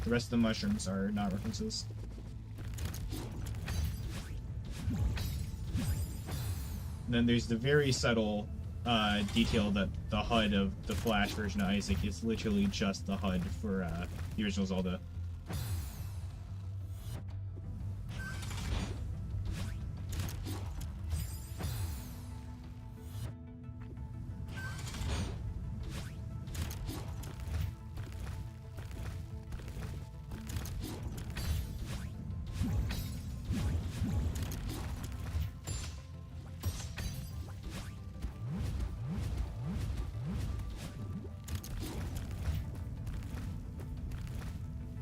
Speaker 1: The rest of the mushrooms are not references. And then there's the very subtle detail that the HUD of the Flash version of Isaac is literally just the HUD for the original Zelda.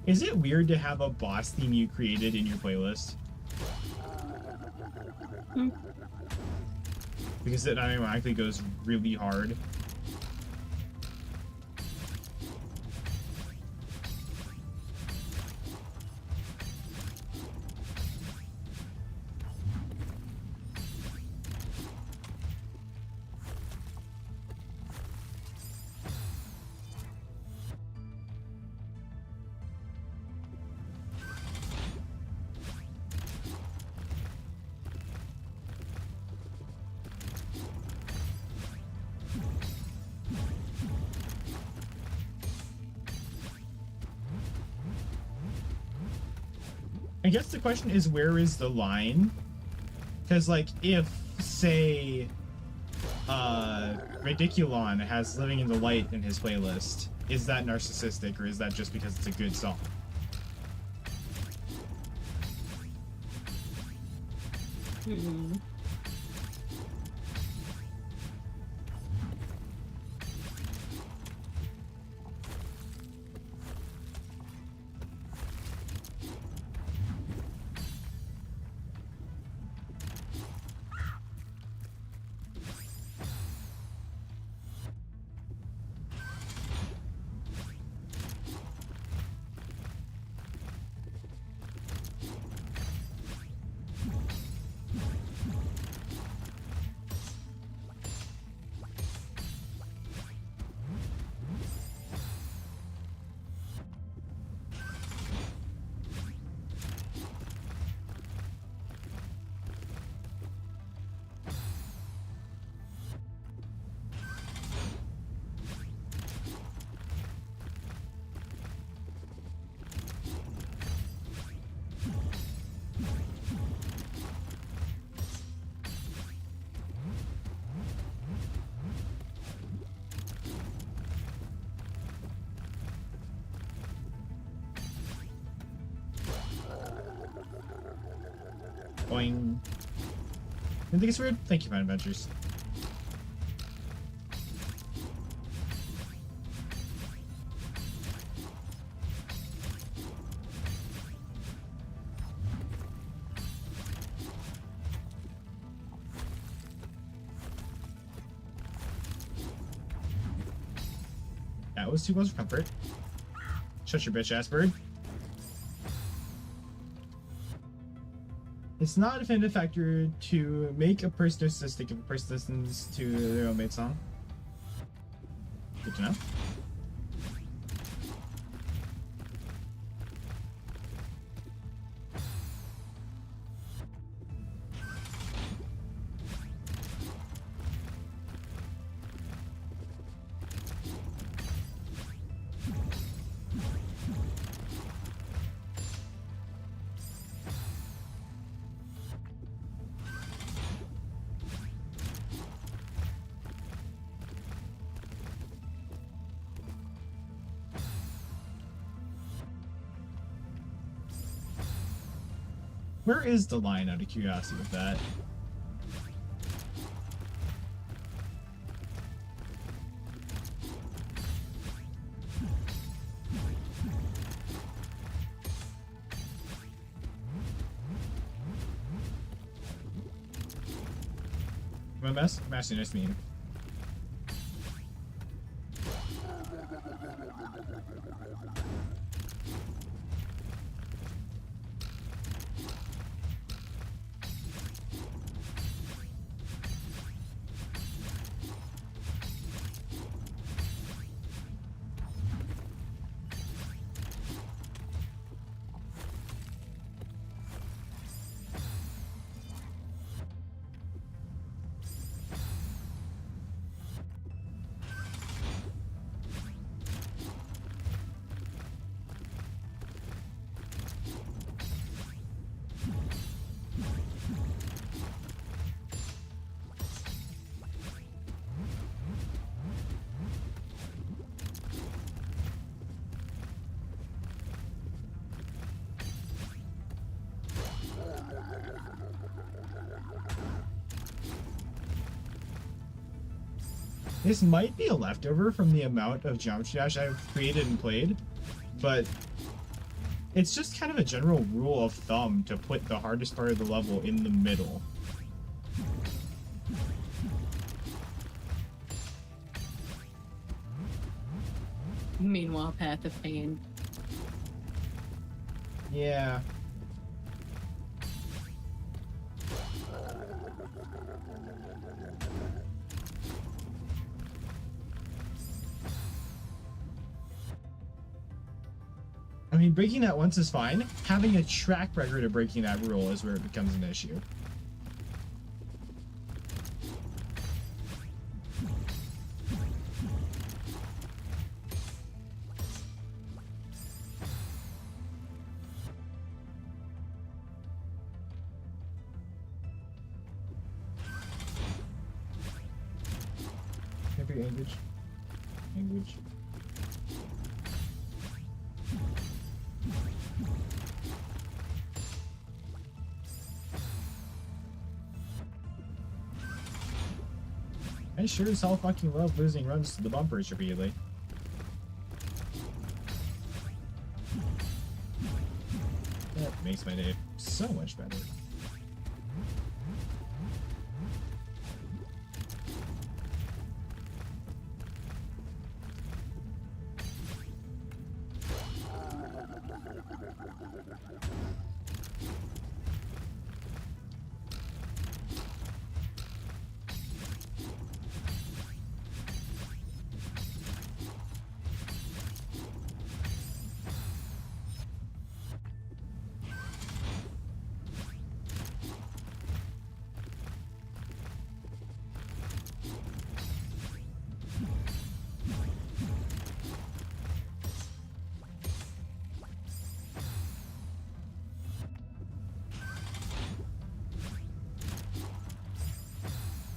Speaker 1: Is it weird to have a boss theme you created in your playlist? Because it automatically goes really hard. I guess the question is, where is the line? Because, like, if, say, Ridiculon has Living in the Light in his playlist, is that narcissistic, or is that just because it's a good song?
Speaker 2: Mm-hmm.
Speaker 1: Boing. You think it's weird? Thank you, Fine Adventures. That was too close for comfort. Shut your bitch ass bird. It's not a definitive factor to make a person narcissistic if a person listens to their own mate song. Good to know. Where is the line, out of curiosity, with that? My best? Master, nice meeting you. This might be a leftover from the amount of Geometry Dash I've created and played, but it's just kind of a general rule of thumb to put the hardest part of the level in the middle.
Speaker 2: Meanwhile, Path of Pain.
Speaker 1: Yeah. I mean, breaking that once is fine. Having a track record of breaking that rule is where it becomes an issue. Maybe language. Language. I sure as hell fucking love losing runs to the bumpers repeatedly. That makes my day so much better.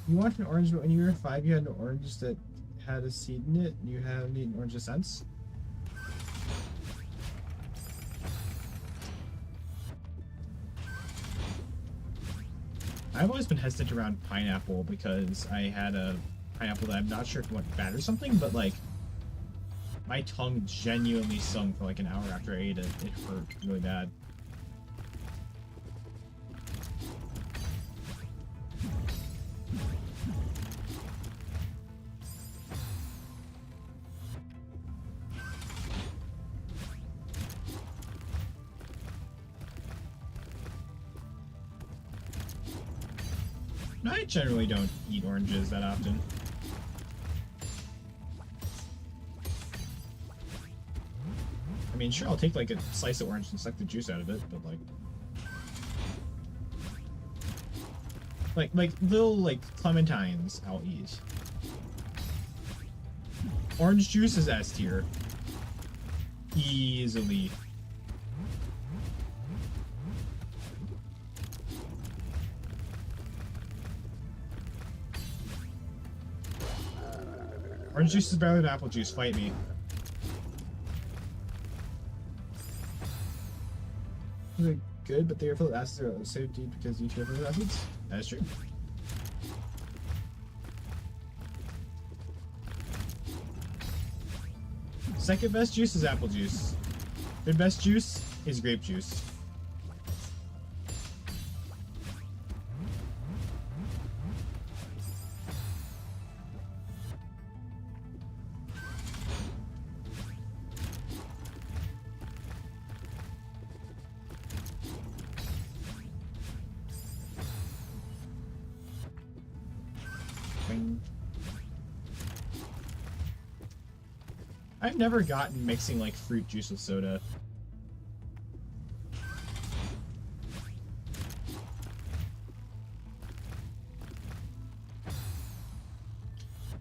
Speaker 1: You want an orange, but when you were 5, you had an orange that had a seed in it, and you have need an orange essence? I've always been hesitant around pineapple because I had a pineapple that I'm not sure if it went bad or something, but like my tongue genuinely stung for like an hour after I ate it. It hurt really bad. I generally don't eat oranges that often. I mean, sure, I'll take like a slice of orange and suck the juice out of it, but like little like clementines I'll eat. Orange juice is S tier. Easily. Orange juice is better than apple juice. Fight me. They're good, but they are full of acids are so deep because you share full of acids. That is true. Second best juice is apple juice. Third best juice is grape juice. I've never gotten mixing like fruit juice with soda.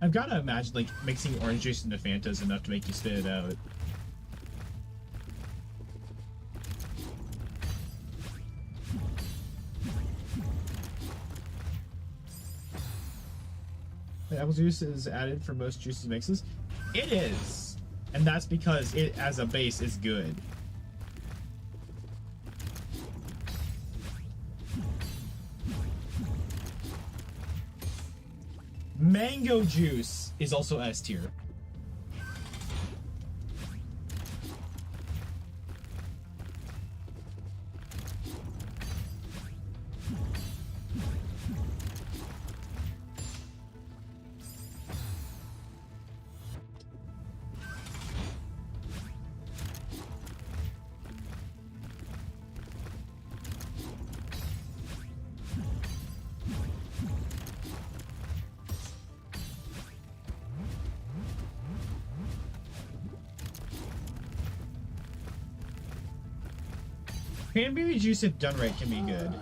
Speaker 1: I've got to imagine like mixing orange juice into Fanta is enough to make you spit it out. Apple juice is added for most juices mixes. It is, and that's because it as a base is good. Mango juice is also S tier. Cranberry juice, if done right, can be good.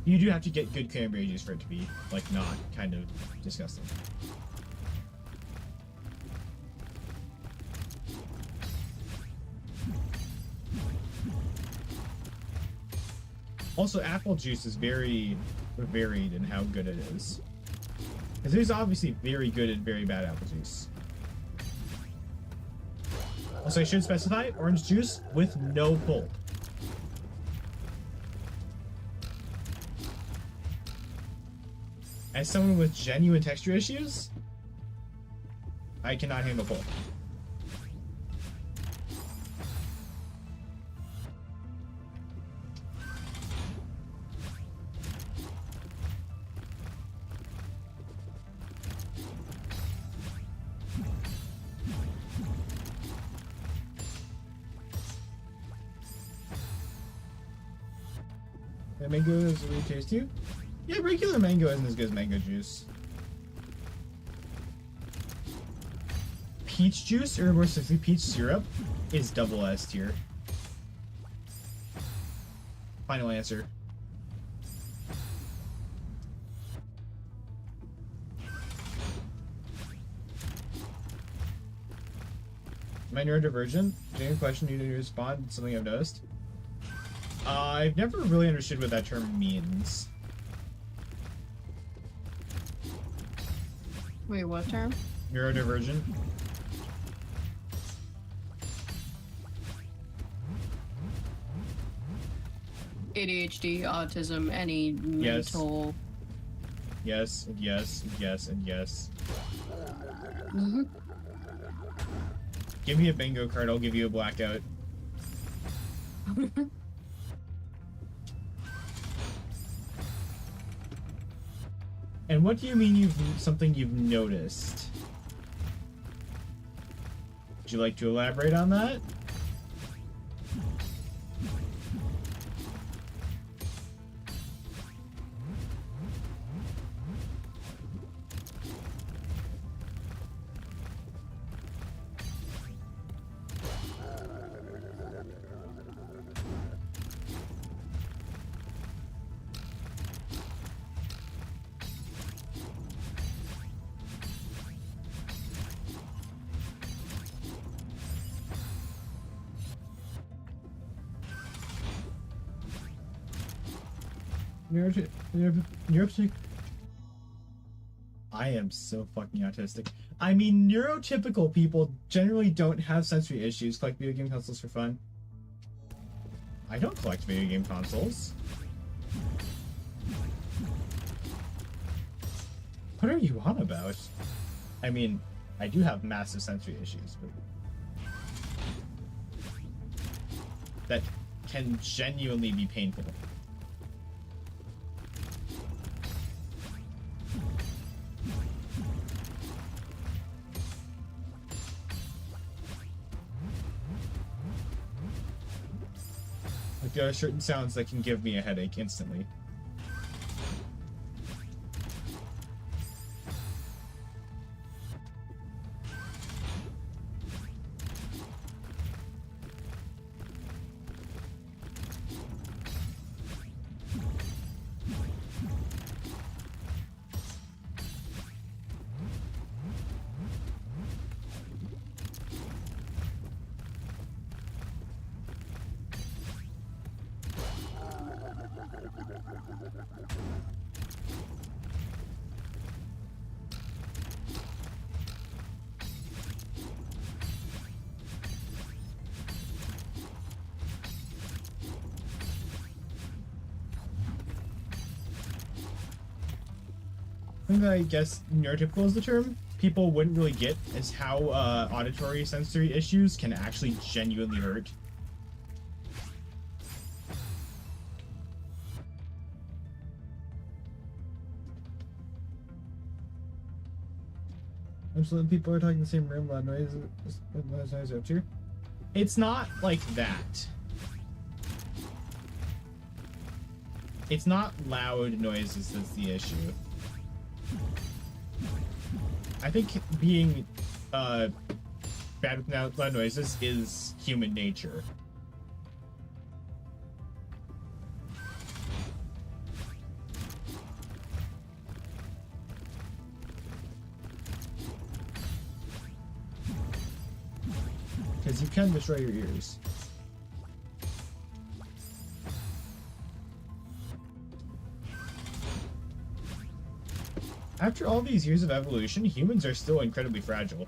Speaker 1: You do have to get good cranberry juice for it to be, like, not kind of disgusting. Also, apple juice is very varied in how good it is. Because there's obviously very good and very bad apple juice. Also, I should specify orange juice with no pulp. As someone with genuine texture issues, I cannot handle pulp. And mango is really tasty too? Yeah, regular mango isn't as good as mango juice. Peach juice, or more specifically peach syrup, is double S tier. Final answer. Am I neurodivergent? Genuine question, you need to respond. It's something I've noticed. I've never really understood what that term means.
Speaker 2: Wait, what term?
Speaker 1: Neurodivergent.
Speaker 2: ADHD, autism, any
Speaker 1: Yes.
Speaker 2: mental.
Speaker 1: Yes, and yes, and yes, and yes.
Speaker 2: Mhm.
Speaker 1: Give me a bingo card, I'll give you a blackout. And what do you mean something you've noticed? Would you like to elaborate on that? Neurotypical. I am so fucking autistic. I mean, neurotypical people generally don't have sensory issues. Collect video game consoles for fun. I don't collect video game consoles. What are you on about? I mean, I do have massive sensory issues, but that can genuinely be painful. Like, there are certain sounds that can give me a headache instantly. I guess neurotypical is the term people wouldn't really get is how auditory sensory issues can actually genuinely hurt. Absolutely, people are talking in the same room, loud noise out here. It's not like that. It's not loud noises that's the issue. I think being bad with loud noises is human nature. Because you can destroy your ears. After all these years of evolution, humans are still incredibly fragile.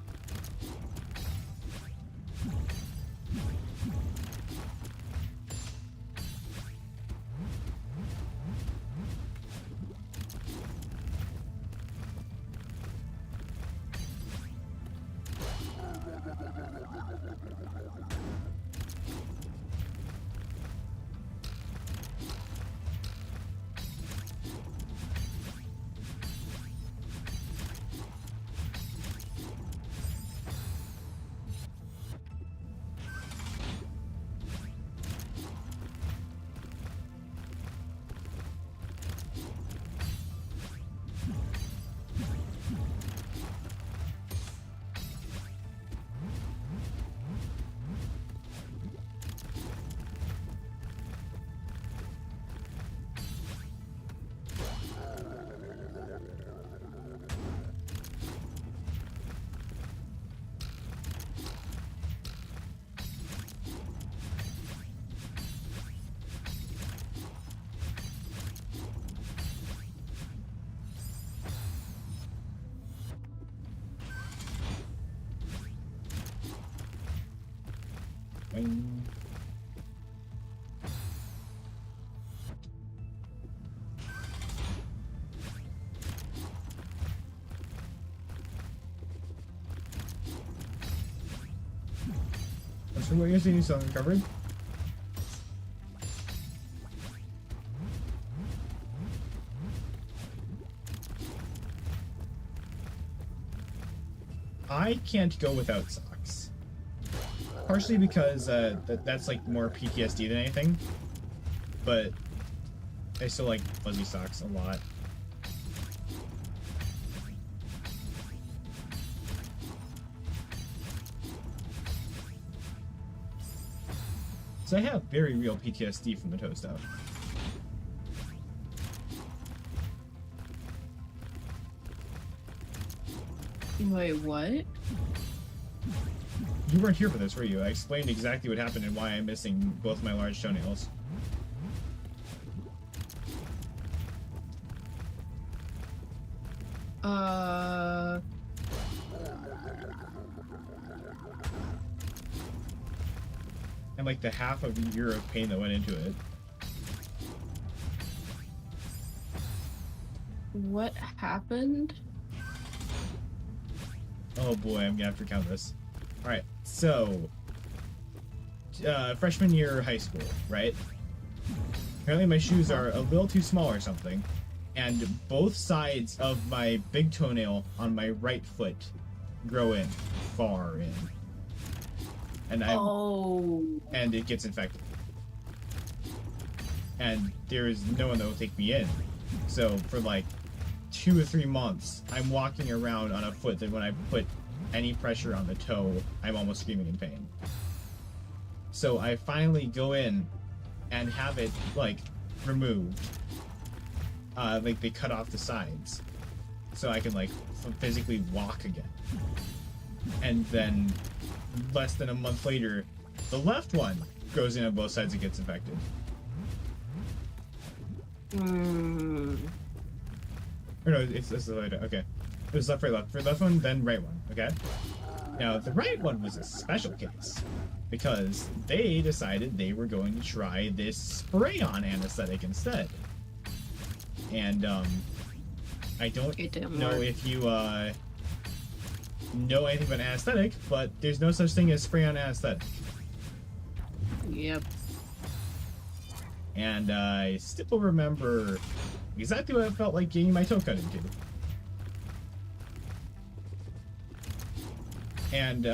Speaker 1: thanks for what you're saying, still uncovered. I can't go without socks. Partially because that's like more PTSD than anything. But I still like fuzzy socks a lot. So I have very real PTSD from the toe stuff.
Speaker 2: Wait, what?
Speaker 1: You weren't here for this, were you? I explained exactly what happened and why I'm missing both my large toenails. And like the half of a year of pain that went into it.
Speaker 2: What happened?
Speaker 1: Oh boy, I'm gonna have to count this. Alright, so freshman year of high school, right? Apparently my shoes are a little too small or something, and both sides of my big toenail on my right foot grow in, far in. And and it gets infected. And there is no one that will take me in. So for like 2 or 3 months, I'm walking around on a foot that when I put any pressure on the toe, I'm almost screaming in pain. So I finally go in and have it like removed. Like they cut off the sides so I can like physically walk again. And then less than a month later, the left one goes in on both sides and gets infected. Or no, it's this is later. Okay, it was left, right, left. For left one, then right one. Okay. Now the right one was a special case because they decided they were going to try this spray-on anesthetic instead. And I don't know if you know anything about anesthetic, but there's no such thing as spray-on anesthetic.
Speaker 2: Yep.
Speaker 1: And I still remember exactly what it felt like getting my toe cut into. And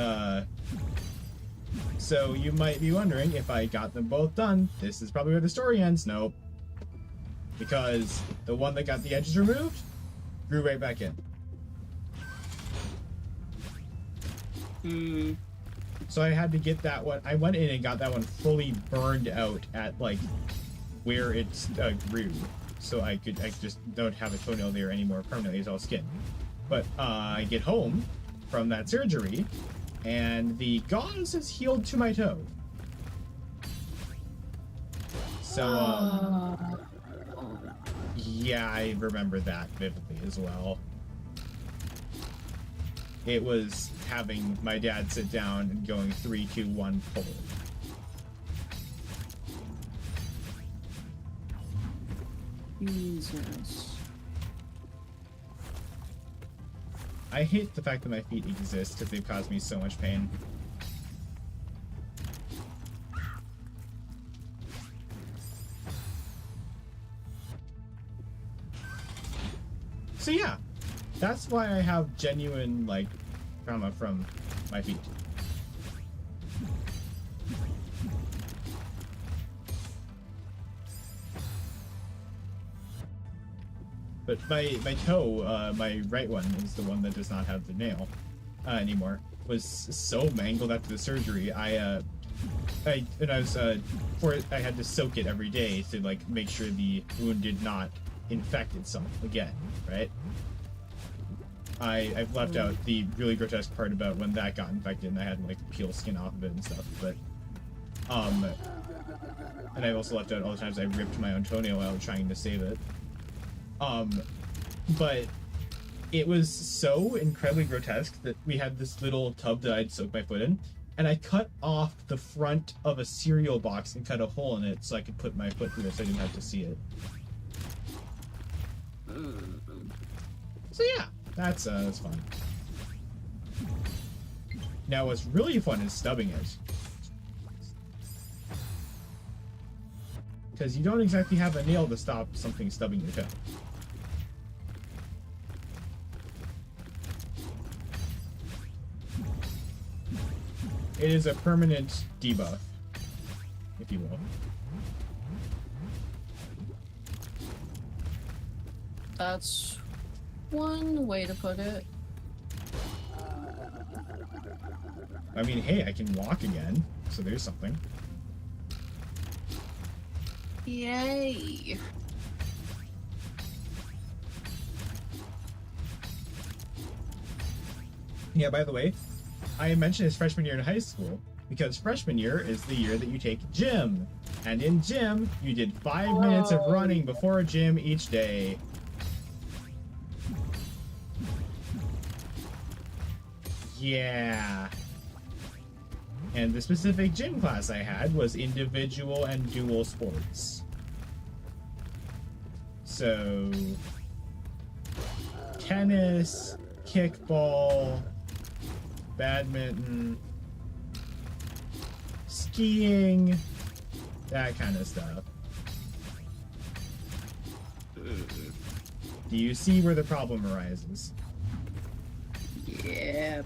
Speaker 1: so you might be wondering if I got them both done. This is probably where the story ends. Nope. Because the one that got the edges removed grew right back in. So I had to get that one. I went in and got that one fully burned out at like where it grew, so I just don't have a toenail there anymore permanently. It's all skin. But I get home from that surgery, and the gauze is healed to my toe. So yeah, I remember that vividly as well. It was having my dad sit down and going 3, 2, 1, pull.
Speaker 2: Jesus.
Speaker 1: I hate the fact that my feet exist because they've caused me so much pain. So yeah, that's why I have genuine, like, trauma from my feet. But my toe, my right one is the one that does not have the nail anymore. Was so mangled after the surgery. I had to soak it every day to like make sure the wound did not infect itself again, right? I've left out the really grotesque part about when that got infected and I had to like peel skin off of it and stuff, but and I've also left out all the times I ripped my own toenail out trying to save it. But it was so incredibly grotesque that we had this little tub that I'd soak my foot in, and I cut off the front of a cereal box and cut a hole in it so I could put my foot through it so I didn't have to see it. So yeah, that's fun. Now what's really fun is stubbing it. because you don't exactly have a nail to stop something stubbing your toe. It is a permanent debuff, if you will.
Speaker 2: That's one way to put it.
Speaker 1: I mean, hey, I can walk again, so there's something.
Speaker 2: Yay!
Speaker 1: Yeah, by the way, I mentioned his freshman year in high school because freshman year is the year that you take gym. And in gym, you did 5 minutes of running before gym each day. Yeah. And the specific gym class I had was individual and dual sports. So, tennis, kickball, badminton, skiing, that kind of stuff. Do you see where the problem arises?
Speaker 2: Yep.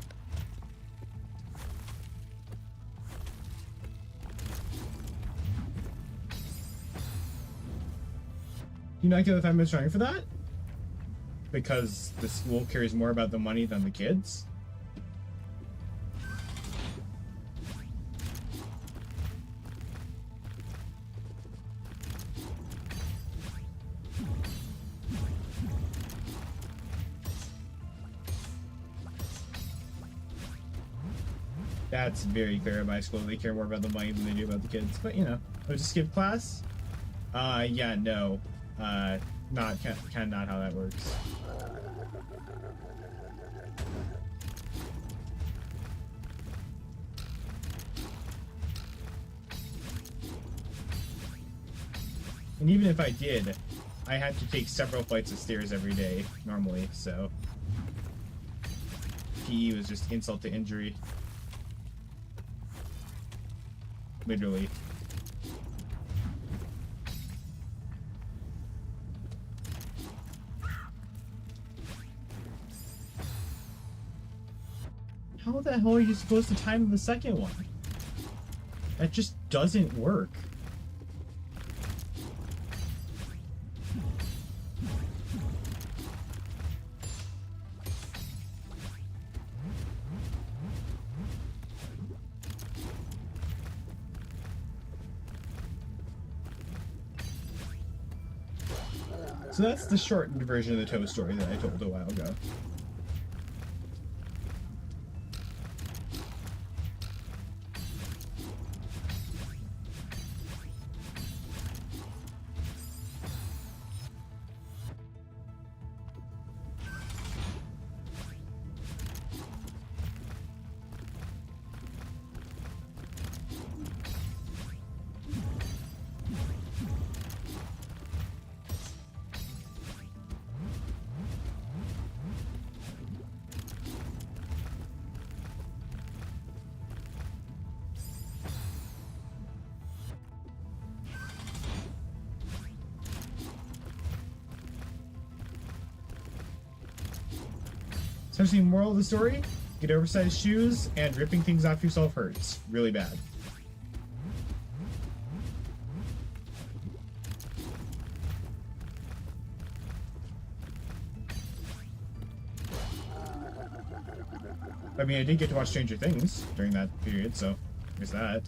Speaker 1: You not get the 5 minutes running for that? Because the school cares more about the money than the kids? That's very clear at my school. They care more about the money than they do about the kids. But, you know, was a skip class? Yeah, no. Not kind of not how that works. And even if I did, I had to take several flights of stairs every day normally, so PE was just insult to injury. Literally. How the hell are you supposed to time the second one? That just doesn't work. So that's the shortened version of the Toe story that I told a while ago. Essentially, moral of the story, get oversized shoes, and ripping things off yourself hurts. Really bad. I mean, I did get to watch Stranger Things during that period, so there's that.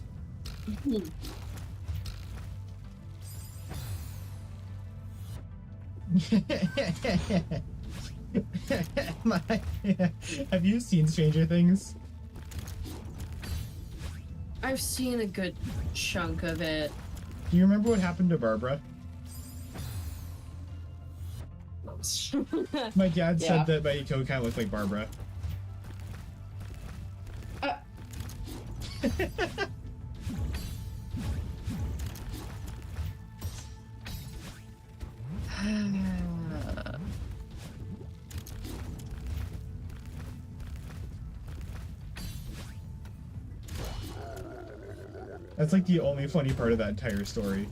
Speaker 1: Have you seen Stranger Things?
Speaker 2: I've seen a good chunk of it.
Speaker 1: Do you remember what happened to Barbara? My dad said that Mayuko kind of looked like Barbara. That's like the only funny part of that entire story.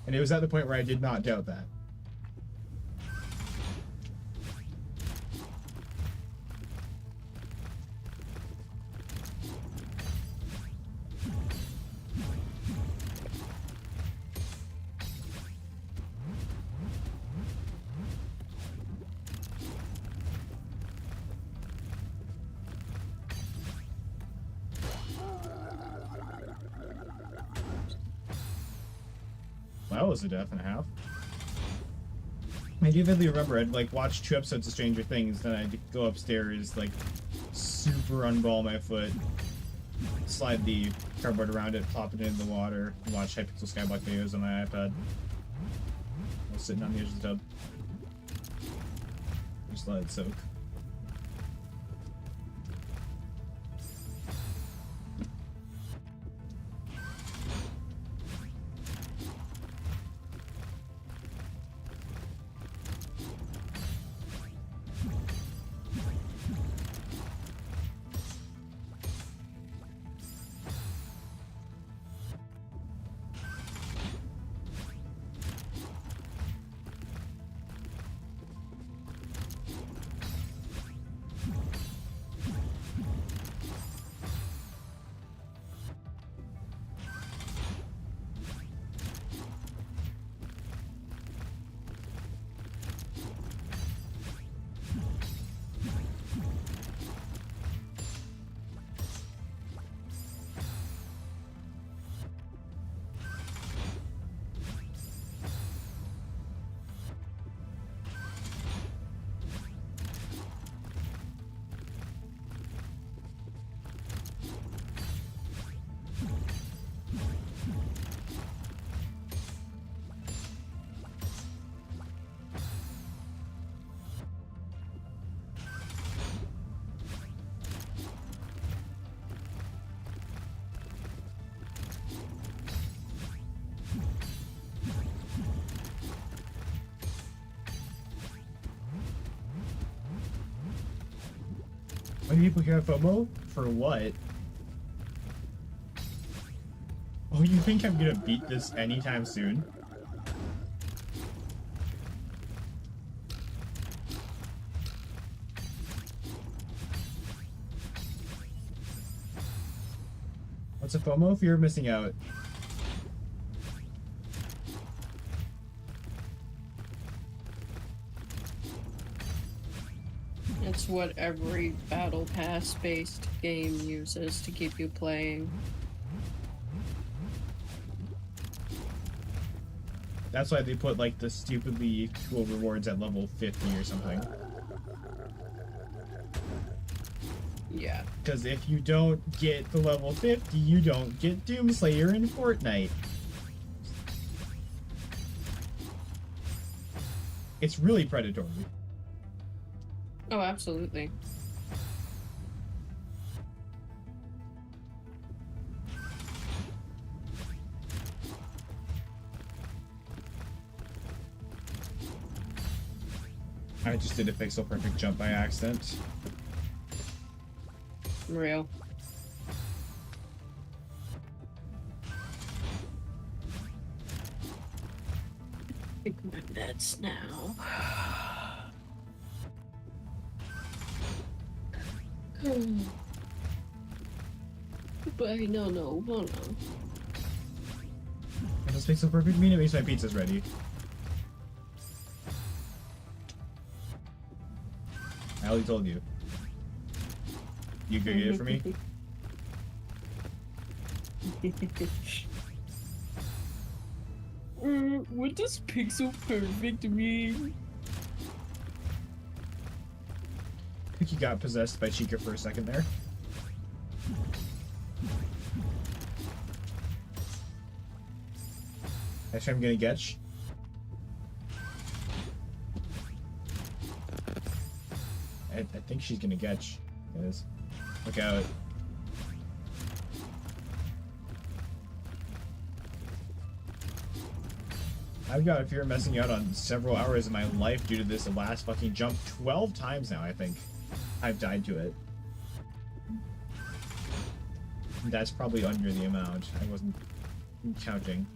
Speaker 1: And it was at the point where I did not doubt that. That was a death and a half. I do vividly remember I'd like watch 2 episodes of Stranger Things, then I'd go upstairs, like super unball my foot, slide the cardboard around it, plop it into the water, and watch Hypixel Skyblock videos on my iPad. I was sitting on the edge of the tub. Just let it soak. When people hear FOMO? For what? Oh, you think I'm gonna beat this anytime soon? What's a FOMO? Fear of missing out.
Speaker 2: It's what every battle pass based game uses to keep you playing.
Speaker 1: That's why they put like the stupidly cool rewards at level 50 or something.
Speaker 2: Yeah.
Speaker 1: Because if you don't get the level 50, you don't get Doomslayer in Fortnite. It's really predatory.
Speaker 2: Oh, absolutely.
Speaker 1: I just did a pixel perfect jump by accident.
Speaker 2: Real. Pick my meds now. But no.
Speaker 1: What does pixel perfect mean? It means my pizza's ready. I already told you. You could get it for me?
Speaker 2: What does pixel perfect mean?
Speaker 1: Cookie got possessed by Chica for a second there. Actually, I'm gonna get. I think she's gonna get. Yes. Look out. I've got a fear of messing out on several hours of my life due to this last fucking jump 12 times now, I think. I've died to it. That's probably under the amount. I wasn't counting.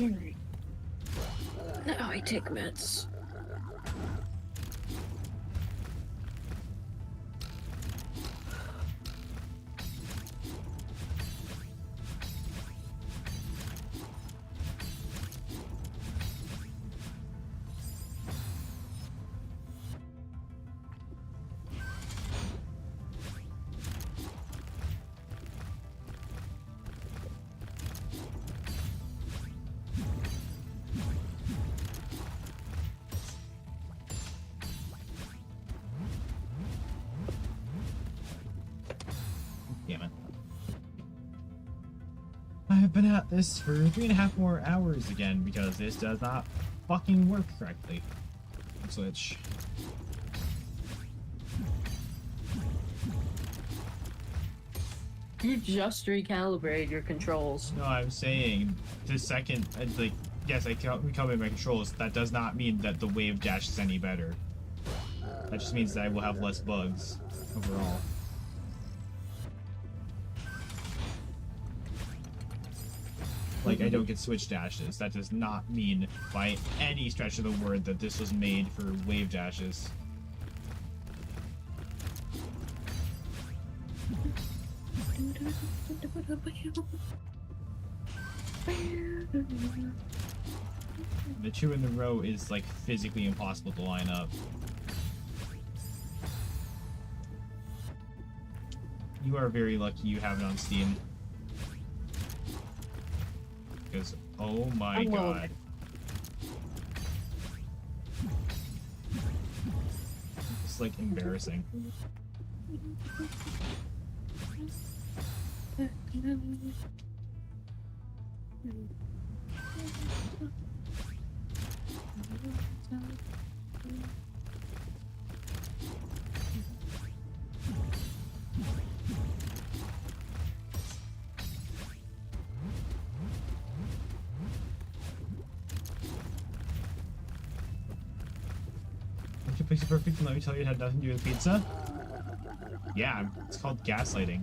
Speaker 2: Alright. Now I take meds.
Speaker 1: Damn it. I have been at this for 3.5 more hours again because this does not fucking work correctly. Switch.
Speaker 2: You just recalibrated your controls.
Speaker 1: No, I'm saying the second, like, yes, I recalibrate my controls. That does not mean that the wave dash is any better. That just means that I will have less bugs overall. Like, I don't get switch dashes. That does not mean by any stretch of the word that this was made for wave dashes. The two in the row is, like, physically impossible to line up. You are very lucky you have it on Steam. Because, oh my god. It's, like, embarrassing. Your picture perfect and let me tell you it had nothing to do with pizza? Yeah, it's called gaslighting.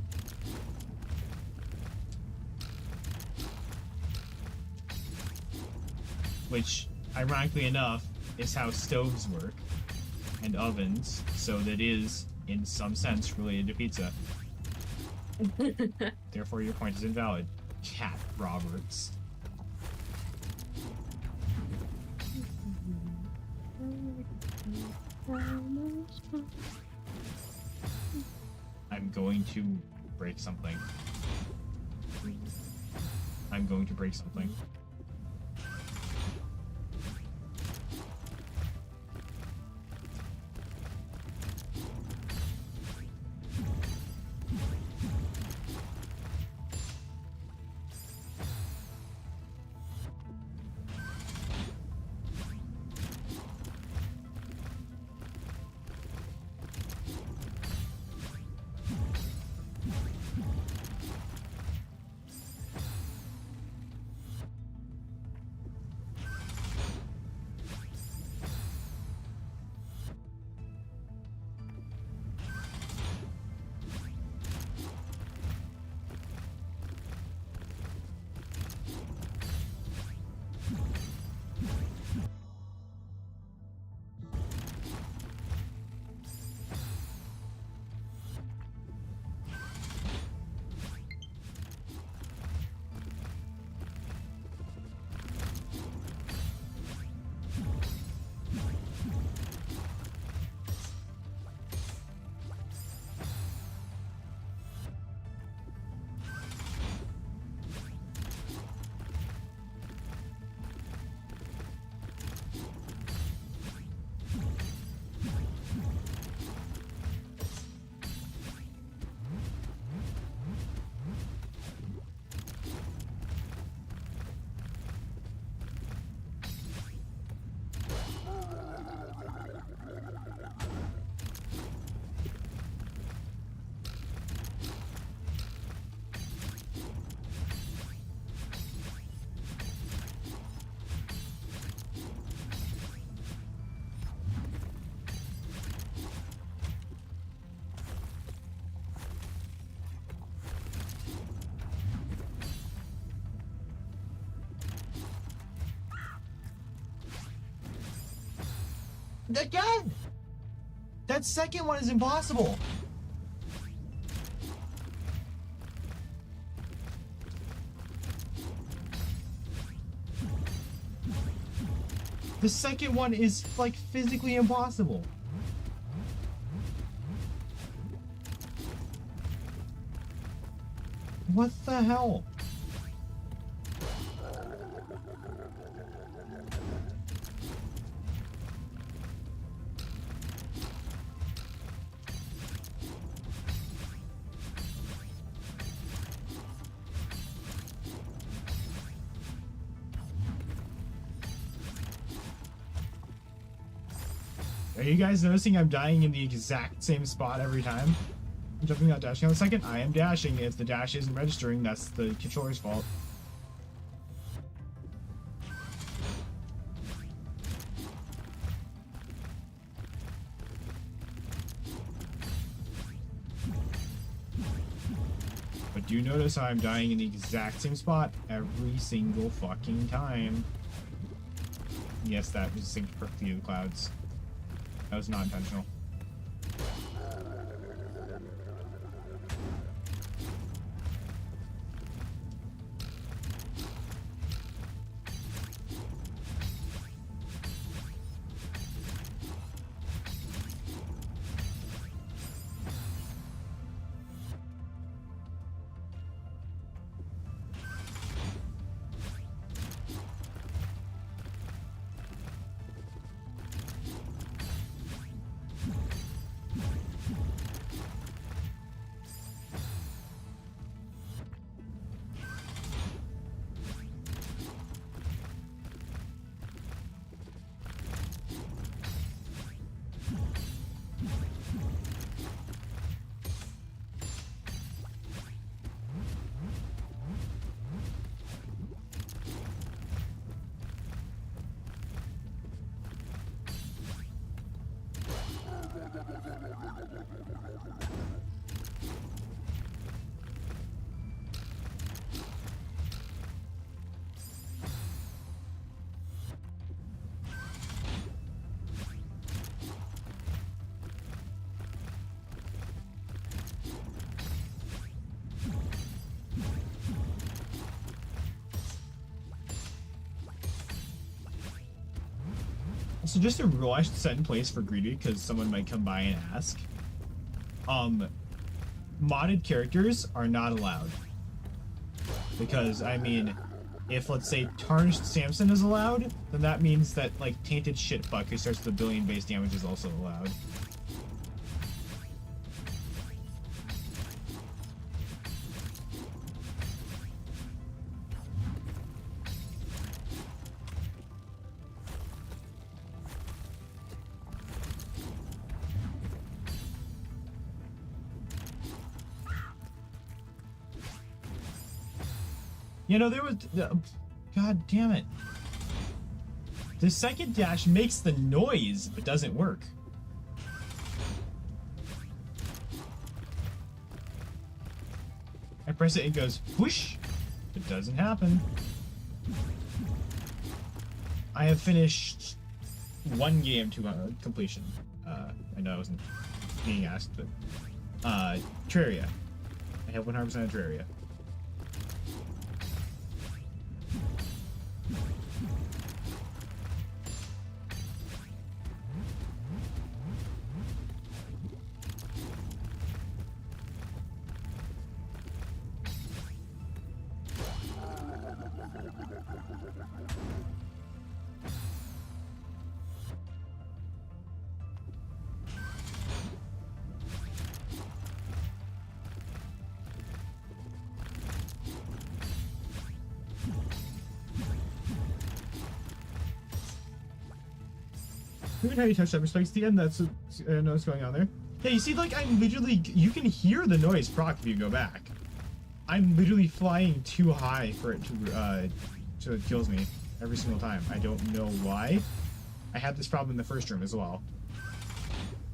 Speaker 1: Which, ironically enough, is how stoves work. And ovens, so that is, in some sense, related to pizza. Therefore, your point is invalid. Cat Roberts. I'm going to break something. I'm going to break something. Again! That second one is impossible. The second one is like physically impossible. What the hell? Are you guys noticing I'm dying in the exact same spot every time? I'm jumping out, dashing on the second. I am dashing. If the dash isn't registering, that's the controller's fault. But do you notice how I'm dying in the exact same spot every single fucking time? Yes, that was synced perfectly to the clouds. That was not intentional. So just a rule I should set in place for Greedy, because someone might come by and ask. Modded characters are not allowed. Because, I mean, if, let's say, Tarnished Samson is allowed, then that means that, like, Tainted Shitfuck, who starts with a billion base damage, is also allowed. You know, there was... God damn it. The second dash makes the noise, but doesn't work. I press it, it goes whoosh. It doesn't happen. I have finished one game to completion. I know I wasn't being asked, but... Terraria. I have 100% of Terraria. Look at how you touch that respects the end. That's I know what's going on there. Yeah, you see, like, I'm literally... You can hear the noise proc if you go back. I'm literally flying too high for it to so it kills me every single time. I don't know why. I had this problem in the first room as well.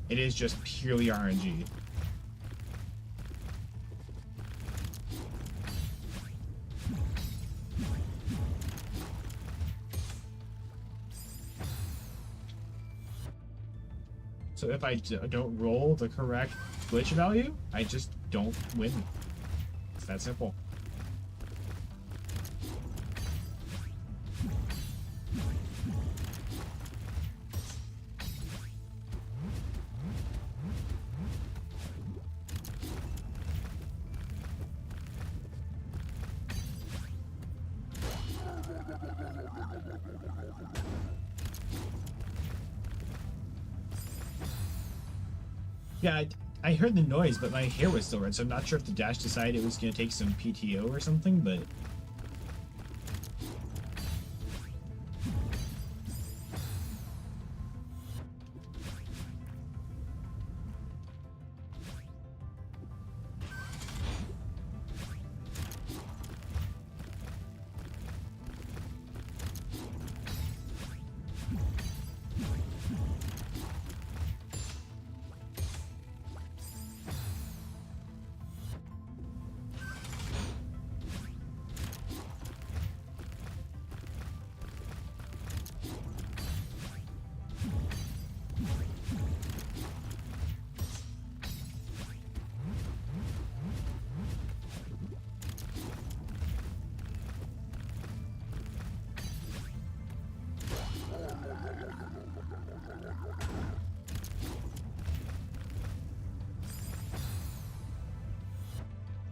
Speaker 1: It is just purely RNG. So if I don't roll the correct glitch value, I just don't win. It's that simple. Yeah, I heard the noise, but my hair was still red, so I'm not sure if the dash decided it was going to take some PTO or something, but...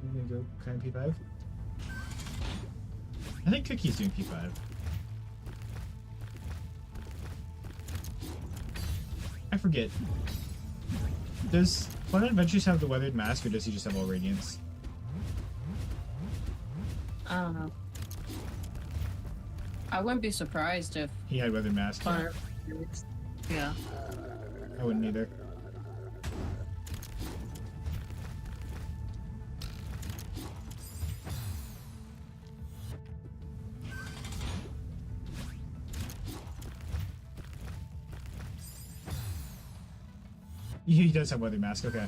Speaker 1: I'm gonna go kind of P5. I think Cookie's doing P5. I forget. Does Fun Adventures have the Weathered Mask, or does he just have all Radiance?
Speaker 2: I don't know. I wouldn't be surprised if
Speaker 1: He had Weathered Mask. Yeah.
Speaker 2: Yeah.
Speaker 1: I wouldn't either. He does have Weather Mask, okay.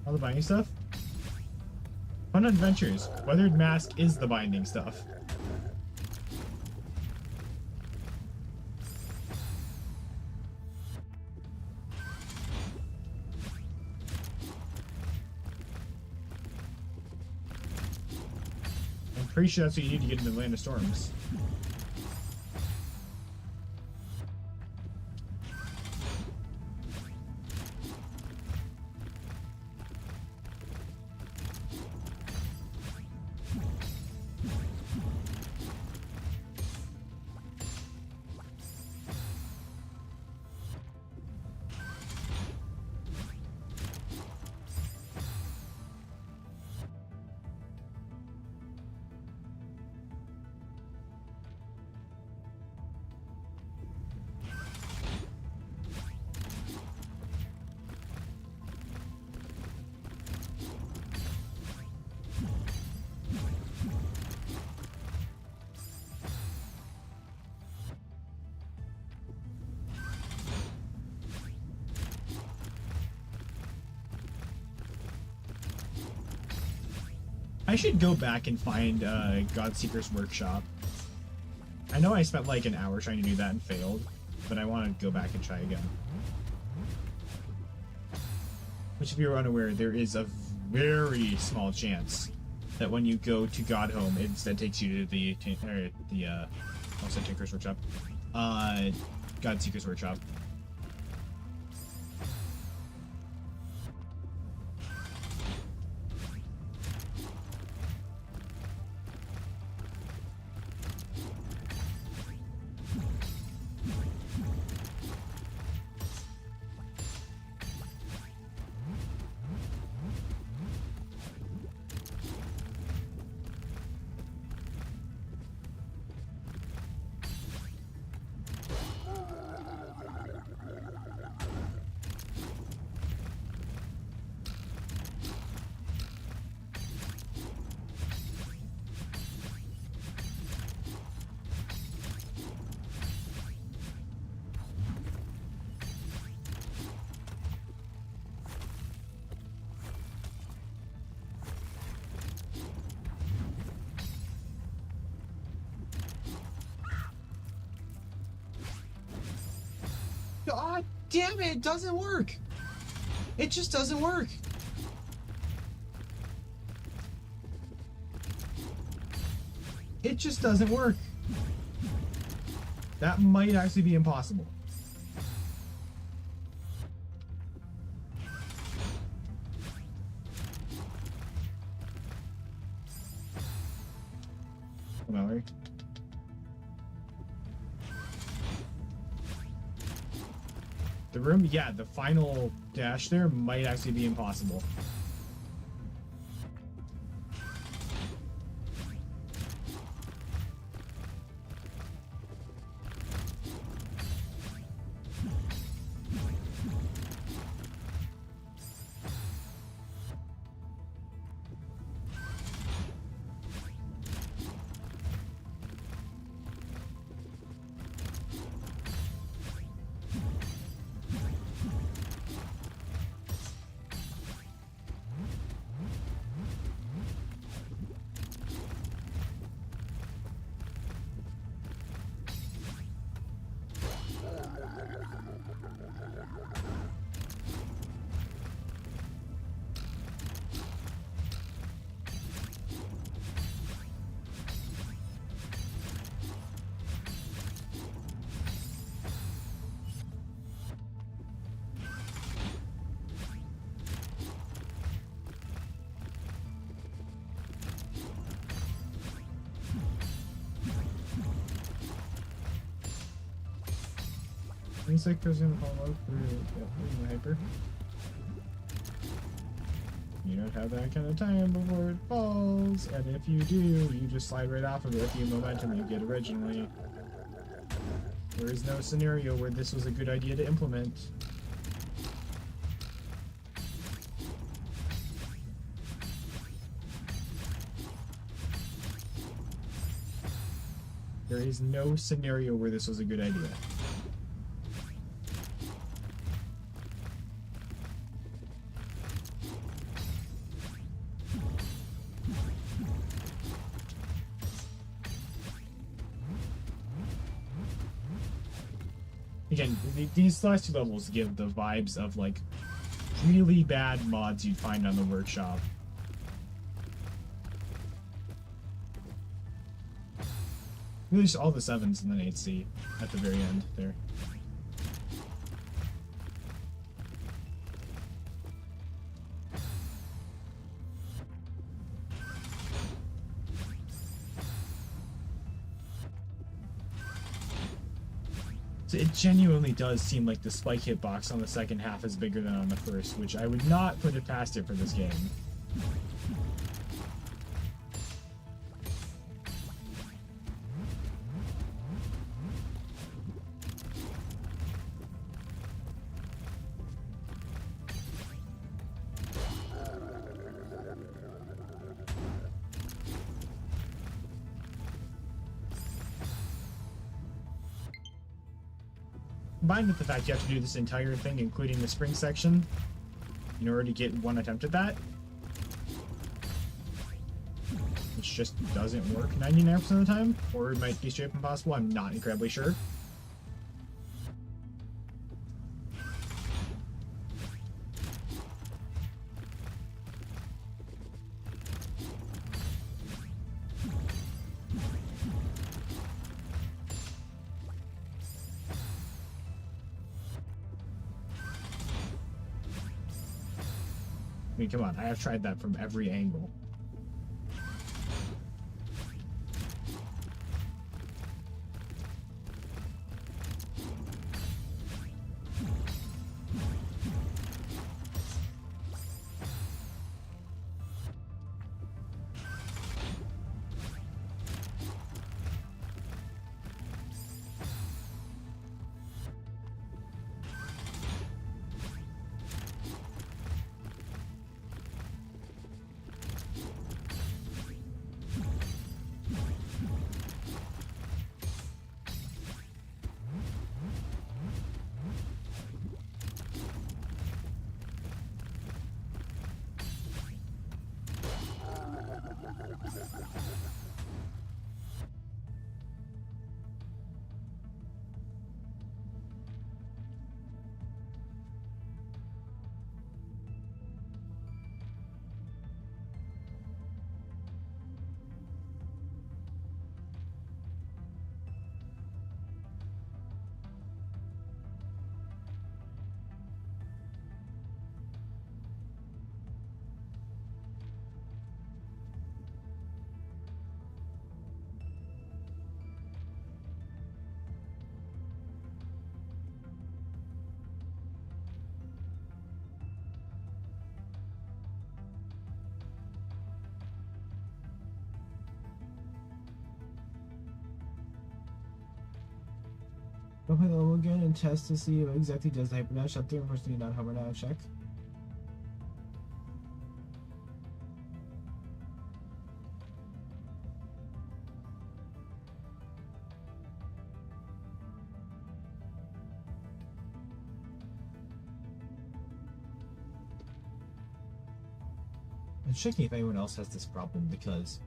Speaker 1: All the binding stuff? Fun Adventures. Weathered Mask is the binding stuff. I'm pretty sure that's what you need to get into Land of Storms. I should go back and find Godseeker's Workshop. I know I spent like an hour trying to do that and failed, but I want to go back and try again. Which, if you're unaware, there is a very small chance that when you go to Godhome, it instead takes you to the also Tinker's Workshop, Godseeker's Workshop. God damn it, it doesn't work. It just doesn't work. It just doesn't work. That might actually be impossible. Mallory. The room, yeah, the final dash there might actually be impossible. Insect goes in hollow through hyper. You don't have that kind of time before it falls, and if you do, you just slide right off of it with the momentum you get originally. There is no scenario where this was a good idea to implement. There is no scenario where this was a good idea. Again, these last two levels give the vibes of like really bad mods you'd find on the workshop. Really just all the 7s and then 8C at the very end there. So it genuinely does seem like the spike hitbox on the second half is bigger than on the first, which I would not put it past it for this game. Combined with the fact you have to do this entire thing, including the spring section, in order to get one attempt at that, which just doesn't work 99% of the time, or it might be straight up impossible, I'm not incredibly sure. I mean, come on, I have tried that from every angle. Go play the level again and test to see what exactly does the hyper dash. Up there, unfortunately, not hover now. Check. I'm checking if anyone else has this problem because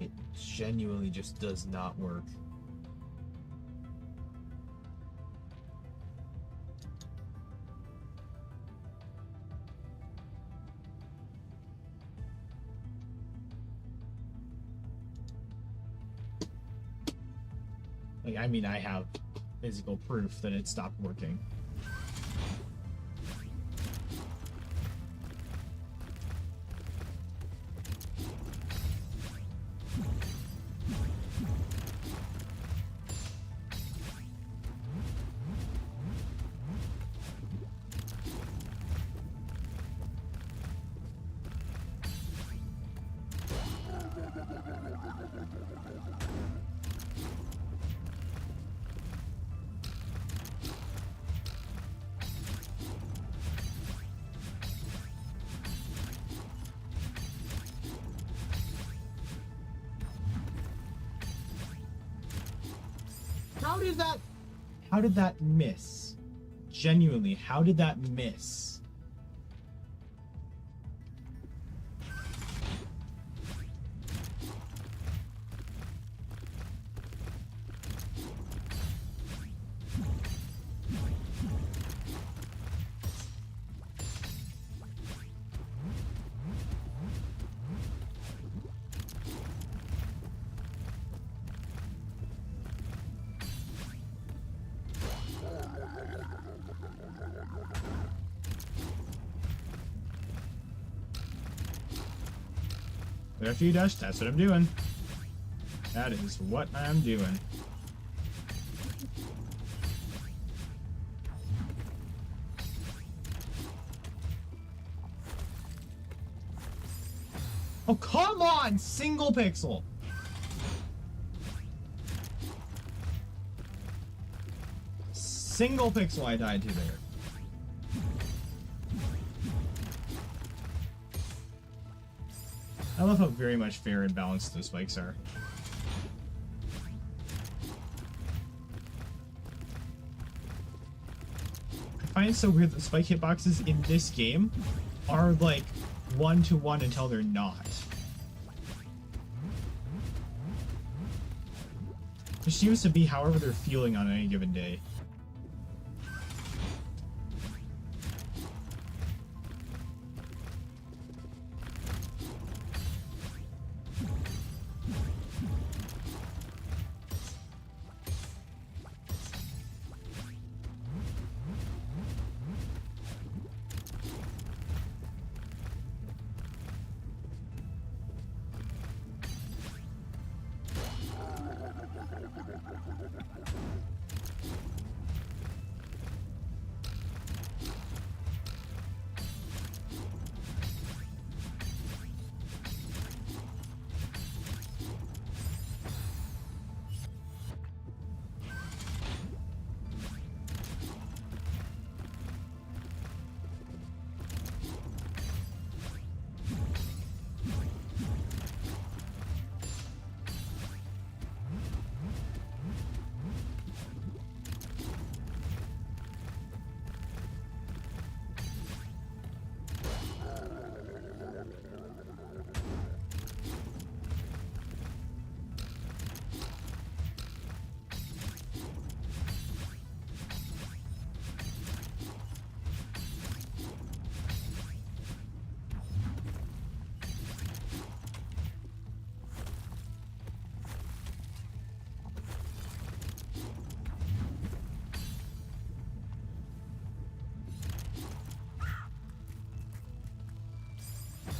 Speaker 1: it genuinely just does not work. Like, I mean, I have physical proof that it stopped working. How did that miss? Genuinely, how did that miss? After you dash, that's what I'm doing. That is what I'm doing. Oh, come on! Single pixel! Single pixel I died to there. I love how very much fair and balanced those spikes are. I find it so weird that spike hitboxes in this game are like 1-to-1 until they're not. It seems to be however they're feeling on any given day.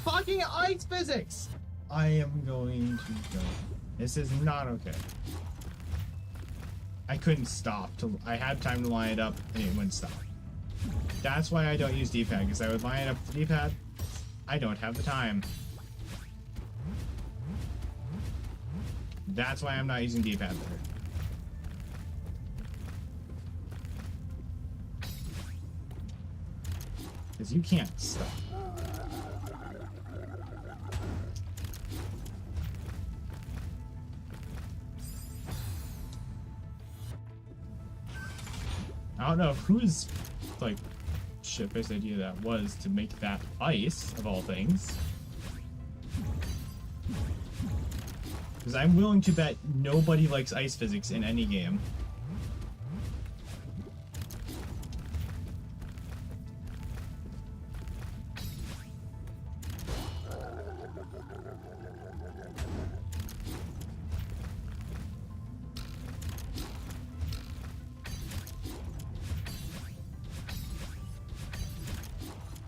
Speaker 1: Fucking ice physics! I am going to go. This is not okay. I couldn't stop. I had time to line it up and it wouldn't stop. That's why I don't use D-pad, because I would line it up with the D-pad. I don't have the time. That's why I'm not using D-pad there. Because you can't stop. I don't know whose, like, shit-based idea that was to make that ice, of all things. Because I'm willing to bet nobody likes ice physics in any game.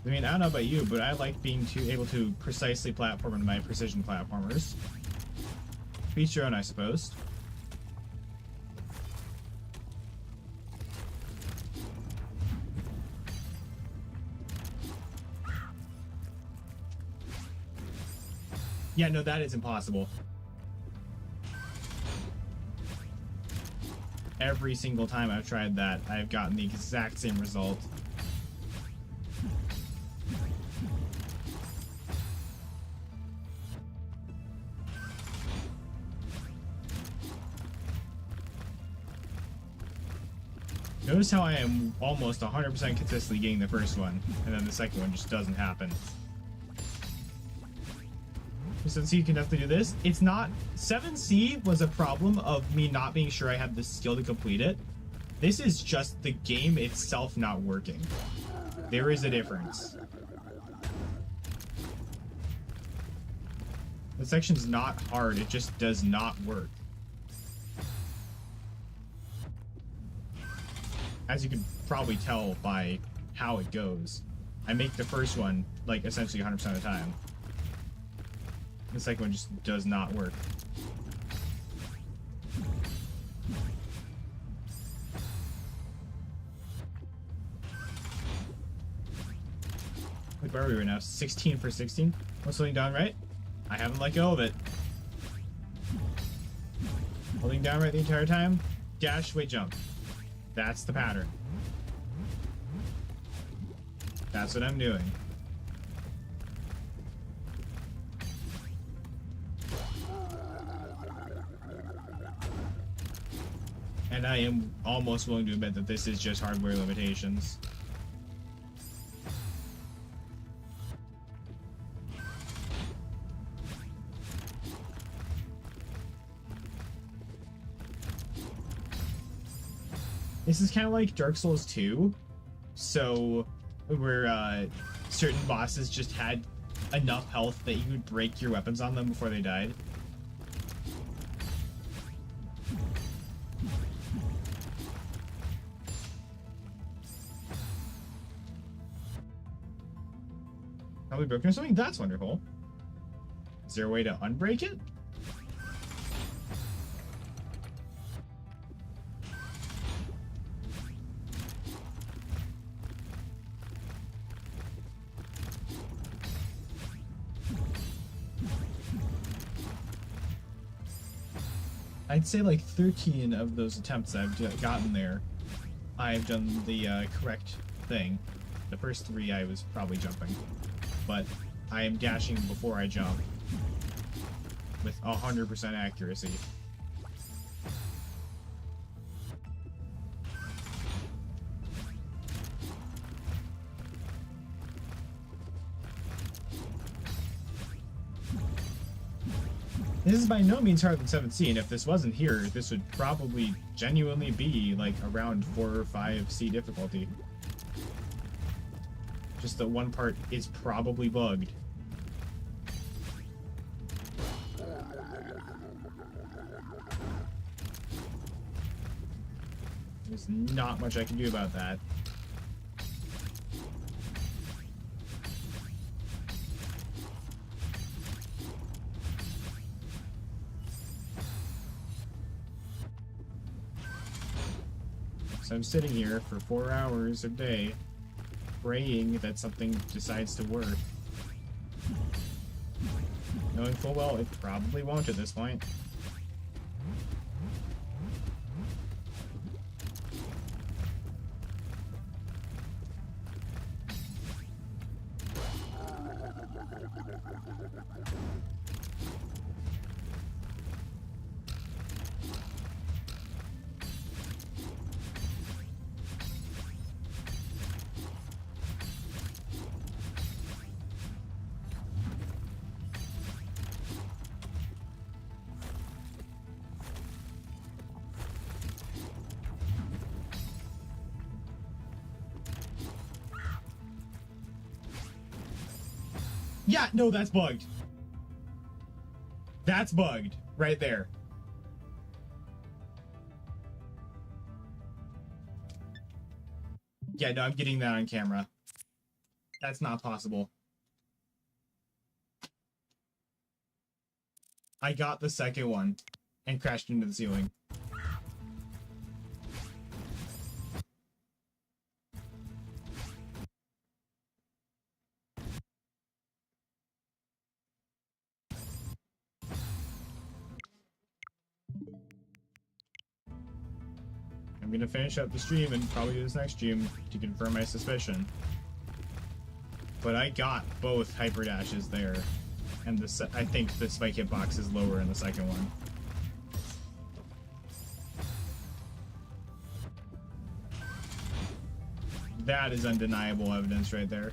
Speaker 1: I mean, I don't know about you, but I like being able to precisely platform in my precision platformers. Each your own, I suppose. Yeah, no, that is impossible. Every single time I've tried that, I've gotten the exact same result. Notice how I am almost 100% consistently getting the first one, and then the second one just doesn't happen. So C can definitely do this. It's not... 7C was a problem of me not being sure I had the skill to complete it. This is just the game itself not working. There is a difference. The section's not hard, it just does not work. As you can probably tell by how it goes, I make the first one, like, essentially 100% of the time. The second one just does not work. Like, where are we right now? 16 for 16? What's holding down right? I haven't let go of it. Holding down right the entire time. Dash, wait, jump. That's the pattern. That's what I'm doing. And I am almost willing to admit that this is just hardware limitations. This is kind of like Dark Souls 2, so where certain bosses just had enough health that you could break your weapons on them before they died. Probably broken or something? That's wonderful. Is there a way to unbreak it? I'd say like 13 of those attempts I've gotten there, I've done the correct thing. The first 3 I was probably jumping, but I am dashing before I jump with 100% accuracy. This is by no means harder than 7C, and if this wasn't here, this would probably genuinely be like around 4 or 5C difficulty. Just that one part is probably bugged. There's not much I can do about that. So I'm sitting here for 4 hours a day, praying that something decides to work. Knowing full well it probably won't at this point. Yeah, no, that's bugged. That's bugged right there. Yeah, no, I'm getting that on camera. That's not possible. I got the second one and crashed into the ceiling. I'm gonna finish up the stream and probably do this next stream to confirm my suspicion. But I got both hyper dashes there, and I think the spike hitbox is lower in the second one. That is undeniable evidence right there.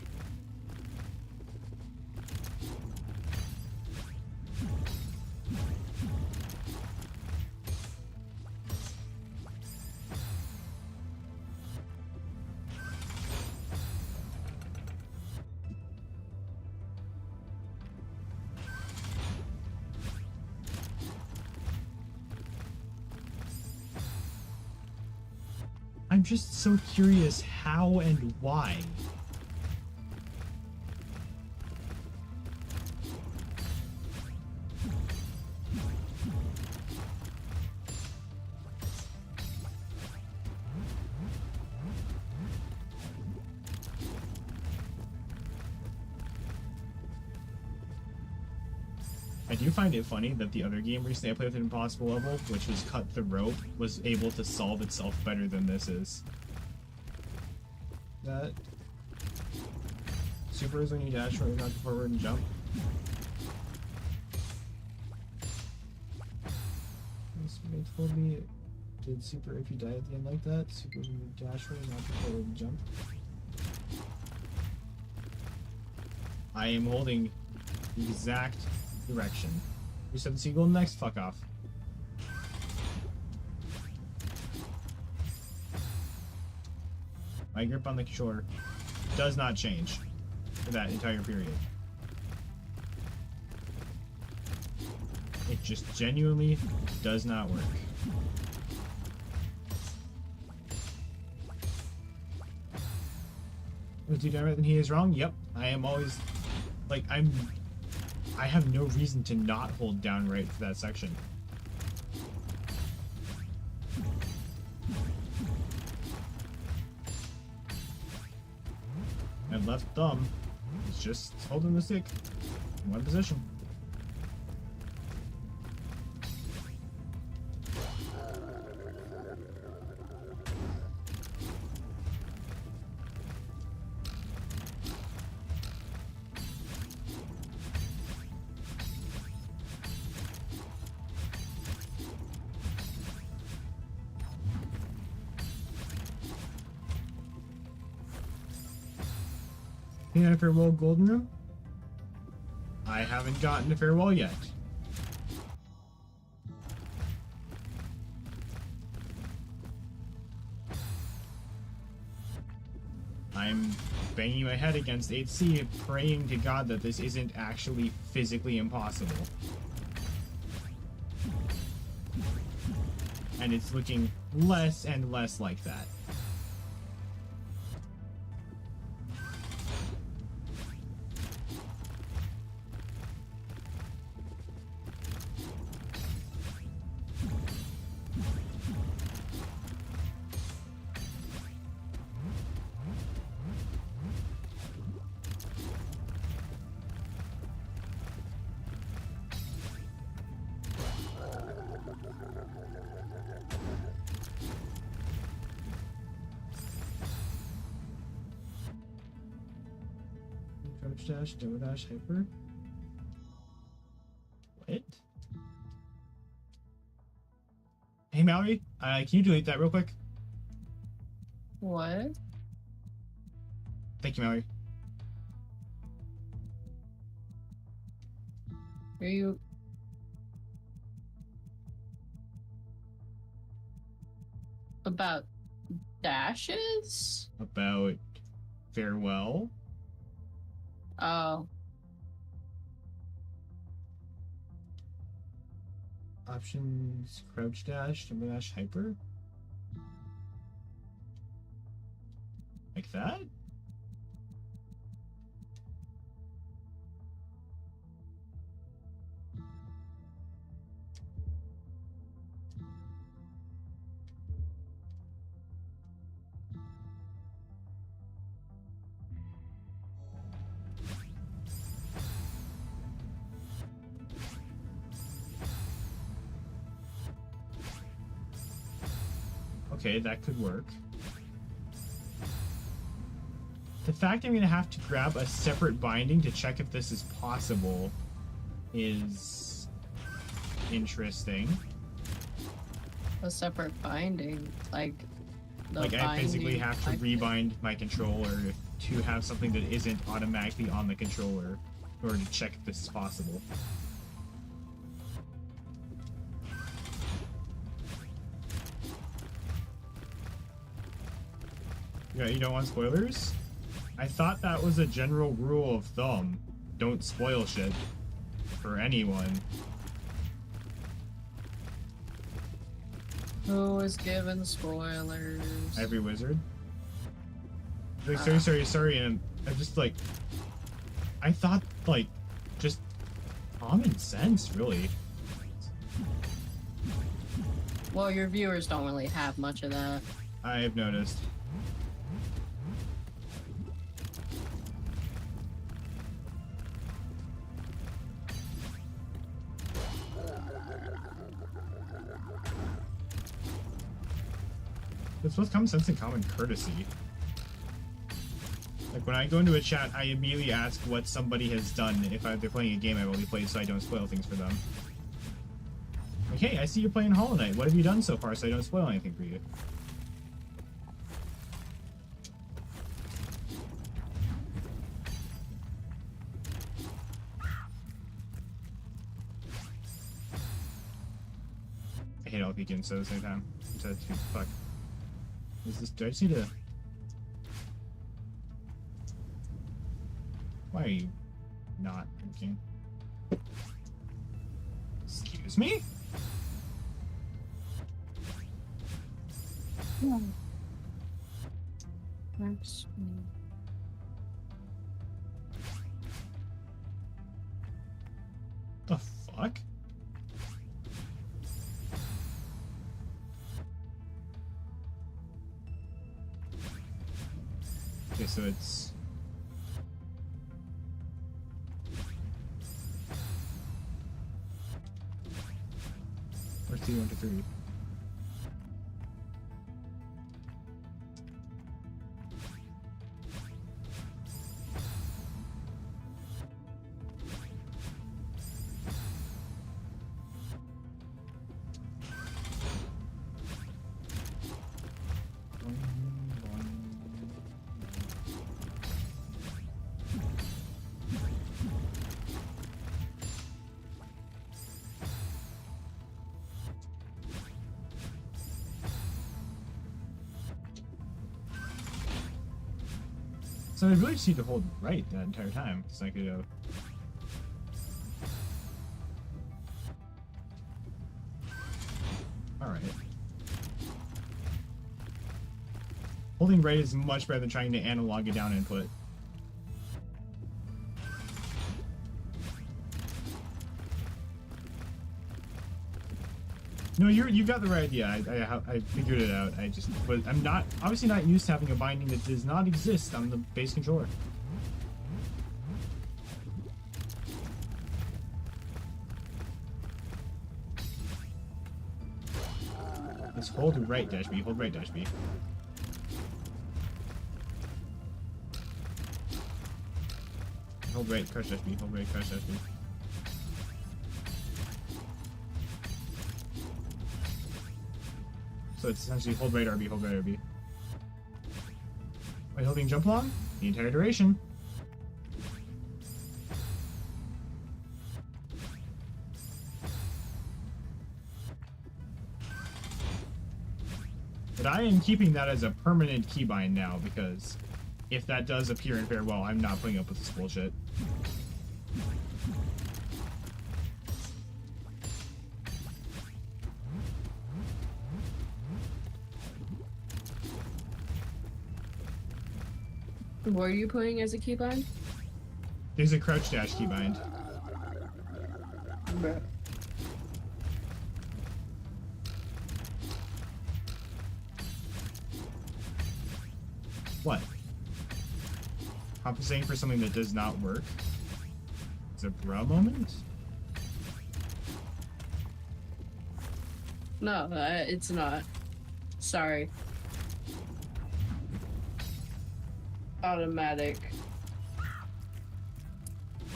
Speaker 1: I'm just so curious how and why. I do find it funny that the other game recently I played with an impossible level, which was Cut the Rope, was able to solve itself better than this is. That super is when you dash right, not forward and jump. Somebody told me it did super if you die at the end like that. Super is when you dash right, not forward and jump. I am holding the exact direction. You said the seagull next, fuck off. My grip on the shore does not change for that entire period. It just genuinely does not work. Was he right? Then he is wrong? Yep. I am always like I have no reason to not hold down right for that section. And left thumb is just holding the stick in one position. A farewell golden room? I haven't gotten a farewell yet. I'm banging my head against 8C, praying to God that this isn't actually physically impossible. And it's looking less and less like that. Dash, double dash, hyper. What? Hey Mallory, can you delete that real quick?
Speaker 2: What?
Speaker 1: Thank you, Mallory.
Speaker 2: Are you... About dashes?
Speaker 1: About farewell.
Speaker 2: Oh.
Speaker 1: Options, crouch dash, double dash, hyper? Like that? Okay, that could work. The fact I'm gonna have to grab a separate binding to check if this is possible is interesting.
Speaker 2: A separate binding, like the
Speaker 1: Like I physically
Speaker 2: binding
Speaker 1: have to rebind my controller to have something that isn't automatically on the controller in order to check if this is possible. Yeah, you don't want spoilers? I thought that was a general rule of thumb. Don't spoil shit for anyone.
Speaker 2: Who is given spoilers?
Speaker 1: Every wizard. Like, sorry, and I just like I thought like just common sense, really.
Speaker 2: Well, your viewers don't really have much of that.
Speaker 1: I've noticed. It's both common sense and common courtesy. Like when I go into a chat, I immediately ask what somebody has done if they're playing a game I've already played, so I don't spoil things for them. Like, hey, I see you're playing Hollow Knight. What have you done so far, so I don't spoil anything for you? I hate all vegans at the same time. Fuck. Is this? Do I just need to? Why are you not working? Excuse me? The fuck? Okay, so it's... Where's T1 to 3? So I really just need to hold right that entire time, so I could go. Alright. Holding right is much better than trying to analog it down input. No, you got the right idea. I figured it out. I'm not obviously not used to having a binding that does not exist on the base controller. Let's hold right dash B. Hold right dash B. Hold right crush dash B. Hold right crush dash B. So it's essentially hold right RB, hold right RB. By holding jump long, the entire duration. But I am keeping that as a permanent keybind now, because if that does appear in Farewell, I'm not putting up with this bullshit.
Speaker 2: What are you putting as a keybind?
Speaker 1: There's a crouch dash keybind.
Speaker 3: Bruh.
Speaker 1: What? Compensating for something that does not work? It's a bra moment?
Speaker 2: No, it's not. Sorry. Automatic.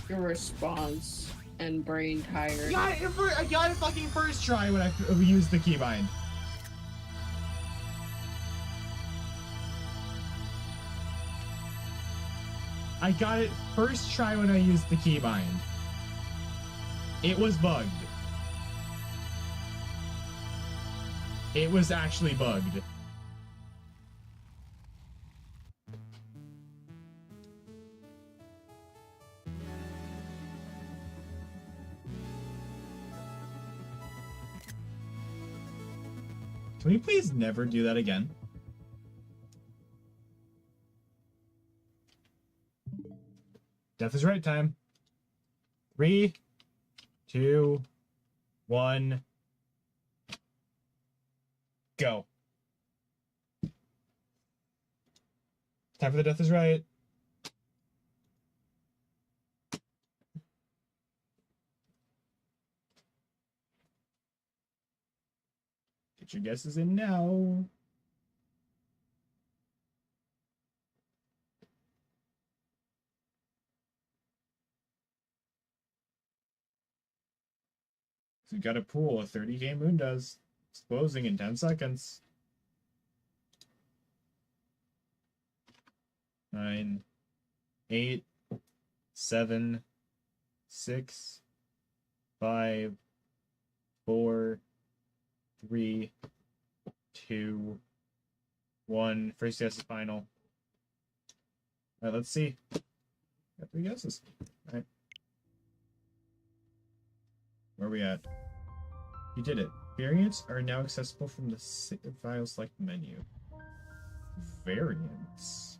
Speaker 2: Your response and brain tired.
Speaker 1: I got it fucking first try when I used the keybind. I got it first try when I used the keybind. It was bugged. It was actually bugged. Can we please never do that again? Death is right time. 3, 2, 1. Go. Time for the death is right. Get your guesses in now. So you got a pool. 30k moon does. It's closing in 10 seconds. 9, 8, 7, 6, 5, 4, 3, 2, 1. First guess is final. All right, let's see. Got 3 guesses. All right. Where are we at? You did it. Variants are now accessible from the file select menu. Variants.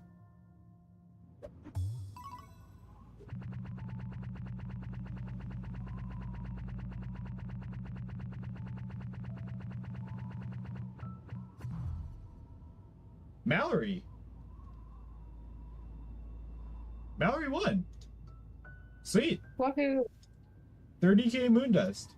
Speaker 1: Mallory. Mallory won. Sweet.
Speaker 2: Woohoo!
Speaker 1: 30k moon dust.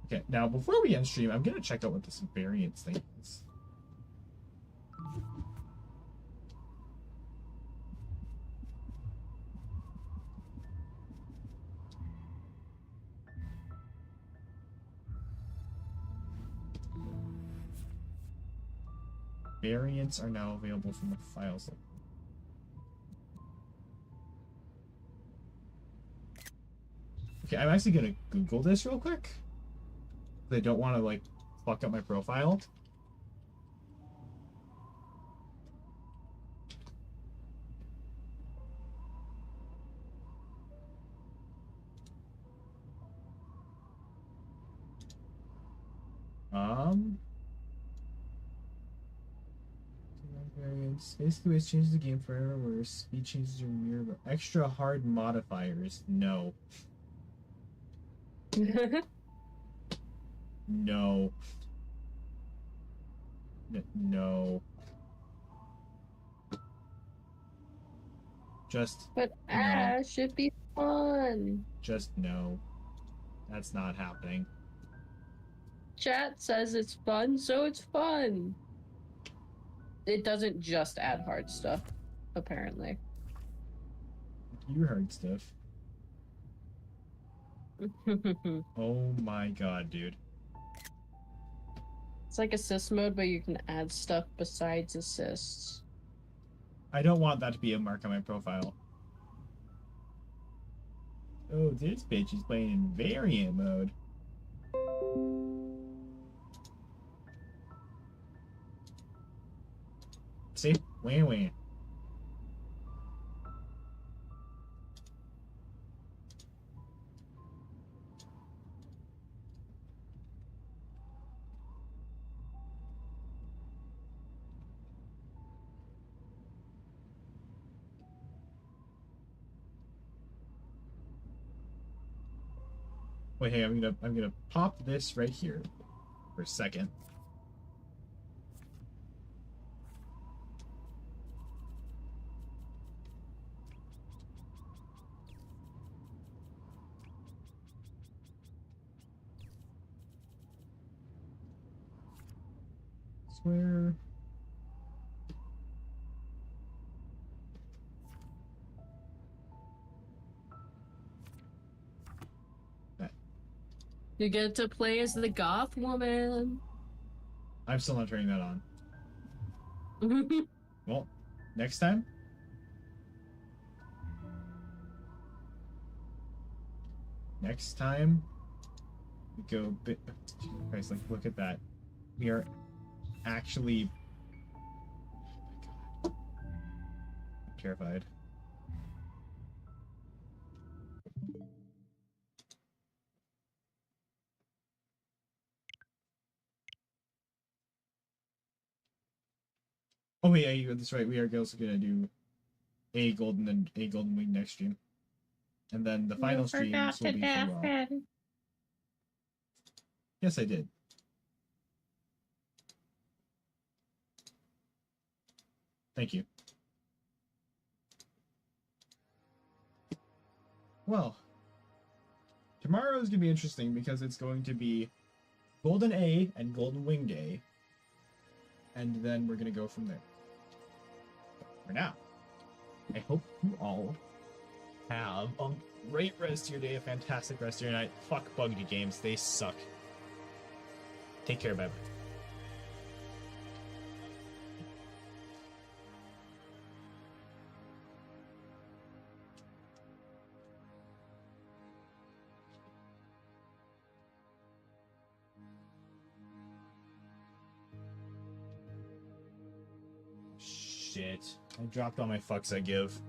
Speaker 1: Okay, now before we end stream, I'm gonna check out what this variance thing is. Variants are now available from the files. Okay, I'm actually gonna Google this real quick. I don't want to like fuck up my profile. Variants. Basically, ways changes the game forever, where speed changes your mirror, but extra hard modifiers. No. No. No. Just
Speaker 2: But Ash should be fun.
Speaker 1: just no. That's not happening.
Speaker 2: Chat says it's fun, so it's fun. It doesn't just add hard stuff, apparently.
Speaker 1: You heard stuff. Oh my god, dude.
Speaker 2: It's like assist mode, but you can add stuff besides assists.
Speaker 1: I don't want that to be a mark on my profile. Oh, this bitch is playing in variant mode. See? Wah wah. Wait, hey, I'm gonna pop this right here for a second. Swear. That.
Speaker 2: You get to play as the goth woman.
Speaker 1: I'm still not turning that on. Well, next time. Next time we go bit. Guys, like, look at that. We are actually. I'm terrified. Oh yeah, that's right. We are also gonna do a golden wing next stream, and then the final streams will be farewell. Yes, I did. Thank you. Well, tomorrow is gonna be interesting because it's going to be Golden A and Golden Wing Day, and then we're gonna go from there. For now, I hope you all have a great rest of your day, a fantastic rest of your night. Fuck Bugsy games, they suck. Take care, bye. Shit. I dropped all my fucks I give.